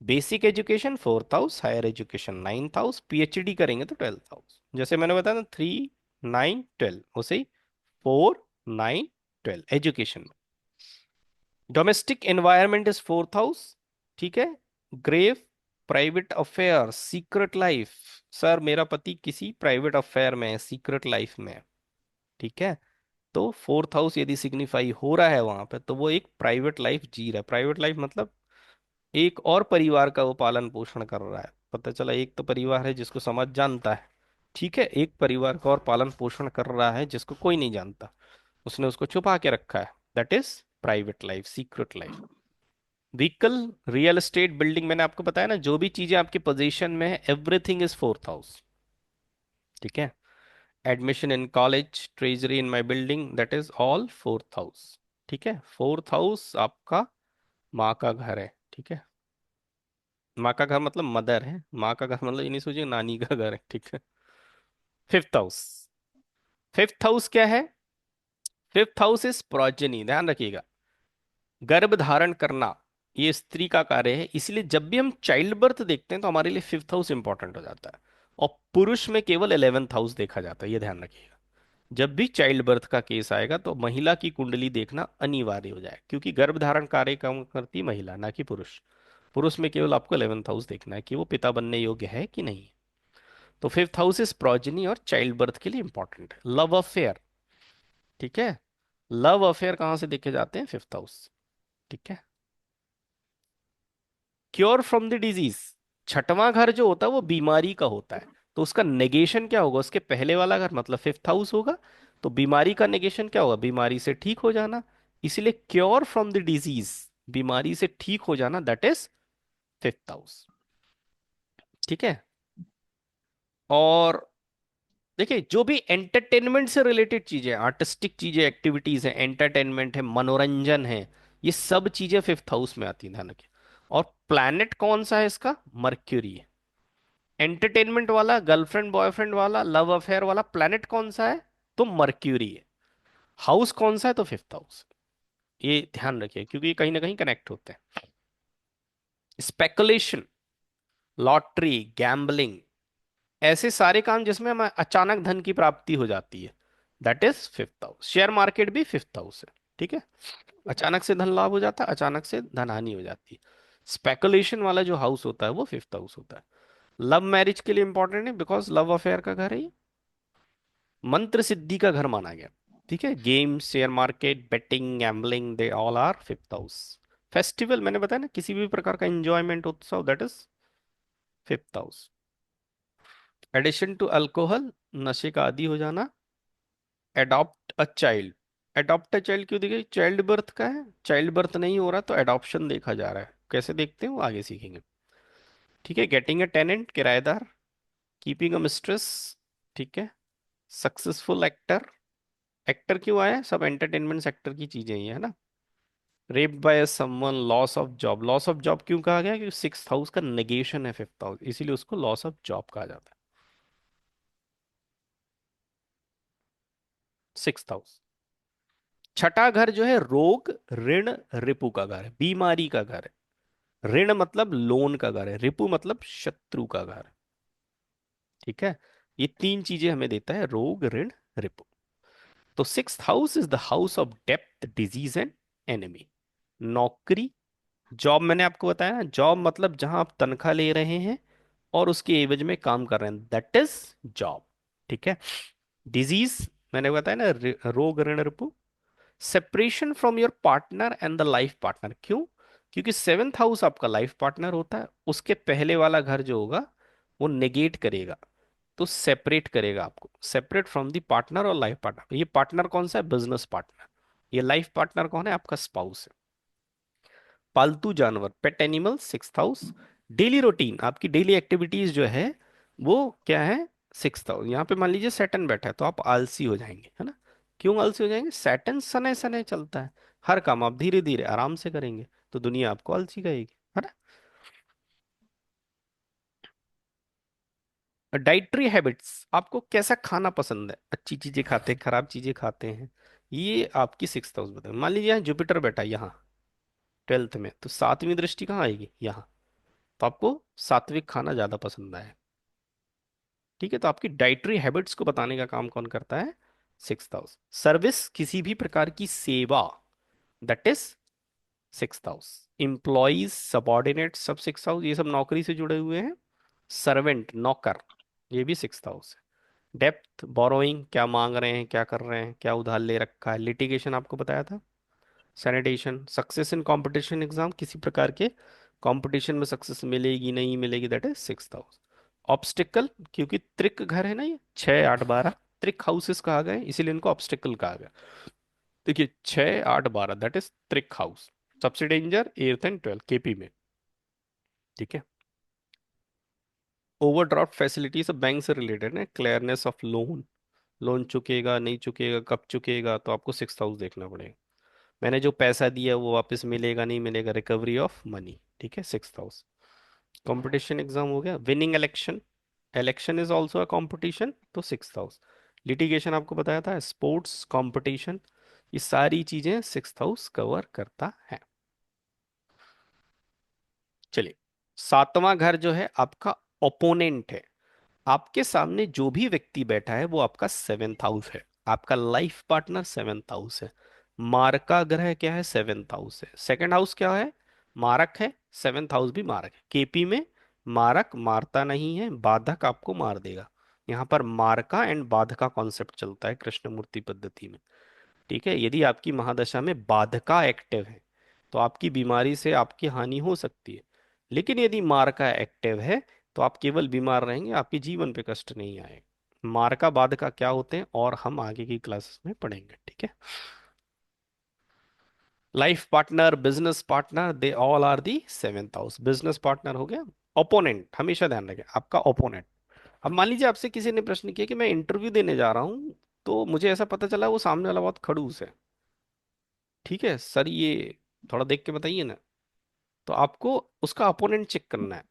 Basic education 4th house, higher education 9th house, PhD करेंगे तो 12th हाउस। जैसे मैंने बताया ना 3, 9, 12, वैसे ही 4, 9, 12 एजुकेशन में। Domestic environment is 4th house, ठीक है। Grave, private affair, secret life, sir मेरा पति किसी प्राइवेट अफेयर में है, सीक्रेट लाइफ में है, ठीक है। तो 4th हाउस यदि सिग्निफाई हो रहा है वहां पे, तो वो एक प्राइवेट लाइफ जी रहा है। प्राइवेट लाइफ मतलब एक और परिवार का वो पालन पोषण कर रहा है। पता चला एक तो परिवार है जिसको समाज जानता है, ठीक है, एक परिवार का और पालन पोषण कर रहा है जिसको कोई नहीं जानता, उसने उसको छुपा के रखा है, that is private life, secret life. Vehicle, real estate, building, मैंने आपको बताया ना जो भी चीजें आपके पोजीशन में है एवरीथिंग इज 4th हाउस, ठीक है। Admission in college, treasury in my building, that is all 4th house, ठीक है। 4th हाउस आपका माँ का घर है, ठीक है। माँ का घर मतलब मदर है, माँ का घर मतलब ये नहीं सोचिए नानी का घर है, ठीक है। 5th हाउस, 5th हाउस क्या है? 5th हाउस इज प्रोजेनी, ध्यान रखिएगा। गर्भ धारण करना ये स्त्री का कार्य है, इसलिए जब भी हम चाइल्ड बर्थ देखते हैं तो हमारे लिए 5th हाउस इंपॉर्टेंट हो जाता है। और पुरुष में केवल 11th हाउस देखा जाता है, ये ध्यान रखिएगा। जब भी चाइल्ड बर्थ का केस आएगा तो महिला की कुंडली देखना अनिवार्य हो जाए, क्योंकि गर्भ धारण कार्य काम करती महिला, ना कि पुरुष। पुरुष में केवल आपको 11th हाउस देखना है कि वो पिता बनने योग्य है कि नहीं। तो 5th हाउस इज प्रोजेनी और चाइल्ड बर्थ के लिए इंपॉर्टेंट है। लव अफेयर, ठीक है। लव अफेयर कहां से देखे जाते हैं? 5th हाउस, ठीक है। क्योर फ्रॉम द डिजीज, छठवां घर जो होता है वो बीमारी का होता है, तो उसका नेगेशन क्या होगा? उसके पहले वाला घर मतलब 5th हाउस होगा, तो बीमारी का नेगेशन क्या होगा? बीमारी से ठीक हो जाना। इसलिए क्योर फ्रॉम द डिजीज, बीमारी से ठीक हो जाना, दैट इज 5th हाउस, ठीक है। और देखिए जो भी एंटरटेनमेंट से रिलेटेड चीजें, आर्टिस्टिक चीजें, एक्टिविटीज है, एंटरटेनमेंट है, मनोरंजन है, ये सब चीजें 5th हाउस में आती हैं, ध्यान रखिए। और प्लैनेट कौन सा है इसका? मर्क्यूरी है। एंटरटेनमेंट वाला, गर्लफ्रेंड बॉयफ्रेंड वाला, लव अफेयर वाला प्लैनेट कौन सा है? तो मर्क्यूरी है। हाउस कौन सा है? तो 5th हाउस। ये ध्यान रखिए क्योंकि ये कहीं ना कहीं कनेक्ट होते हैं। स्पेकुलेशन, लॉटरी, गैम्बलिंग, ऐसे सारे काम जिसमें हमें अचानक धन की प्राप्ति हो जाती है, that is 5th house. Share market भी 5th हाउस है, ठीक है। अचानक से धन लाभ हो जाता है, अचानक से धन हानि हो जाती है। स्पेकुलेशन वाला जो हाउस होता है वो 5th हाउस होता है। लव मैरिज के लिए इंपॉर्टेंट है बिकॉज लव अफेयर का घर है ये। मंत्र सिद्धि का घर माना गया, ठीक है। Game, share market, betting, gambling, they all are 5th house. Festival, मैंने बताया ना किसी भी प्रकार का एंजॉयमेंट उत्सव, that is 5th house. Addition to alcohol, नशे का आदी हो जाना। Adopt a child, adopt a child क्यों देखिए? चाइल्ड बर्थ का है, चाइल्ड बर्थ नहीं हो रहा तो एडॉप्शन देखा जा रहा है। कैसे देखते हैं वो आगे सीखेंगे, ठीक है। गेटिंग अ टेनेंट, किराएदार। कीपिंग अ मिस्ट्रेस, ठीक है। सक्सेसफुल एक्टर, एक्टर क्यों आया? सब एंटरटेनमेंट सेक्टर की चीजें ही है ना। Raped by someone, loss of job, loss of job क्यों कहा गया? क्योंकि 6th हाउस का नेगेशन है 5th हाउस, इसीलिए उसको लॉस ऑफ जॉब कहा जाता है। 6th house. छठा घर जो है रोग, ऋण, रिपु का घर है, बीमारी का घर है। ऋण मतलब लोन का घर है, रिपु मतलब शत्रु का घर है, ठीक है। ये तीन चीजें हमें देता है रोग, ऋण, रिपु। तो 6th house is the house of depth, disease and enemy. नौकरी, जॉब, मैंने आपको बताया ना, जॉब मतलब जहां आप तनख्वाह ले रहे हैं और उसके एवज में काम कर रहे हैं, दैट इज जॉब, ठीक है। डिजीज, मैंने बताया ना, रोग, ऋण, रिपु। Separation from your partner and the life partner, क्यों? क्योंकि 7th हाउस आपका लाइफ पार्टनर होता है, उसके पहले वाला घर जो होगा वो नेगेट करेगा, तो सेपरेट करेगा आपको, सेपरेट फ्रॉम द पार्टनर और लाइफ पार्टनर। ये पार्टनर कौन सा है? Business partner. ये लाइफ पार्टनर कौन है? आपका स्पाउस है। पालतू जानवर, pet animal, 6th house. Daily routine, आपकी डेली एक्टिविटीज जो है वो क्या है? 6th house. यहाँ पे मान लीजिए सैटर्न बैठा है तो आप आलसी हो जाएंगे, है ना। क्यों आलसी हो जाएंगे? सैटर्न सने सने चलता है, हर काम आप धीरे धीरे आराम से करेंगे, तो दुनिया आपको आलसी कहेगी, है ना। डाइटरी हैबिट्स, आपको कैसा खाना पसंद है? अच्छी चीजें खाते हैं, खराब चीजें खाते हैं, ये आपकी सिक्स हाउस बताए। मान लीजिए यहाँ जुपिटर बैठा है यहाँ 12th में, तो सातवीं दृष्टि कहाँ आएगी? यहाँ। तो आपको सात्विक खाना ज्यादा पसंद आए। ठीक है, तो आपकी डाइटरी हैबिट्स को बताने का काम कौन करता है? Six house. सर्विस, किसी भी प्रकार की सेवा, that is six house. Employees, subordinate, सब सिक्स हाउस, ये सब नौकरी से जुड़े हुए हैं। सर्वेंट, नौकर, ये भी सिक्स हाउस है। डेप्थ, बोरोइंग, क्या मांग रहे हैं, क्या कर रहे हैं, क्या उधार ले रखा है। लिटिगेशन आपको बताया था। Sanitation, success in competition exam, किसी प्रकार के कंपटीशन में सक्सेस मिलेगी नहीं मिलेगी, that is six house. Obstacle, क्योंकि त्रिक घर है ना, ये 6 8 12 त्रिक हाउसेस कहा गए, इसीलिए इनको ऑब्स्टिकल कहा गया। देखिए 6 8 12 दैट इज त्रिक हाउस। सबसे danger 8th and 12th KP में। ठीक है। ओवरड्राफ्ट फैसिलिटी सब बैंक से रिलेटेड है। क्लियरनेस ऑफ लोन, लोन चुकेगा नहीं चुकेगा, कब चुकेगा, तो आपको सिक्स हाउस देखना पड़ेगा। मैंने जो पैसा दिया वो वापस मिलेगा नहीं मिलेगा, रिकवरी ऑफ मनी। ठीक है, सिक्स हाउस। कंपटीशन एग्जाम हो गया। Winning election, election is also a competition, तो सिक्स हाउस। लिटिगेशन आपको बताया था। स्पोर्ट्स, कंपटीशन, ये सारी चीजें सिक्स हाउस कवर करता है। चलिए, सातवां घर जो है आपका ओपोनेंट है। आपके सामने जो भी व्यक्ति बैठा है वो आपका सेवेंथ हाउस है। आपका लाइफ पार्टनर सेवेंथ हाउस है। मारका ग्रह क्या है? सेवेंथ हाउस है। सेकंड हाउस क्या है? मारक है। सेवेंथ हाउस भी मारक है। केपी में मारक मारता नहीं है, बाधक आपको मार देगा। यहाँ पर मारका एंड बाधका कॉन्सेप्ट चलता है कृष्णमूर्ति पद्धति में। ठीक है, यदि आपकी महादशा में बाधका एक्टिव है तो आपकी बीमारी से आपकी हानि हो सकती है। लेकिन यदि मारका एक्टिव है तो आप केवल बीमार रहेंगे, आपके जीवन पे कष्ट नहीं आएगा। मारका बाधका क्या होते हैं और हम आगे की क्लासेस में पढ़ेंगे। ठीक है। Life partner, business partner, they all are the seventh house. Business partner हो गया। ओपोनेंट, हमेशा ध्यान रखें आपका ओपोनेंट। अब मान लीजिए आपसे किसी ने प्रश्न किया कि मैं इंटरव्यू देने जा रहा हूँ, तो मुझे ऐसा पता चला वो सामने वाला बहुत खड़ूस है। ठीक है सर, ये थोड़ा देख के बताइए ना। तो आपको उसका अपोनेंट चेक करना है।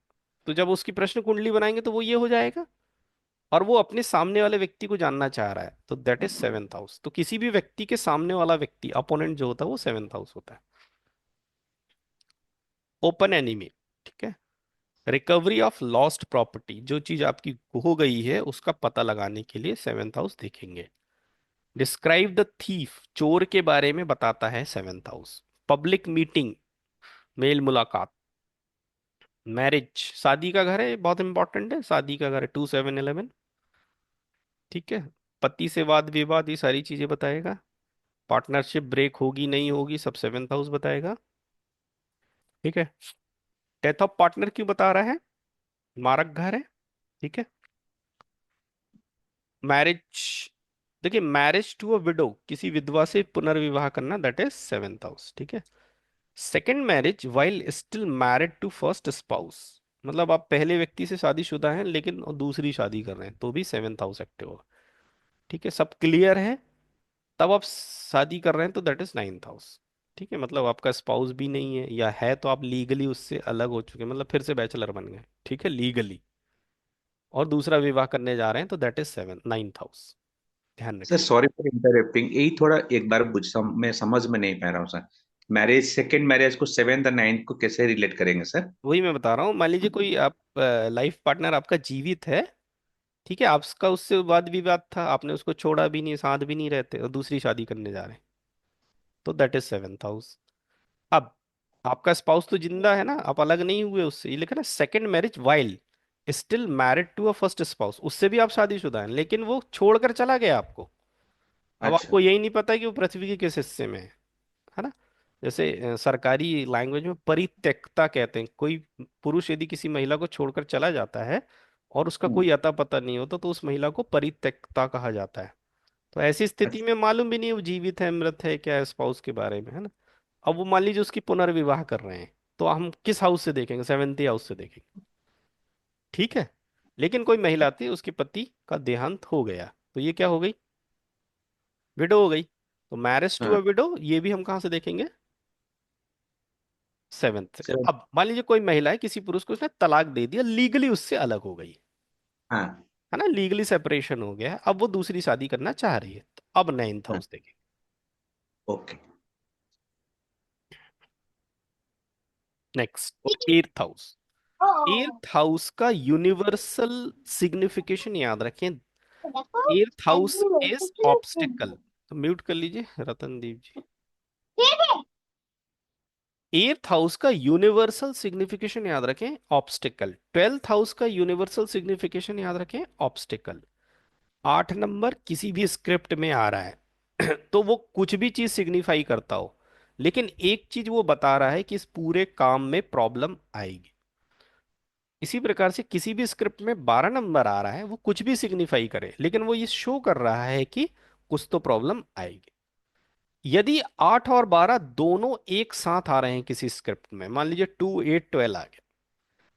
तो जब उसकी प्रश्न कुंडली बनाएंगे तो वो ये हो जाएगा, और वो अपने सामने वाले व्यक्ति को जानना चाह रहा है, तो दैट इज सेवेंथ हाउस। तो किसी भी व्यक्ति के सामने वाला व्यक्ति अपोनेंट जो होता है वो सेवेंथ हाउस होता है। ओपन एनिमी, ठीक है। रिकवरी ऑफ लॉस्ट प्रॉपर्टी, जो चीज आपकी हो गई है उसका पता लगाने के लिए सेवेंथ हाउस देखेंगे। डिस्क्राइब द थीफ, चोर के बारे में बताता है सेवेंथ हाउस। पब्लिक मीटिंग, मेल मुलाकात। मैरिज, शादी का घर है, ये बहुत इंपॉर्टेंट है। शादी का घर है 2 7 11। ठीक है। पति से वाद विवाद, ये सारी चीजें बताएगा। पार्टनरशिप ब्रेक होगी नहीं होगी, सब सेवेंथ हाउस बताएगा। ठीक है। डेथ ऑफ पार्टनर क्यों बता रहा है? मारक घर है। ठीक है। मैरिज, देखिए मैरिज टू अ विडो, किसी विधवा से पुनर्विवाह करना, दैट इज सेवेंथ हाउस। ठीक है। Second marriage while still married to first spouse, मतलब आप पहले व्यक्ति से शादीशुदा हैं लेकिन दूसरी शादी कर रहे हैं, तो भी सेवेंथ हाउस एक्टिव होगा। ठीक है, सब क्लियर है, तब आप शादी कर रहे हैं तो दैट इज नाइन्थ हाउस। ठीक है, मतलब आपका स्पाउस भी नहीं है, या है तो आप लीगली उससे अलग हो चुके हैं, मतलब फिर से बैचलर बन गए। ठीक है, लीगली, और दूसरा विवाह करने जा रहे हैं, तो that is seven ninth house. ध्यान सर रखिए। सॉरी फॉर इंटरप्टिंग, यही थोड़ा एक बार मैं समझ में नहीं पा रहा हूँ सर। मैरिज, सेकंड मैरिज को सेवेंथ और नाइन्थ को कैसे रिलेट करेंगे सर? वही मैं बता रहा हूँ, मान लीजिए कोई आप लाइफ पार्टनर आपका जीवित है। ठीक है, आपका उससे वाद विवाद था, आपने उसको छोड़ा भी नहीं, साथ भी नहीं रहते, और दूसरी शादी करने जा रहे हैं, तो दैट इज सेवेंथ हाउस। अब आपका स्पाउस तो जिंदा है ना, आप अलग नहीं हुए उससे, ये लिखा ना second marriage while still married to a first spouse, उससे भी आप शादीशुदा हैं लेकिन वो छोड़कर चला गया आपको। अब अच्छा। आपको यही नहीं पता कि वो पृथ्वी के किस हिस्से में है ना। जैसे सरकारी लैंग्वेज में परित्यक्ता कहते हैं, कोई पुरुष यदि किसी महिला को छोड़कर चला जाता है और उसका हम्म, कोई अता पता नहीं होता, तो उस महिला को परित्यक्ता कहा जाता है। तो ऐसी स्थिति अच्छा। में मालूम भी नहीं वो जीवित है मृत है क्या है स्पाउस के बारे में, है ना। अब वो मान लीजिए उसकी पुनर्विवाह कर रहे हैं, तो हम किस हाउस से देखेंगे? सेवेंथ हाउस से देखेंगे। ठीक है। लेकिन कोई महिला थी, उसके पति का देहांत हो गया, तो ये क्या हो गई? विडो हो गई। तो मैरिज टू अ हाँ। विडो, ये भी हम कहाँ से देखेंगे? सेवेंथ से। सर। अब मान लीजिए कोई महिला है, किसी पुरुष को उसने तलाक दे दिया, लीगली उससे अलग हो गई, हाँ। है ना, लीगली सेपरेशन हो गया है, अब वो दूसरी शादी करना चाह रही है, तो अब नाइन्थ हाँ। हाउस देखेंगे। Okay. Next, eighth house. Eighth house का यूनिवर्सल सिग्निफिकेशन याद रखें। Eighth house is obstacle. तो म्यूट कर लीजिए रतनदीप जी। एर्थ हाउस का यूनिवर्सल सिग्निफिकेशन याद रखें, ऑब्स्टिकल। ट्वेल्थ हाउस का यूनिवर्सल सिग्निफिकेशन याद रखें, ऑब्स्टिकल। 8 नंबर किसी भी स्क्रिप्ट में आ रहा है तो वो कुछ भी चीज सिग्निफाई करता हो, लेकिन एक चीज वो बता रहा है कि इस पूरे काम में प्रॉब्लम आएगी। इसी प्रकार से किसी भी स्क्रिप्ट में 12 नंबर आ रहा है, वो कुछ भी सिग्निफाई करे, लेकिन वो ये शो कर रहा है कि कुछ तो प्रॉब्लम आएगी। यदि 8 और 12 दोनों एक साथ आ रहे हैं किसी स्क्रिप्ट में, मान लीजिए 2 8 12 आ गया,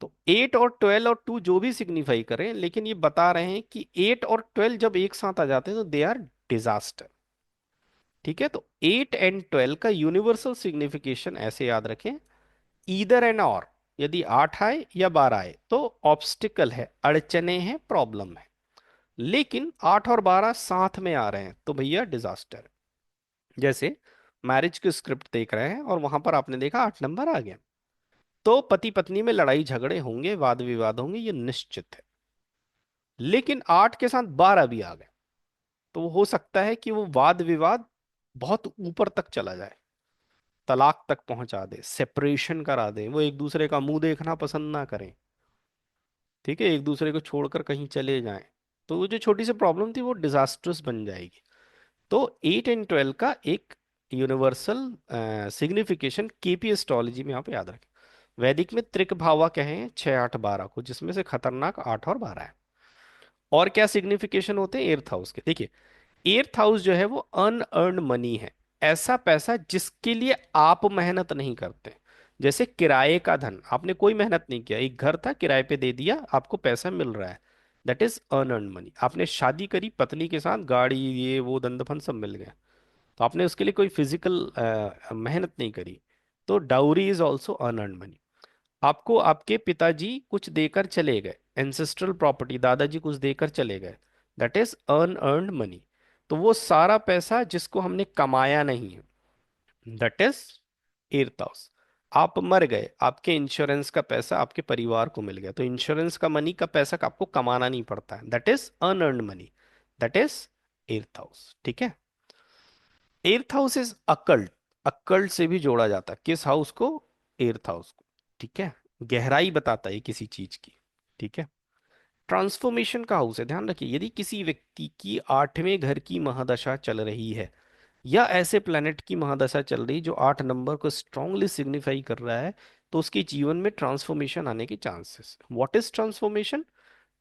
तो 8 और 12 और 2 जो भी सिग्निफाई करें, लेकिन ये बता रहे हैं कि 8 और 12 जब एक साथ आ जाते हैं तो दे आर डिजास्टर। ठीक है, तो 8 एंड 12 का यूनिवर्सल सिग्निफिकेशन ऐसे याद रखें, ईदर एंड और। यदि 8 आए या 12 आए तो ऑब्स्टिकल है, अड़चने हैं, प्रॉब्लम है। लेकिन 8 और 12 साथ में आ रहे हैं तो भैया डिजास्टर। जैसे मैरिज की स्क्रिप्ट देख रहे हैं और वहां पर आपने देखा 8 नंबर आ गया, तो पति पत्नी में लड़ाई झगड़े होंगे, वाद विवाद होंगे, ये निश्चित है। लेकिन 8 के साथ 12 भी आ गए, तो हो सकता है कि वो वाद विवाद बहुत ऊपर तक चला जाए, तलाक तक पहुंचा दे, सेपरेशन करा दे, वो एक दूसरे का मुंह देखना पसंद ना करें। ठीक है, एक दूसरे को छोड़कर कहीं चले जाएं, तो वो जो छोटी सी प्रॉब्लम थी वो डिजास्ट्रस बन जाएगी। तो 8 एंड 12 का एक यूनिवर्सल सिग्निफिकेशन केपी एस्ट्रोलॉजी में आप याद रखें। वैदिक में त्रिक भावा कहें 6 8 12 को, जिसमें से खतरनाक 8 और 12 है। और क्या सिग्निफिकेशन होते हैं एर्थ हाउस के, देखिए। एर्थ हाउस जो है वो अनअर्न्ड मनी है, ऐसा पैसा जिसके लिए आप मेहनत नहीं करते। जैसे किराए का धन, आपने कोई मेहनत नहीं किया, एक घर था किराए पे दे दिया, आपको पैसा मिल रहा है, दैट इज अनअर्न्ड मनी। आपने शादी करी पत्नी के साथ, गाड़ी ये वो दंदफन सब मिल गया, तो आपने उसके लिए कोई फिजिकल मेहनत नहीं करी, तो dowry is also unearned money. आपको आपके पिताजी कुछ देकर चले गए, एंसेस्ट्रल प्रॉपर्टी, दादाजी कुछ देकर चले गए, दैट इज अनअर्न्ड मनी। तो वो सारा पैसा जिसको हमने कमाया नहीं है, दैट इज एर्थ हाउस। आप मर गए, आपके इंश्योरेंस का पैसा आपके परिवार को मिल गया, तो इंश्योरेंस का मनी का पैसा आपको कमाना नहीं पड़ता है, that is unearned money, that is eighth house. ठीक है, eighth house is occult. Occult से भी जोड़ा जाता है किस हाउस को, एर्थ हाउस को। ठीक है, गहराई बताता है किसी चीज की। ठीक है, ट्रांसफॉर्मेशन का हाउस है, ध्यान रखिए। यदि किसी व्यक्ति की 8वें घर की महादशा चल रही है, या ऐसे प्लेनेट की महादशा चल रही जो 8 नंबर को स्ट्रांगली सिग्निफाई कर रहा है, तो उसके जीवन में ट्रांसफॉर्मेशन आने के chances. What is transformation?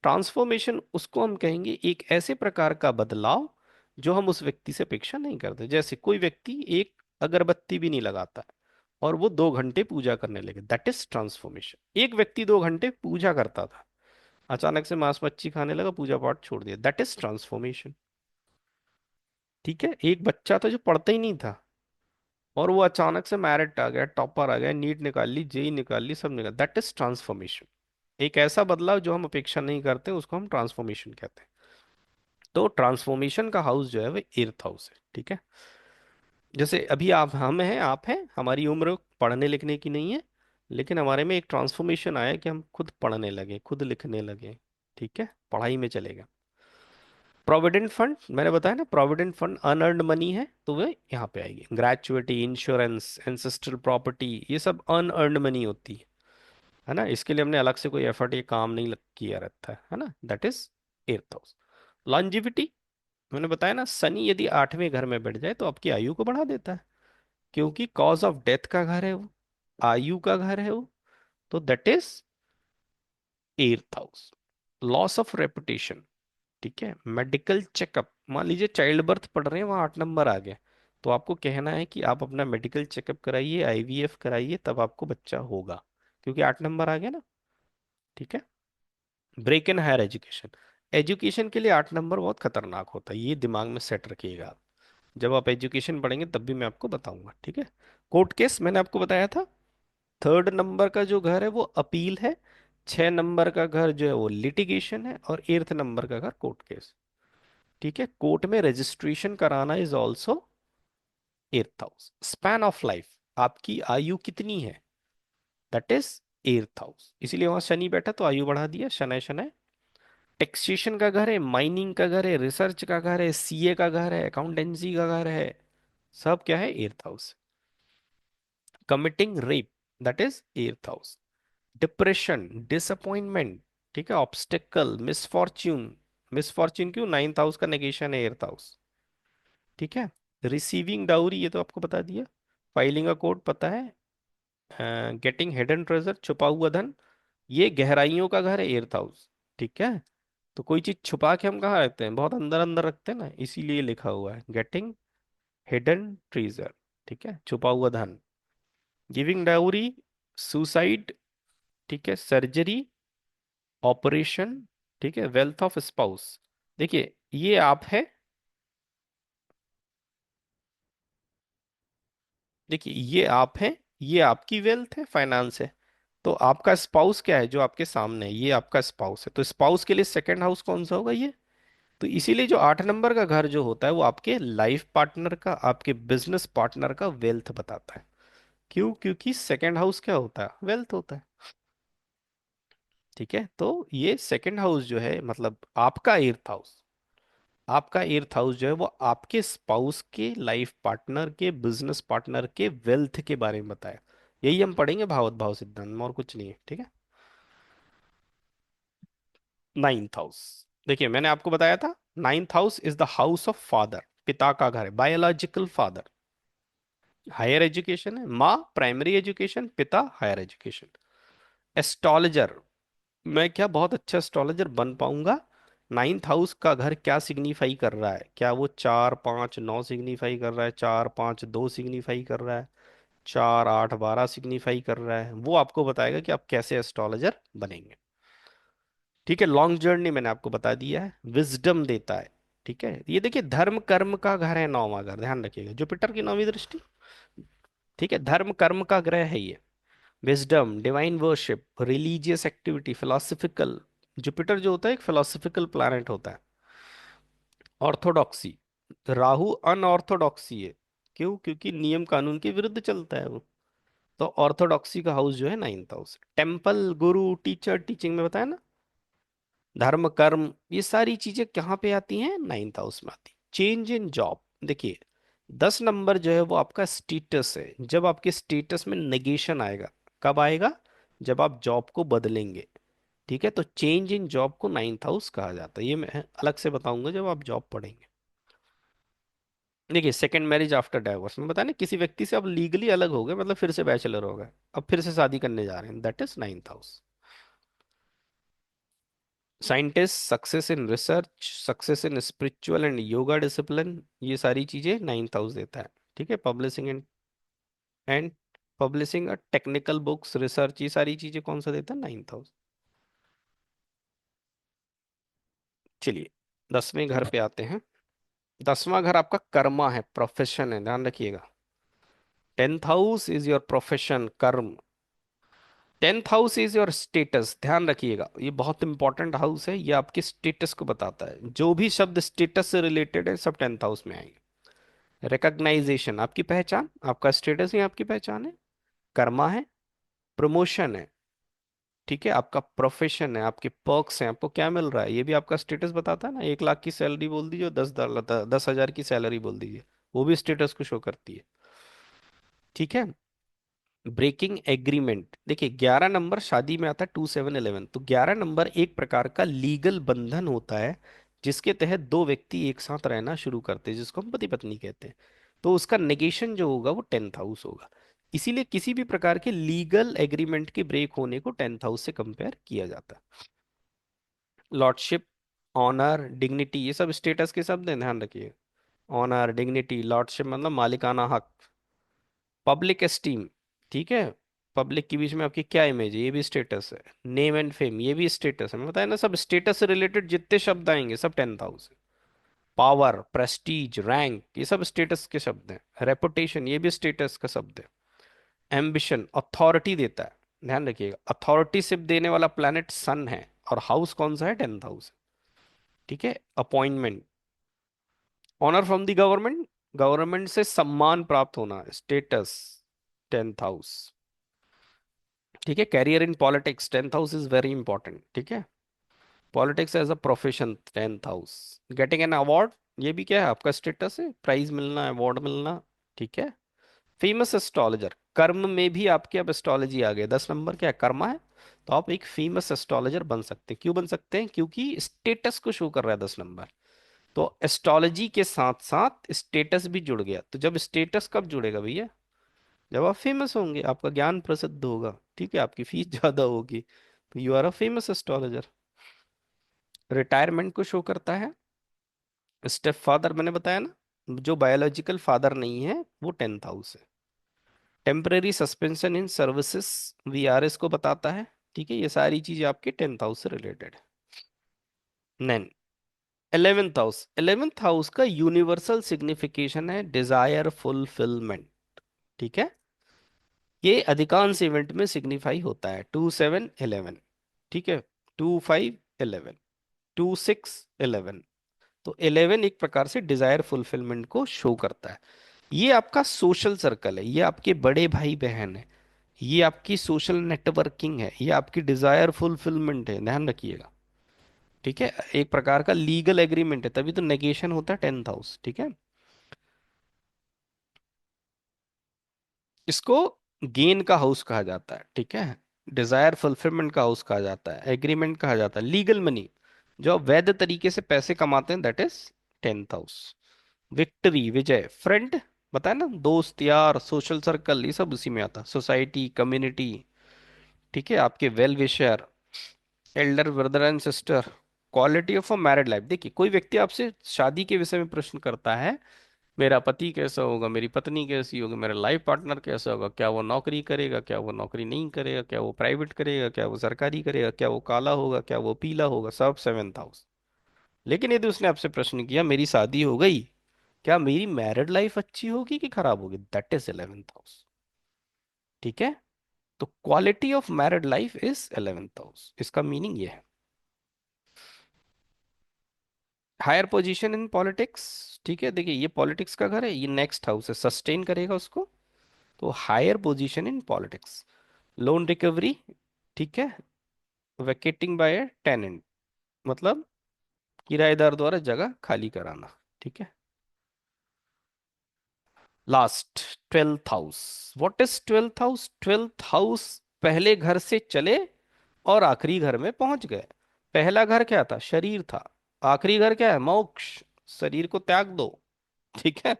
Transformation उसको हम कहेंगे एक ऐसे प्रकार का बदलाव जो हम उस व्यक्ति से अपेक्षा नहीं करते। जैसे कोई व्यक्ति एक अगरबत्ती भी नहीं लगाता है और वो 2 घंटे पूजा करने लगे, दैट इज ट्रांसफॉर्मेशन। एक व्यक्ति 2 घंटे पूजा करता था, अचानक से मांस मच्छी खाने लगा, पूजा पाठ छोड़ दिया, दैट इज ट्रांसफॉर्मेशन। ठीक है, एक बच्चा था जो पढ़ता ही नहीं था और वो अचानक से मेरिट आ गया, टॉपर आ गया, नीट निकाल ली, जेई निकाल ली, सब निकाल, दैट इज ट्रांसफॉर्मेशन। एक ऐसा बदलाव जो हम अपेक्षा नहीं करते उसको हम ट्रांसफॉर्मेशन कहते हैं। तो ट्रांसफॉर्मेशन का हाउस जो है वो एर्थ हाउस है। ठीक है, जैसे अभी आप हम हैं, आप हैं, हमारी उम्र पढ़ने लिखने की नहीं है, लेकिन हमारे में एक ट्रांसफॉर्मेशन आया कि हम खुद पढ़ने लगे, खुद लिखने लगे। ठीक है, पढ़ाई में चलेगा। प्रोविडेंट फंड, मैंने बताया ना, प्रोविडेंट फंड अनअर्न्ड मनी है, तो वे यहाँ पे आएगी। ग्रेचुइटी, इंश्योरेंस, एंसेस्ट्रल प्रॉपर्टी, ये सब अनअर्न्ड मनी होती है ना, इसके लिए हमने अलग से कोई एफर्ट, ये काम नहीं किया रहता है ना, that is eighth house. Longevity, मैंने बताया ना, शनि यदि 8वें घर में बैठ जाए तो आपकी आयु को बढ़ा देता है, क्योंकि कॉज ऑफ डेथ का घर है वो, आयु का घर है वो, तो that is eighth house. Loss of reputation, ठीक है, मेडिकल चेकअप, मान लीजिए चाइल्ड बर्थ पढ़ रहे हैं, वहां 8 नंबर आ गए, तो आपको कहना है कि आप अपना मेडिकल चेकअप कराइए, आईवीएफ कराइए, तब आपको बच्चा होगा, क्योंकि 8 नंबर आ गया ना। ठीक है, break in higher education, education के लिए 8 नंबर बहुत खतरनाक होता है, ये दिमाग में सेट रखिएगा आप। जब आप एजुकेशन पढ़ेंगे तब भी मैं आपको बताऊंगा। ठीक है, कोर्ट केस मैंने आपको बताया था, 3rd नंबर का जो घर है वो अपील है, 6 नंबर का घर जो है वो लिटिगेशन है, और 8th नंबर का घर कोर्ट केस। ठीक है, कोर्ट में रजिस्ट्रेशन कराना is also eighth house. Span of life, आपकी आयु कितनी है, दैट इज एट्थ हाउस। इसीलिए वहां शनि बैठा तो आयु बढ़ा दिया, शनै शनै। टैक्सेशन का घर है, माइनिंग का घर है, रिसर्च का घर है, सीए का घर है, अकाउंटेंसी का घर है, सब क्या है, eighth house. Committing rape, that is eighth house. Depression, disappointment, ठीक है, ऑब्स्टेकल, मिसफॉर्च्यून। मिसफॉर्च्यून क्यों, नाइन्थ हाउस का नेगेशन है एट्थ हाउस, ठीक है। रिसीविंग डाउरी, ये तो आपको बता दिया। फाइलिंग का कोड पता है। गेटिंग हिडन ट्रेजर, छुपा हुआ धन, ये गहराइयों का घर है एट्थ हाउस, ठीक है। तो कोई चीज छुपा के हम कहाँ रखते हैं, बहुत अंदर अंदर रखते हैं ना, इसीलिए लिखा हुआ है गेटिंग हिडन ट्रेजर, ठीक है, छुपा हुआ धन। गिविंग डाउरी, सुसाइड, ठीक है, सर्जरी, ऑपरेशन, ठीक है, वेल्थ ऑफ स्पाउस। देखिए ये आप है, देखिए ये आप है, ये आपकी वेल्थ है, फाइनेंस है। तो आपका स्पाउस क्या है, जो आपके सामने है, ये आपका स्पाउस है। तो स्पाउस के लिए सेकंड हाउस कौन सा होगा, ये। तो इसीलिए जो 8 नंबर का घर जो होता है वो आपके लाइफ पार्टनर का, आपके बिजनेस पार्टनर का वेल्थ बताता है। क्यों, क्योंकि सेकंड हाउस क्या होता है, वेल्थ होता है, ठीक है। तो ये सेकंड हाउस जो है, मतलब आपका एर्थ हाउस, आपका एर्थ हाउस जो है वो आपके स्पाउस के, लाइफ पार्टनर के, बिजनेस पार्टनर के वेल्थ के बारे में बताया। यही हम पढ़ेंगे भावत भाव सिद्धांत में, और कुछ नहीं है, ठीक है। नाइन्थ हाउस, देखिए मैंने आपको बताया था, ninth house is the house of father, पिता का घर है, बायोलॉजिकल फादर। हायर एजुकेशन है, माँ प्राइमरी एजुकेशन, पिता हायर एजुकेशन। एस्ट्रोलॉजर, मैं क्या बहुत अच्छा एस्ट्रोलॉजर बन पाऊंगा, नाइन्थ हाउस का घर क्या सिग्निफाई कर रहा है, क्या वो 4 5 9 सिग्निफाई कर रहा है, 4 5 2 सिग्निफाई कर रहा है, 4 8 12 सिग्निफाई कर रहा है, वो आपको बताएगा कि आप कैसे एस्ट्रोलॉजर बनेंगे, ठीक है। लॉन्ग जर्नी मैंने आपको बता दिया है, विजडम देता है, ठीक है। ये देखिए धर्म कर्म का घर है, नौवां घर, ध्यान रखिएगा, जुपिटर की नौवीं दृष्टि, ठीक है, धर्म कर्म का ग्रह है ये। Wisdom, divine worship, religious activity, philosophical, Jupiter जो होता है एक फिलोसफिकल प्लैनेट होता है। ऑर्थोडॉक्सी, राहु अनऑर्थोडॉक्सी है, क्यों, क्योंकि नियम कानून के विरुद्ध चलता है वो। तो ऑर्थोडॉक्सी का हाउस जो है नाइन्थ हाउस। टेम्पल, गुरु, टीचर, टीचिंग में बताया ना, धर्म कर्म, ये सारी चीजें कहाँ पे आती हैं, नाइन्थ हाउस में आती। चेंज इन जॉब, देखिए 10 नंबर जो है वो आपका स्टेटस है, जब आपके स्टेटस में नेगेशन आएगा, कब आएगा, जब आप जॉब को बदलेंगे, ठीक है। तो चेंज इन जॉब को नाइन्थ हाउस कहा जाता है, ये मैं अलग से बताऊंगा जब आप जॉब पढ़ेंगे। देखिए सेकंड मैरिज आफ्टर डाइवोर्स में बताया ना, किसी व्यक्ति से अब लीगली अलग हो गए, मतलब फिर से बैचलर हो गए, अब फिर से शादी करने जा रहे हैं, that is ninth house. Scientist, success in research, success in spiritual and yoga discipline, ये सारी चीजें नाइन्थ हाउस देता है, ठीक है। Publishing and publishing technical books, research, ये सारी चीजें कौन सा देता है, नाइन्थ हाउस। चलिए 10वें घर पे आते हैं। 10वां घर आपका कर्मा है, प्रोफेशन है, ध्यान रखिएगा। 10th house is your profession, कर्म। 10th house is your status, ध्यान रखिएगा, ये बहुत इंपॉर्टेंट हाउस है, ये आपके स्टेटस को बताता है, जो भी शब्द स्टेटस से रिलेटेड है सब 10th हाउस में आएंगे। रिकग्नाइजेशन, आपकी पहचान, आपका स्टेटस ही आपकी पहचान है। कर्मा है, प्रमोशन है, ठीक है, आपका प्रोफेशन है, आपके पर्क्स हैं, आपको क्या मिल रहा है, ये भी आपका स्टेटस बताता है ना। 1 लाख की सैलरी बोल दीजिए, 10 हजार की सैलरी बोल दीजिए, वो भी स्टेटस को शो करती है, ठीक है। ब्रेकिंग एग्रीमेंट, देखिए 11 नंबर शादी में आता है, 2 7 11, तो 11 नंबर एक प्रकार का लीगल बंधन होता है, जिसके तहत दो व्यक्ति एक साथ रहना शुरू करते हैं, जिसको हम पति पत्नी कहते हैं। तो उसका नेगेशन जो होगा वो 10th हाउस होगा। इसीलिए किसी भी प्रकार के लीगल एग्रीमेंट के ब्रेक होने को 10th हाउस से कंपेयर किया जाता है। लॉर्डशिप, ऑनर, डिग्निटी, ये सब स्टेटस के शब्द हैं, ध्यान रखिए। ऑनर, डिग्निटी, लॉर्डशिप मतलब मालिकाना हक। पब्लिक एस्टीम, ठीक है, पब्लिक के बीच में आपकी क्या इमेज है, ये भी स्टेटस है। नेम एंड फेम, ये भी स्टेटस है, मैं बताया ना, सब स्टेटस से रिलेटेड जितने शब्द आएंगे सब 10th हाउस है। पावर, प्रेस्टीज, रैंक, ये सब स्टेटस के शब्द हैं। रेपुटेशन, ये भी स्टेटस का शब्द है। एम्बिशन, अथॉरिटी देता है, ध्यान रखिएगा, अथॉरिटी सिर्फ देने वाला प्लैनेट सन है, और हाउस कौन सा है, 10th हाउस, ठीक है। Appointment, honour from the government, government से सम्मान प्राप्त होना, स्टेटस, 10th हाउस। ठीक है, career in politics, 10th house is very important. ठीक है, politics as a profession, 10th house. Getting an award, ये भी क्या है, आपका स्टेटस है, प्राइज मिलना, अवार्ड मिलना। ठीक है, फेमस एस्ट्रोलॉजर, कर्म में भी आपके अब एस्ट्रोलॉजी आ गया, 10 नंबर क्या है, कर्मा है। तो आप एक फेमस एस्ट्रोलॉजर बन सकते हैं। क्यों बन सकते हैं? क्योंकि स्टेटस को शो कर रहा है 10 नंबर। तो एस्ट्रोलॉजी के साथ साथ स्टेटस भी जुड़ गया। तो जब स्टेटस कब जुड़ेगा भैया? जब आप फेमस होंगे, आपका ज्ञान प्रसिद्ध होगा, ठीक है, आपकी फीस ज्यादा होगी, तो you are a famous astrologer. Retirement को शो करता है। स्टेप फादर, मैंने बताया ना, जो बायोलॉजिकल फादर नहीं है वो 10th हाउस है। टेम्परेरी सस्पेंशन इन सर्विसेज, वीआरएस को बताता है। ठीक है, ये सारी चीजें आपके 10th हाउस से रिलेटेड है। नेन 11th हाउस, 11th हाउस का यूनिवर्सल सिग्निफिकेशन है डिजायर फुलफिलमेंट। ठीक है, ये अधिकांश इवेंट में सिग्निफाई होता है, 2 7 11। ठीक है, 2 5 11, 2 6 11। तो 11 एक प्रकार से डिजायर फुलफिलमेंट को शो करता है। ये आपका सोशल सर्कल है, ये आपके बड़े भाई बहन है, ये आपकी सोशल नेटवर्किंग है, ये आपकी डिजायर फुलफिलमेंट है, ध्यान रखिएगा। ठीक है, एक प्रकार का लीगल एग्रीमेंट है, तभी तो नेगेशन होता है 10th हाउस। ठीक है, इसको गेन का हाउस कहा जाता है। ठीक है, डिजायर फुलफिलमेंट का हाउस कहा जाता है, एग्रीमेंट कहा जाता है, लीगल मनी, जो आप वैध तरीके से पैसे कमाते हैं, that is 10th house. Victory, Vijay, friend, बताया ना, दोस्त यार, सोशल सर्कल, ये सब उसी में आता है, सोसाइटी, कम्युनिटी। ठीक है, आपके well wisher, Elder brother and sister. Quality of a married life, देखिए कोई व्यक्ति आपसे शादी के विषय में प्रश्न करता है, मेरा पति कैसा होगा, मेरी पत्नी कैसी होगी, मेरा लाइफ पार्टनर कैसा होगा, क्या वो नौकरी करेगा, क्या वो नौकरी नहीं करेगा, क्या वो प्राइवेट करेगा, क्या वो सरकारी करेगा, क्या वो काला होगा, क्या वो पीला होगा, सब 7th हाउस। लेकिन यदि उसने आपसे प्रश्न किया, मेरी शादी हो गई, क्या मेरी मैरिड लाइफ अच्छी होगी कि खराब होगी, दैट इज 11th हाउस। ठीक है, तो quality of married life is 11th house, इसका मीनिंग ये है। हायर पोजीशन इन पॉलिटिक्स, ठीक है, देखिए ये पॉलिटिक्स का घर है, ये नेक्स्ट हाउस है, सस्टेन करेगा उसको। तो higher position in politics, loan recovery, ठीक है, वैकेटिंग बाय ए टेनेंट, मतलब किराएदार द्वारा जगह खाली कराना। ठीक है, last 12th house. What is 12th house? 12th house पहले घर से चले और आखिरी घर में पहुंच गए। पहला घर क्या था? शरीर था। आखिरी घर क्या है? मोक्ष, शरीर को त्याग दो। ठीक है,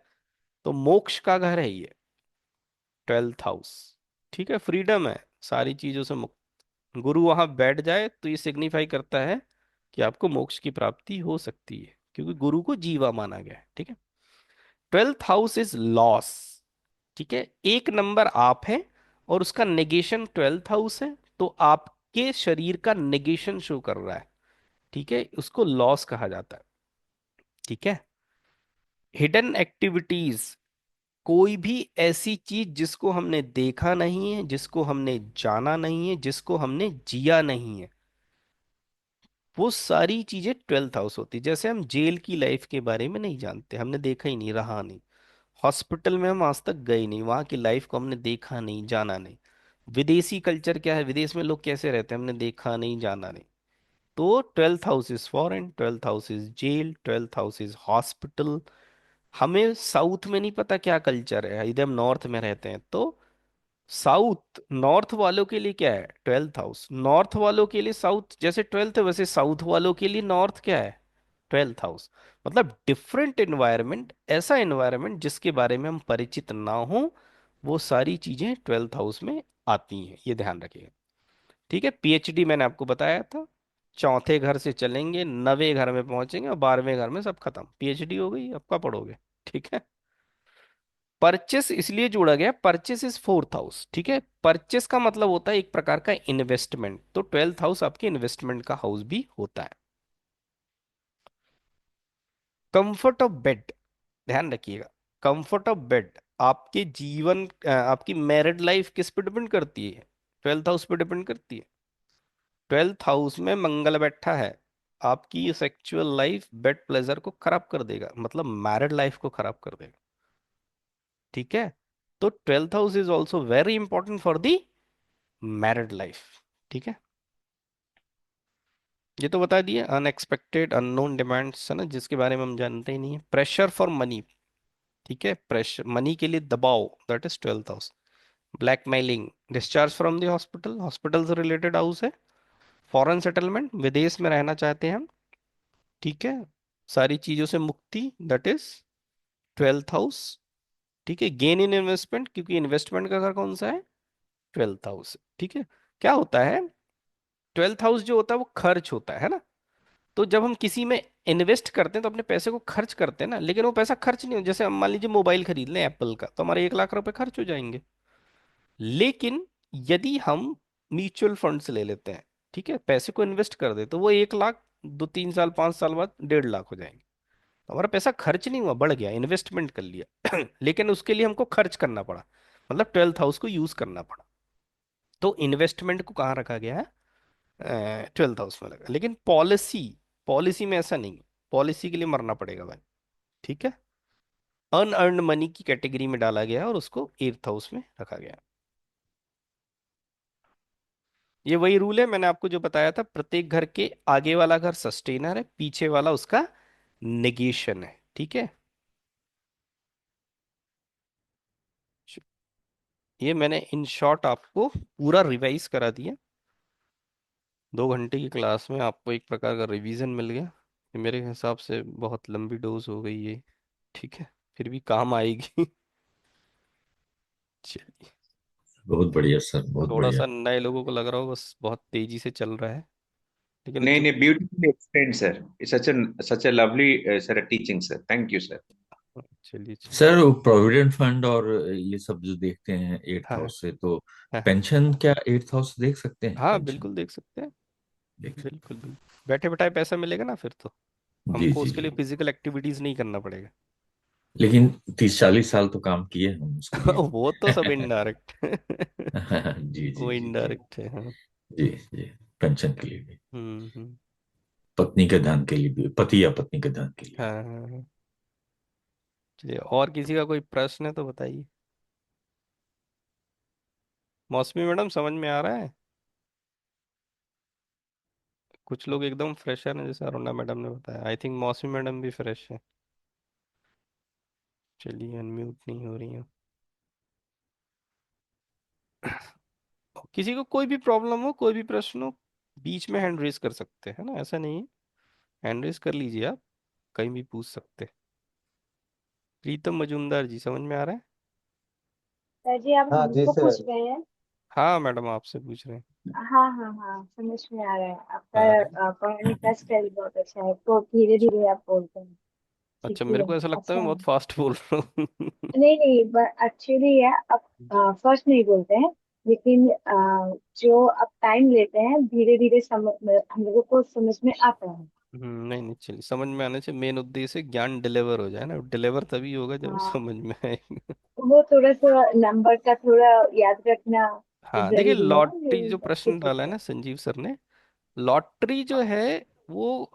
तो मोक्ष का घर है ये 12th हाउस। ठीक है, फ्रीडम है, सारी चीजों से मुक्त। गुरु वहां बैठ जाए तो ये सिग्निफाई करता है कि आपको मोक्ष की प्राप्ति हो सकती है, क्योंकि गुरु को जीवा माना गया है। ठीक है, 12th हाउस इज लॉस। ठीक है, एक नंबर आप है और उसका नेगेशन 12th हाउस है, तो आपके शरीर का नेगेशन शो कर रहा है। ठीक है, उसको लॉस कहा जाता है। ठीक है, हिडन एक्टिविटीज, कोई भी ऐसी चीज जिसको हमने देखा नहीं है, जिसको हमने जाना नहीं है, जिसको हमने जिया नहीं है, वो सारी चीजें 12th हाउस होती है। जैसे हम जेल की लाइफ के बारे में नहीं जानते, हमने देखा ही नहीं, रहा नहीं। हॉस्पिटल में हम आज तक गए नहीं, वहां की लाइफ को हमने देखा नहीं, जाना नहीं। विदेशी कल्चर क्या है, विदेश में लोग कैसे रहते हैं, हमने देखा नहीं, जाना नहीं। तो 12th house is foreign, 12th house is jail, 12th house is hospital. हमें साउथ में नहीं पता क्या कल्चर है, इधर हम नॉर्थ में रहते हैं, तो साउथ, नॉर्थ वालों के लिए क्या है? 12th house. नॉर्थ वालों के लिए साउथ, जैसे 12th है वैसे साउथ वालों के लिए नॉर्थ क्या है? 12th house. मतलब डिफरेंट एनवायरनमेंट, ऐसा एनवायरनमेंट जिसके बारे में हम परिचित ना हो, वो सारी चीजें 12th हाउस में आती हैं, ये ध्यान रखिएगा। ठीक है, पीएचडी मैंने आपको बताया था, चौथे घर से चलेंगे, 9वें घर में पहुंचेंगे और 12वें घर में सब खत्म, पीएचडी हो गई, अब क्या पढ़ोगे? ठीक है, परचेस इसलिए जोड़ा गया, परचेस इज 4th हाउस। ठीक है, परचेस का मतलब होता है एक प्रकार का इन्वेस्टमेंट, तो 12th हाउस आपके इन्वेस्टमेंट का हाउस भी होता है। कंफर्ट ऑफ बेड, ध्यान रखिएगा, कंफर्ट ऑफ बेड, आपके जीवन आपकी मैरिड लाइफ किस पे डिपेंड करती है? 12th हाउस पे डिपेंड करती है। 12th हाउस में मंगल बैठा है, आपकी सेक्सुअल लाइफ, बेड प्लेजर को खराब कर देगा, मतलब मैरिड लाइफ को खराब कर देगा। ठीक है। तो 12th house is also very important for the married life. ठीक है, ये तो बता दिए। अनएक्सपेक्टेड अननोन डिमांड्स है ना, जिसके बारे में हम जानते ही नहीं है। प्रेशर फॉर मनी, ठीक है, प्रेशर मनी के लिए दबाव, that is 12th house. Blackmailing, discharge from the hospital, hospital से रिलेटेड हाउस है। फॉरेन सेटलमेंट, विदेश में रहना चाहते हैं हम, ठीक है, सारी चीजों से मुक्ति, दैट इज 12th हाउस। ठीक है, गेन इन इन्वेस्टमेंट, क्योंकि इन्वेस्टमेंट का घर कौन सा है, 12th हाउस। ठीक है, क्या होता है, 12th हाउस जो होता है वो खर्च होता है ना। तो जब हम किसी में इन्वेस्ट करते हैं तो अपने पैसे को खर्च करते हैं ना, लेकिन वो पैसा खर्च नहीं हो, जैसे हम मान लीजिए मोबाइल खरीद लें एप्पल का, तो हमारे 1 लाख रुपए खर्च हो जाएंगे। लेकिन यदि हम म्यूचुअल फंड से ले लेते हैं, ठीक है, पैसे को इन्वेस्ट कर दे, तो वो 1 लाख 2 3 साल 5 साल बाद 1.5 लाख हो जाएंगे। तो हमारा पैसा खर्च नहीं हुआ, बढ़ गया, इन्वेस्टमेंट कर लिया लेकिन उसके लिए हमको खर्च करना पड़ा, मतलब 12th हाउस को यूज करना पड़ा। तो इन्वेस्टमेंट को कहाँ रखा गया है, 12th हाउस में लगा। लेकिन पॉलिसी, पॉलिसी में ऐसा नहीं है, पॉलिसी के लिए मरना पड़ेगा भाई। ठीक है, अनअर्न्ड मनी की कैटेगरी में डाला गया है और उसको 8th हाउस में रखा गया है। ये वही रूल है मैंने आपको जो बताया था, प्रत्येक घर के आगे वाला घर सस्टेनर है, पीछे वाला उसका नेगेशन है। ठीक है, ये मैंने इन शॉर्ट आपको पूरा रिवाइज करा दिया। 2 घंटे की क्लास में आपको एक प्रकार का रिवीजन मिल गया। ये मेरे हिसाब से बहुत लंबी डोज हो गई ये, ठीक है, फिर भी काम आएगी चलिए। बहुत बढ़िया सर, बहुत थोड़ा बढ़िया। सा नए लोगों को लग रहा हो बस बहुत तेजी से चल रहा है, लेकिन नहीं जो, नहीं, beautifully explained sir, such a lovely sir teaching sir, thank you sir. चलिए चलिए। सर वो प्रोविडेंट फंड और ये सब जो देखते हैं एट्थ हाँ हाउस से, तो हाँ हाँ पेंशन क्या एट्थ हाउस से देख सकते हैं, हाँ, पेंशन बिल्कुल देख सकते हैं। देख सकते बिल्कुल बिल्कुल, बैठे बैठाए पैसा मिलेगा ना फिर तो, हैं? जी हमको जी उसके जी। लिए फिजिकल एक्टिविटीज नहीं करना पड़ेगा लेकिन 30-40 साल तो काम किए हम उसके लिए। वो तो सब इनडायरेक्ट जी जी वो जी जी। इनडायरेक्ट है, हाँ। जी जी, पेंशन के लिए भी, हम्म। पत्नी के धन के लिए भी, पति या पत्नी के धन के लिए। हाँ हाँ हाँ। चलिए, और किसी का कोई प्रश्न है तो बताइए। मौसमी मैडम समझ में आ रहा है? कुछ लोग एकदम फ्रेशर हैं, जैसे अरुणा मैडम ने बताया, आई थिंक मौसमी मैडम भी फ्रेश है। चलिए, अनम्यूट नहीं हो रही है। किसी को कोई भी प्रॉब्लम हो, कोई भी प्रश्न हो, बीच में हैंड रेस कर सकते हैं ना, ऐसा नहीं है, हैंड रेस कर लीजिए आप, कहीं भी पूछ सकते हैं। प्रीतम मजूमदार जी, समझ में आ रहा है? सर जी, आप हाँ जी हमको पूछ सर। रहे हैं? हाँ मैडम, आपसे पूछ रहे हैं। हाँ हाँ हाँ, समझ में आ रहा है। हाँ आपका पढ़ाने का स्टाइल बहुत अच्छा है, तो धीरे धीरे आप बोलते हैं, अच्छा, सीखते मेरे को हैं, ऐसा लगता है अच्छा मैं है। बहुत फास्ट बोल रहा हूँ नहीं नहीं, बट एक्चुअली है, आप फर्स्ट नहीं बोलते हैं, लेकिन जो आप टाइम लेते हैं, धीरे धीरे समझ हम लोगों को समझ में आता है। नहीं नहीं, चलिए, समझ में आने से मेन उद्देश्य है ज्ञान डिलीवर हो जाए ना, डिलीवर तभी होगा जब हाँ, समझ में आएगा। वो थोड़ा सा नंबर का थोड़ा याद रखना हाँ देखिए, जरूरी है, लॉटरी जो ये प्रश्न सीख डाला है सकते ना हैं। संजीव सर ने, लॉटरी जो है वो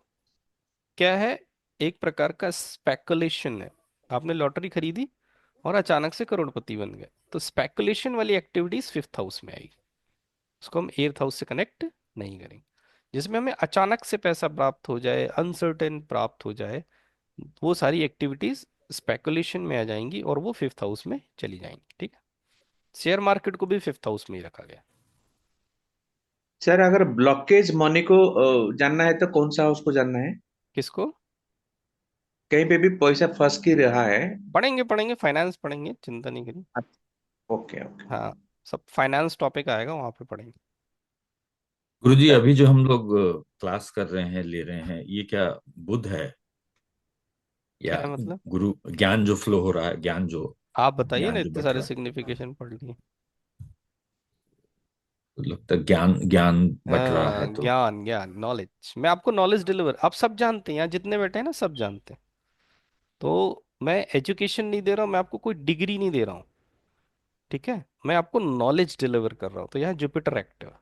क्या है, एक प्रकार का स्पेकुलेशन है। आपने लॉटरी खरीदी और अचानक से करोड़पति बन गए, तो स्पेकुलेशन वाली एक्टिविटीज 5th हाउस में आएगी, उसको हम 8th हाउस से कनेक्ट नहीं करेंगे। जिसमें हमें अचानक से पैसा प्राप्त हो जाए, अनसर्टेन प्राप्त हो जाए, वो सारी एक्टिविटीज स्पेकुलेशन में आ जाएंगी और वो 5th हाउस में चली जाएंगी। ठीक है, शेयर मार्केट को भी 5th हाउस में ही रखा गया। सर अगर ब्लॉकेज मनी को जानना है तो कौन सा उसको जानना है? किसको? कहीं पे भी पैसा फंस की रहा है। पढ़ेंगे पढ़ेंगे, फाइनेंस पढ़ेंगे, चिंता नहीं करिए। Okay okay. हाँ, सब फाइनेंस टॉपिक आएगा वहां पे पढ़ेंगे। गुरुजी, अभी जो हम लोग क्लास कर रहे हैं, ले रहे हैं, ये क्या बुध है या क्या है मतलब? गुरु? ज्ञान जो फ्लो हो रहा है, आप बताइए ना, ज्ञान जो इतने बट सारे रहा है, सिग्निफिकेशन पढ़ लिए। तो लगता है ज्ञान ज्ञान बट रहा हाँ, है तो। ज्ञान ज्ञान नॉलेज, मैं आपको नॉलेज डिलीवर, आप सब जानते हैं यहाँ जितने बैठे हैं ना, सब जानते हैं। तो मैं एजुकेशन नहीं दे रहा हूँ, मैं आपको कोई डिग्री नहीं दे रहा हूँ, ठीक है, मैं आपको नॉलेज डिलीवर कर रहा हूँ। तो यहाँ जुपिटर एक्टिव,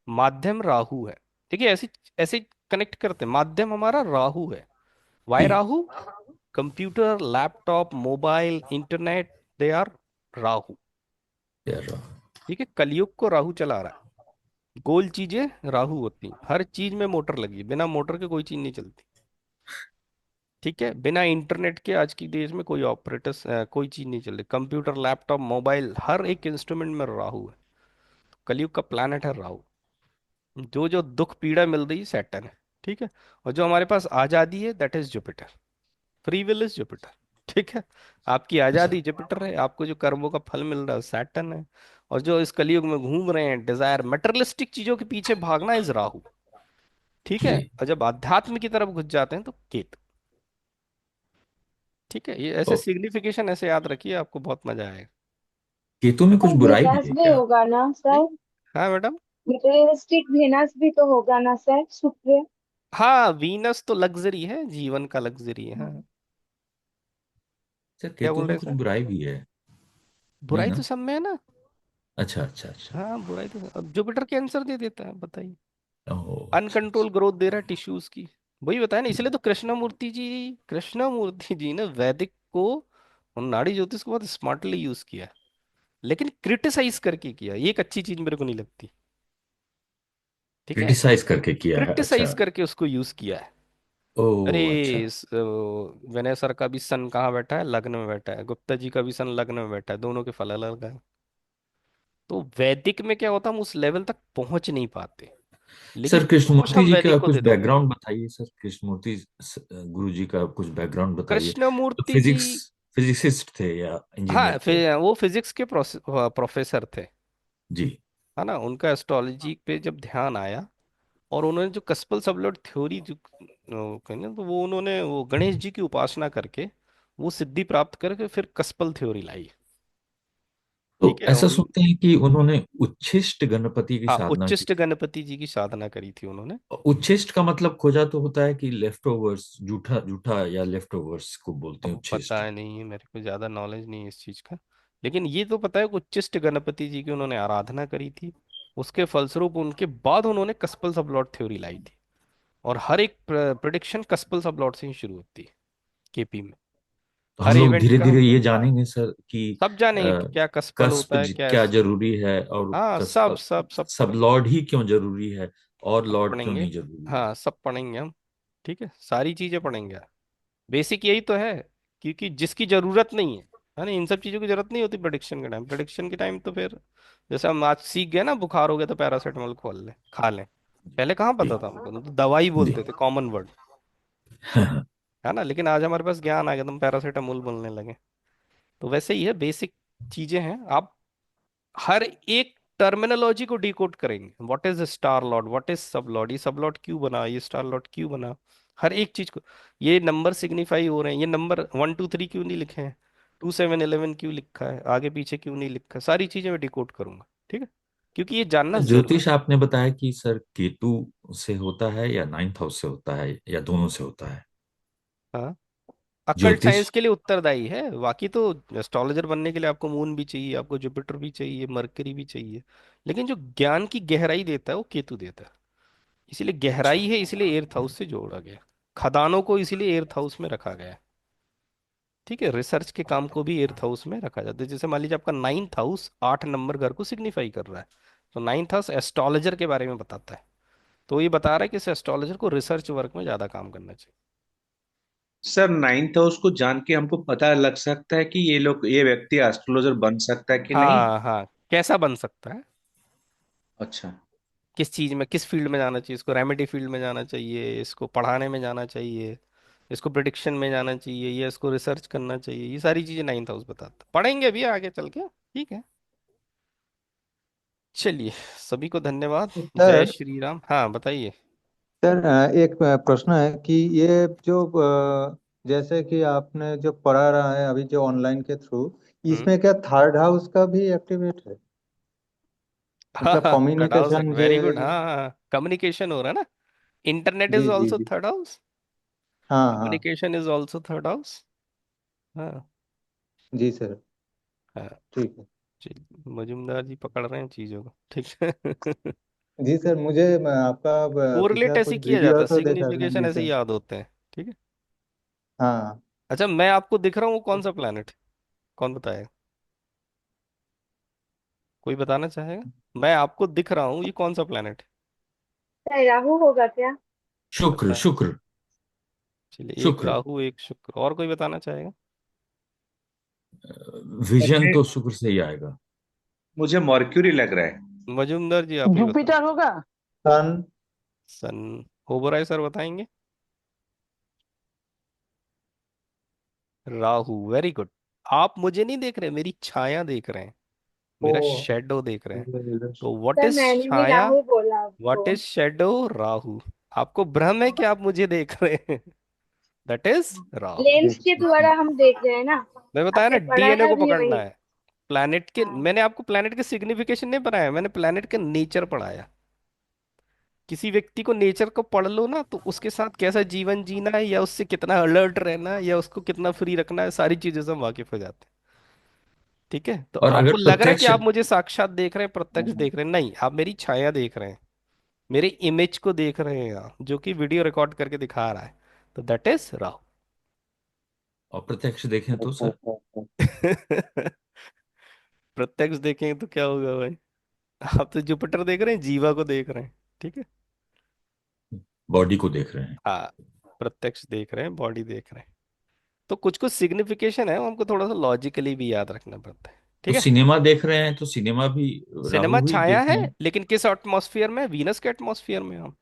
माध्यम राहु है। देखिए, ऐसे ऐसे कनेक्ट करते हैं, माध्यम हमारा राहु है। वाई जी Rahu? Computer, laptop, mobile, internet, they are Rahu. यार ठीक है, कलयुग को राहु चला रहा है। गोल चीजें राहु होती हैं, हर चीज में मोटर लगी है, बिना मोटर के कोई चीज नहीं चलती। ठीक है, बिना इंटरनेट के आज की देश में कोई ऑपरेटर्स कोई चीज नहीं चल रही। कंप्यूटर, लैपटॉप, मोबाइल, हर एक इंस्ट्रूमेंट में राहु है। कलयुग का प्लैनेट है राहु। जो जो दुख पीड़ा मिल रही है सैटर्न है। ठीक है, और जो हमारे पास आजादी है that is Jupiter. Free will is Jupiter. ठीक है, आपकी अच्छा। आजादी जुपिटर है, आपको जो कर्मों का फल मिल रहा है सैटर्न है। और जो इस कलयुग में घूम रहे हैं डिजायर मटेरियलिस्टिक चीजों के पीछे भागना इज राहु। ठीक है, जी। और जब अध्यात्म की तरफ घुस जाते हैं तो केतु। ठीक है, ये ऐसे तो सिग्निफिकेशन ऐसे याद रखिए, आपको बहुत मजा आएगा। केतु में कुछ सर बुराई भी वेनस है भी क्या? होगा ना जी। सर? हाँ मैडम। मटेरियलिस्टिक वेनस भी तो होगा ना सर, शुक्र? हाँ, वीनस तो लग्जरी है, जीवन का लग्जरी है। हाँ, सर क्या केतु बोल में रहे हैं कुछ सर? बुराई भी है? नहीं बुराई तो ना? सब में है ना। अच्छा अच्छा अच्छा। हाँ, बुराई तो अब जुपिटर कैंसर दे देता है, बताइए। ओह अच्छा अच्छा। अनकंट्रोल ग्रोथ दे रहा है टिश्यूज की। वही बताया ना, इसलिए तो कृष्णमूर्ति जी ने वैदिक को और नाड़ी ज्योतिष को बहुत स्मार्टली यूज किया है। लेकिन क्रिटिसाइज करके किया, ये एक अच्छी चीज मेरे को नहीं लगती। ठीक है, क्रिटिसाइज करके किया है, क्रिटिसाइज अच्छा। करके उसको यूज किया है। अरे, ओह अच्छा। विनय सर का भी सन कहाँ बैठा है? लग्न में बैठा है। गुप्ता जी का भी सन लग्न में बैठा है, दोनों के फल अलग है। तो वैदिक में क्या होता है, हम उस लेवल तक पहुंच नहीं पाते, लेकिन सर दोष कृष्णमूर्ति हम जी का वैदिक को कुछ दे देते हैं। बैकग्राउंड बताइए सर, कृष्णमूर्ति गुरु जी का कुछ बैकग्राउंड बताइए। तो कृष्णमूर्ति जी, फिजिक्स फिजिसिस्ट थे या हाँ, इंजीनियर थे? फिर वो फिजिक्स के प्रोफेसर थे। जी। है ना, उनका एस्ट्रोलॉजी पे जब ध्यान आया, और उन्होंने जो कस्पल सबलॉट थ्योरी जो कहें ना, तो वो उन्होंने वो गणेश जी की उपासना करके वो सिद्धि प्राप्त करके फिर कस्पल थ्योरी लाई। तो ठीक है, ऐसा उन सुनते हैं कि उन्होंने उच्छिष्ट गणपति की हाँ, साधना की। उच्चिष्ट गणपति जी की साधना करी थी उन्होंने। उच्छिष्ट का मतलब खोजा तो होता है कि लेफ्ट ओवर्स, जूठा जूठा या लेफ्ट ओवर्स को बोलते हैं अब पता उच्छिष्ट। है नहीं है, मेरे को ज्यादा नॉलेज नहीं है इस चीज का। लेकिन ये तो पता है कि उच्चिष्ट गणपति जी की उन्होंने आराधना करी थी। उसके फलस्वरूप उनके बाद उन्होंने कस्पल सबलॉट थ्योरी लाई थी। और हर एक प्रिडिक्शन कस्पल सबलॉट से ही शुरू होती है, केपी में। तो हम हर लोग इवेंट धीरे का धीरे ये जानेंगे सर कि सब जानेंगे कि क्या कस्पल कस्प होता है, क्या क्या जरूरी है, और हाँ, सब कस्प सब सब सब पढ़ेंगे। लॉर्ड ही क्यों जरूरी है, और सब लॉर्ड क्यों पढ़ेंगे। नहीं जरूरी है। हाँ, सब पढ़ेंगे हम। ठीक है, सारी चीजें पढ़ेंगे। बेसिक यही तो है, क्योंकि जिसकी जरूरत नहीं है ना, इन सब चीजों की जरूरत नहीं होती प्रेडिक्शन के टाइम। प्रेडिक्शन के टाइम तो फिर जैसे हम आज सीख गए ना, बुखार हो गया तो पैरासीटामोल खोल लें, खा लें। पहले कहाँ जी पता था हमको, तो दवाई जी। बोलते थे, कॉमन वर्ड। है ना, लेकिन आज हमारे पास ज्ञान आ गया तो हम पैरासीटामोल बोलने लगे। तो वैसे ही है, बेसिक चीजें हैं। आप हर एक टर्मिनोलॉजी को डिकोड करेंगे। What is star Lord, what is सब लॉर्ड, ये सब लॉर्ड क्यों बना, ये स्टार लॉर्ड क्यों बना, हर एक चीज को। ये नंबर सिग्निफाई हो रहे हैं, ये नंबर 1 2 3 क्यों नहीं लिखे हैं, 2 7 11 क्यों लिखा है, आगे पीछे क्यों नहीं लिखा है, सारी चीजें मैं डिकोड करूंगा। ठीक है, क्योंकि ये जानना जरूरी ज्योतिष आपने बताया कि सर केतु से होता है या नाइन्थ हाउस से होता है या दोनों से होता है? है। हाँ, अकल्ट ज्योतिष। साइंस के लिए उत्तरदायी है। बाकी तो एस्ट्रोलॉजर बनने के लिए आपको मून भी चाहिए, आपको जुपिटर भी चाहिए, मरकरी भी चाहिए। लेकिन जो ज्ञान की गहराई देता है वो केतु देता है। इसीलिए अच्छा। गहराई है, इसलिए एर्थ हाउस से जोड़ा गया। खदानों को इसीलिए एर्थ हाउस में रखा गया है। ठीक है, रिसर्च के काम को भी एर्थ हाउस में रखा जाता है। जैसे मान लीजिए आपका 9th हाउस 8 नंबर घर को सिग्निफाई कर रहा है, तो 9th हाउस एस्ट्रोलॉजर के बारे में बताता है। तो ये बता रहा है कि इस एस्ट्रोलॉजर को रिसर्च वर्क में ज्यादा काम करना चाहिए। सर नाइन्थ हाउस को जान के हमको पता लग सकता है कि ये व्यक्ति एस्ट्रोलॉजर बन सकता है कि नहीं? हाँ हाँ, कैसा बन सकता है, अच्छा। किस चीज में, किस फील्ड में जाना चाहिए, इसको रेमेडी फील्ड में जाना चाहिए, इसको पढ़ाने में जाना चाहिए, इसको प्रिडिक्शन में जाना चाहिए, या इसको रिसर्च करना चाहिए, ये सारी चीजें 9th हाउस बताता है। पढ़ेंगे अभी आगे चल के। ठीक है, चलिए, सभी को धन्यवाद। जय सर श्री राम। हाँ, बताइए। सर एक प्रश्न है कि ये जो जैसे कि आपने जो पढ़ा रहा है अभी जो ऑनलाइन के थ्रू, हम्म। इसमें क्या थर्ड हाउस का भी एक्टिवेट है? हाँ मतलब हाँ, थर्ड हाउस है, कम्युनिकेशन के। Very good. हाँ हाँ, कम्युनिकेशन हो रहा है ना, इंटरनेट इज जी जी ऑल्सो जी। थर्ड हाउस, हाँ हाँ। Communication is also third house. हाँ जी सर। हाँ। ठीक है। जी, मजुमदार जी पकड़ रहे हैं चीजों को। ठीक है। जी सर, मुझे आपका कोरिलेट पिछला ऐसे कुछ ही किया जाता वीडियो है, तो देखा था। सिग्निफिकेशन जी ऐसे ही सर। याद होते हैं। ठीक है। हाँ। अच्छा, मैं आपको दिख रहा हूँ, वो कौन सा प्लेनेट, कौन बताएगा? कोई बताना चाहेगा? मैं आपको दिख रहा हूँ, ये कौन सा प्लेनेट है? क्या राहु होगा क्या? शुक्र, बताएं। शुक्र, चलिए, एक शुक्र। राहु एक शुक्र, और कोई बताना चाहेगा? विजन मुझे तो शुक्र से ही आएगा। मुझे मॉर्क्यूरी लग रहा है। मजुमदार जी, आप ही बताएं। जुपिटर होगा। सन। सन। ओबराय सर बताएंगे। Rahu, very good. आप मुझे नहीं देख रहे, मेरी छाया देख रहे हैं, ओ। मेरा शेडो देख रहे हैं। तो व्हाट सर इज मैंने भी छाया, राहु बोला व्हाट आपको। Is shadow? राहु। आपको भ्रम है कि आप मुझे देख रहे हैं। That is Rahu. लेंस के द्वारा हम देख रहे हैं ना। मैं बताया ना, आपने पढ़ा डीएनए है को भी पकड़ना वही। है। प्लैनेट के, हाँ। मैंने आपको प्लैनेट के सिग्निफिकेशन नहीं पढ़ाया, मैंने प्लैनेट का नेचर पढ़ाया। किसी व्यक्ति को नेचर को पढ़ लो ना, तो उसके साथ कैसा जीवन जीना है, या उससे कितना अलर्ट रहना है, या उसको कितना फ्री रखना है, सारी चीजों से हम वाकिफ हो जाते हैं। ठीक है, तो और आपको अगर लग रहा है कि प्रत्यक्ष, आप मुझे साक्षात देख रहे हैं, प्रत्यक्ष देख रहे हैं, नहीं, आप मेरी छाया देख रहे हैं, मेरे इमेज को देख रहे हैं आप, जो कि वीडियो रिकॉर्ड करके दिखा रहा है। तो दैट इज राहु। अप्रत्यक्ष देखें तो सर, प्रत्यक्ष देखेंगे तो क्या होगा भाई? आप तो जुपिटर देख रहे हैं, जीवा को देख रहे हैं। ठीक है। बॉडी को देख रहे हैं। हाँ, प्रत्यक्ष देख रहे हैं, बॉडी देख रहे हैं। तो कुछ कुछ सिग्निफिकेशन है, वो हमको थोड़ा सा लॉजिकली भी याद रखना पड़ता है। तो ठीक है। सिनेमा देख रहे हैं तो सिनेमा भी सिनेमा राहु ही छाया देख है, रहे हैं। लेकिन किस एटमॉस्फेयर में? वीनस के एटमॉस्फेयर में हम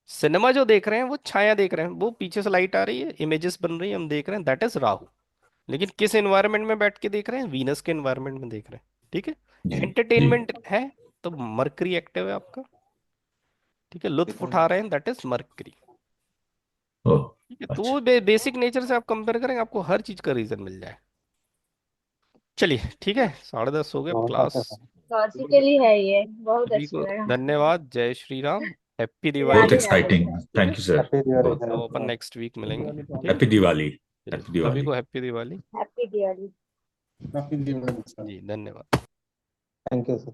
सिनेमा जो देख रहे हैं वो छाया देख रहे हैं, वो पीछे से लाइट आ रही है, इमेजेस बन रही है, हम देख रहे हैं, दैट इज राहु। लेकिन किस एनवायरनमेंट में बैठ के देख रहे हैं? वीनस के एनवायरनमेंट में देख रहे हैं। ठीक है। जी, जी। एंटरटेनमेंट है, तो मरकरी एक्टिव है आपका। ठीक है, लुत्फ उठा रहे हैं, दैट इज मरकरी। ओह, ठीक है, तो अच्छा। वो बेसिक नेचर से आप कंपेयर करेंगे, आपको हर चीज का रीजन मिल जाए। चलिए, ठीक है, 10:30 हो गए, अब क्लास। लॉजिकली है ये, बहुत सभी अच्छा को लगा। धन्यवाद, जय श्री राम, हैप्पी बहुत दिवाली। Radhe Radhe exciting, sir. ठीक है, thank you sir. Happy Diwali बहुत। अब अपन सर। नेक्स्ट वीक मिलेंगे। ठीक है। हैप्पी दिवाली। चलिए, हैप्पी सभी दिवाली। को happy Diwali. Happy Diwali. Happy Diwali sir. जी, धन्यवाद। Thank you sir.